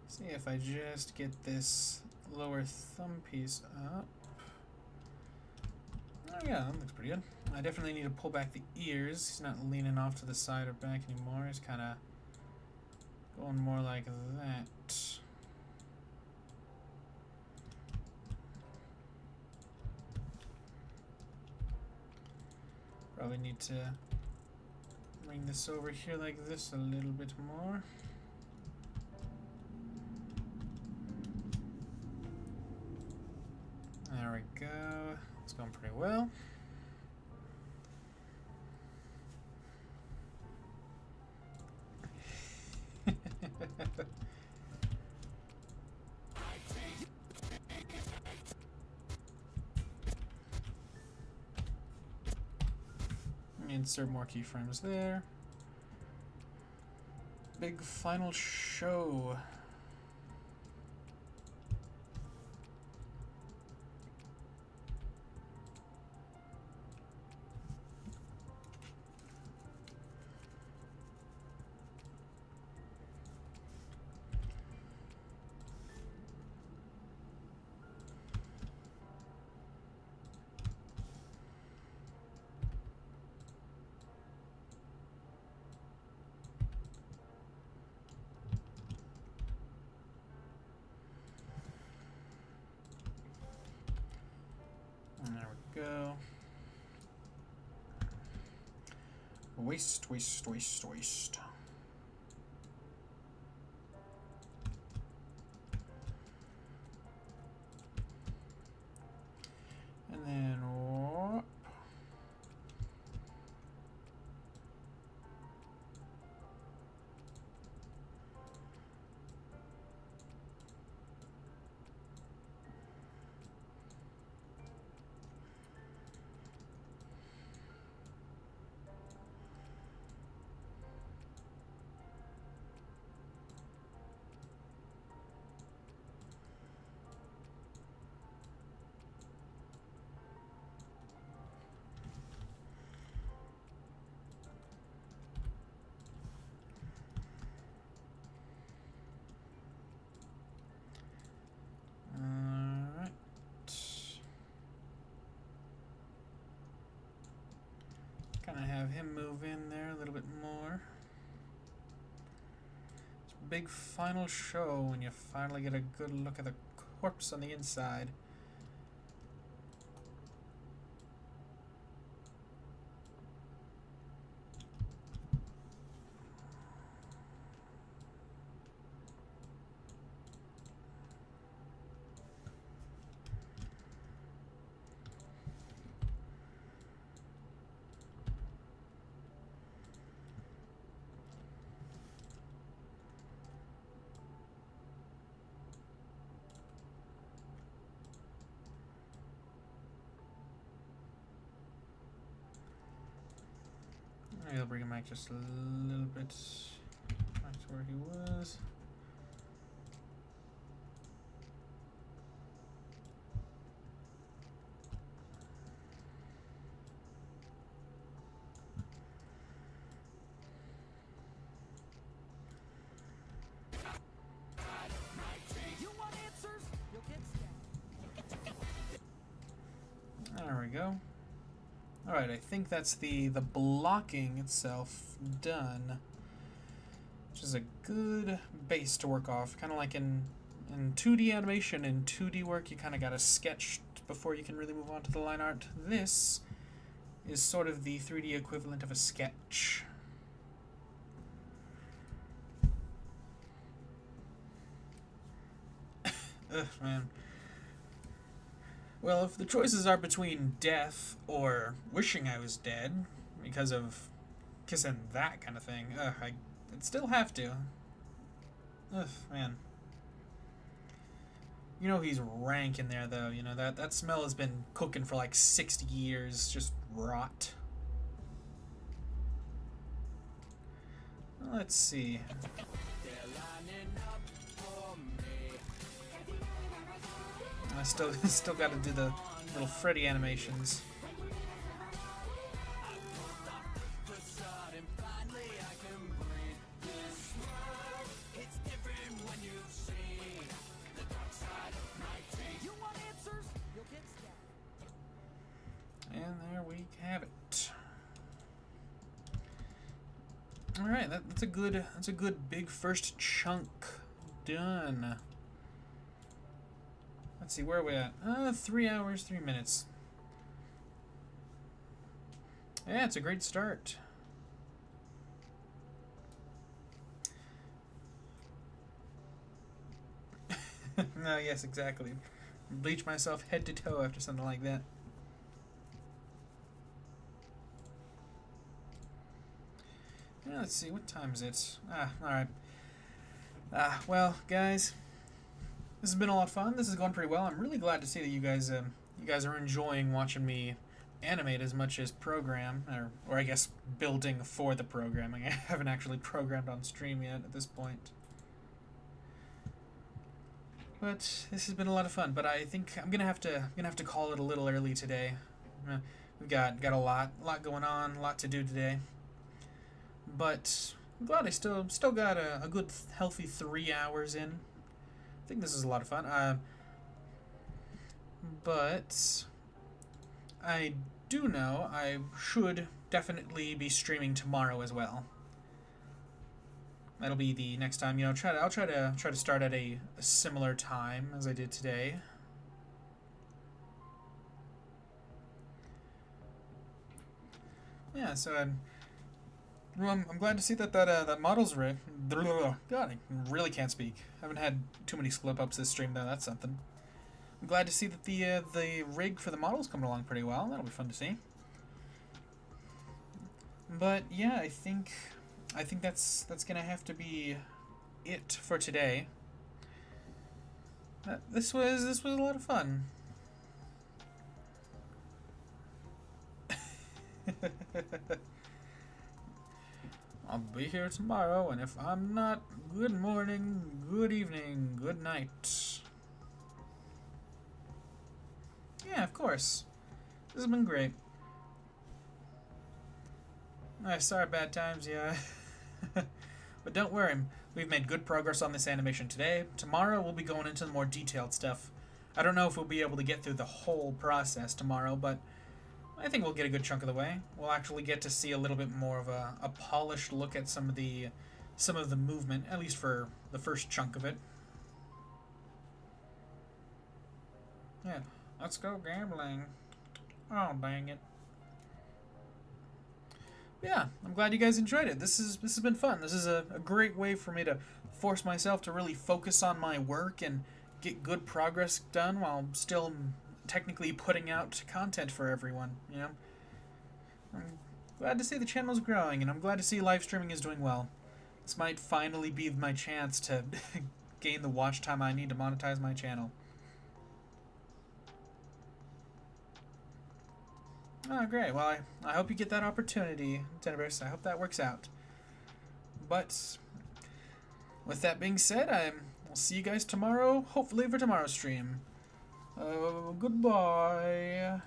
See if I just get this lower thumb piece up. Oh yeah, that looks pretty good. I definitely need to pull back the ears. He's not leaning off to the side or back anymore. He's kind of going more like that. Probably need to bring this over here like this a little bit more. There we go. It's going pretty well. Insert more keyframes there. Big final show. Go. Waste, waste, waste, waste. And then whoop. Kind of have him move in there a little bit more. It's a big final show when you finally get a good look at the corpse on the inside. Maybe I'll bring him back just a little bit back to where he was. There we go. Alright, I think that's the blocking itself done. Which is a good base to work off. Kind of like in 2D animation and 2D work, you kind of got to sketch before you can really move on to the line art. This is sort of the 3D equivalent of a sketch. Ugh, man. Well, if the choices are between death or wishing I was dead because of kissing that kind of thing, I'd still have to. Ugh, man. You know he's rank in there, though. You know, that smell has been cooking for like 60 years. Just rot. Let's see. I still got to do the little Freddy animations. And there we have it. All right, that's a good big first chunk done. Let's see, where are we at? 3 hours, 3 minutes. Yeah, it's a great start. No, yes, exactly. Bleach myself head to toe after something like that. Yeah, let's see, what time is it? Alright. Well, guys, this has been a lot of fun. This has gone pretty well. I'm really glad to see that you guys are enjoying watching me animate as much as program, or I guess building for the programming. I haven't actually programmed on stream yet at this point. But this has been a lot of fun. But I think I'm gonna have to call it a little early today. We've got a lot going on, a lot to do today. But I'm glad I still got a good healthy 3 hours in. I think this is a lot of fun. But I do know I should definitely be streaming tomorrow as well. That'll be the next time. You know, I'll try to start at a similar time as I did today. Yeah, so I'm glad to see that model's right. God, I really can't speak. I haven't had too many slip-ups this stream, though. That's something. I'm glad to see that the rig for the model's coming along pretty well. That'll be fun to see. But yeah, I think that's gonna have to be it for today. This was a lot of fun. I'll be here tomorrow, and if I'm not, good morning, good evening, good night. Yeah, of course. This has been great. Sorry, bad times, yeah. But don't worry, we've made good progress on this animation today. Tomorrow we'll be going into the more detailed stuff. I don't know if we'll be able to get through the whole process tomorrow, but I think we'll get a good chunk of the way. We'll actually get to see a little bit more of a polished look at some of the movement, at least for the first chunk of it. Yeah, let's go gambling. Oh, dang it. Yeah, I'm glad you guys enjoyed it. This has been fun. This is a great way for me to force myself to really focus on my work and get good progress done while still technically putting out content for everyone, you know? I'm glad to see the channel's growing, and I'm glad to see live streaming is doing well. This might finally be my chance to gain the watch time I need to monetize my channel. Oh, great. Well, I hope you get that opportunity, Tenebris. I hope that works out. But with that being said, I'll see you guys tomorrow, hopefully for tomorrow's stream. Goodbye.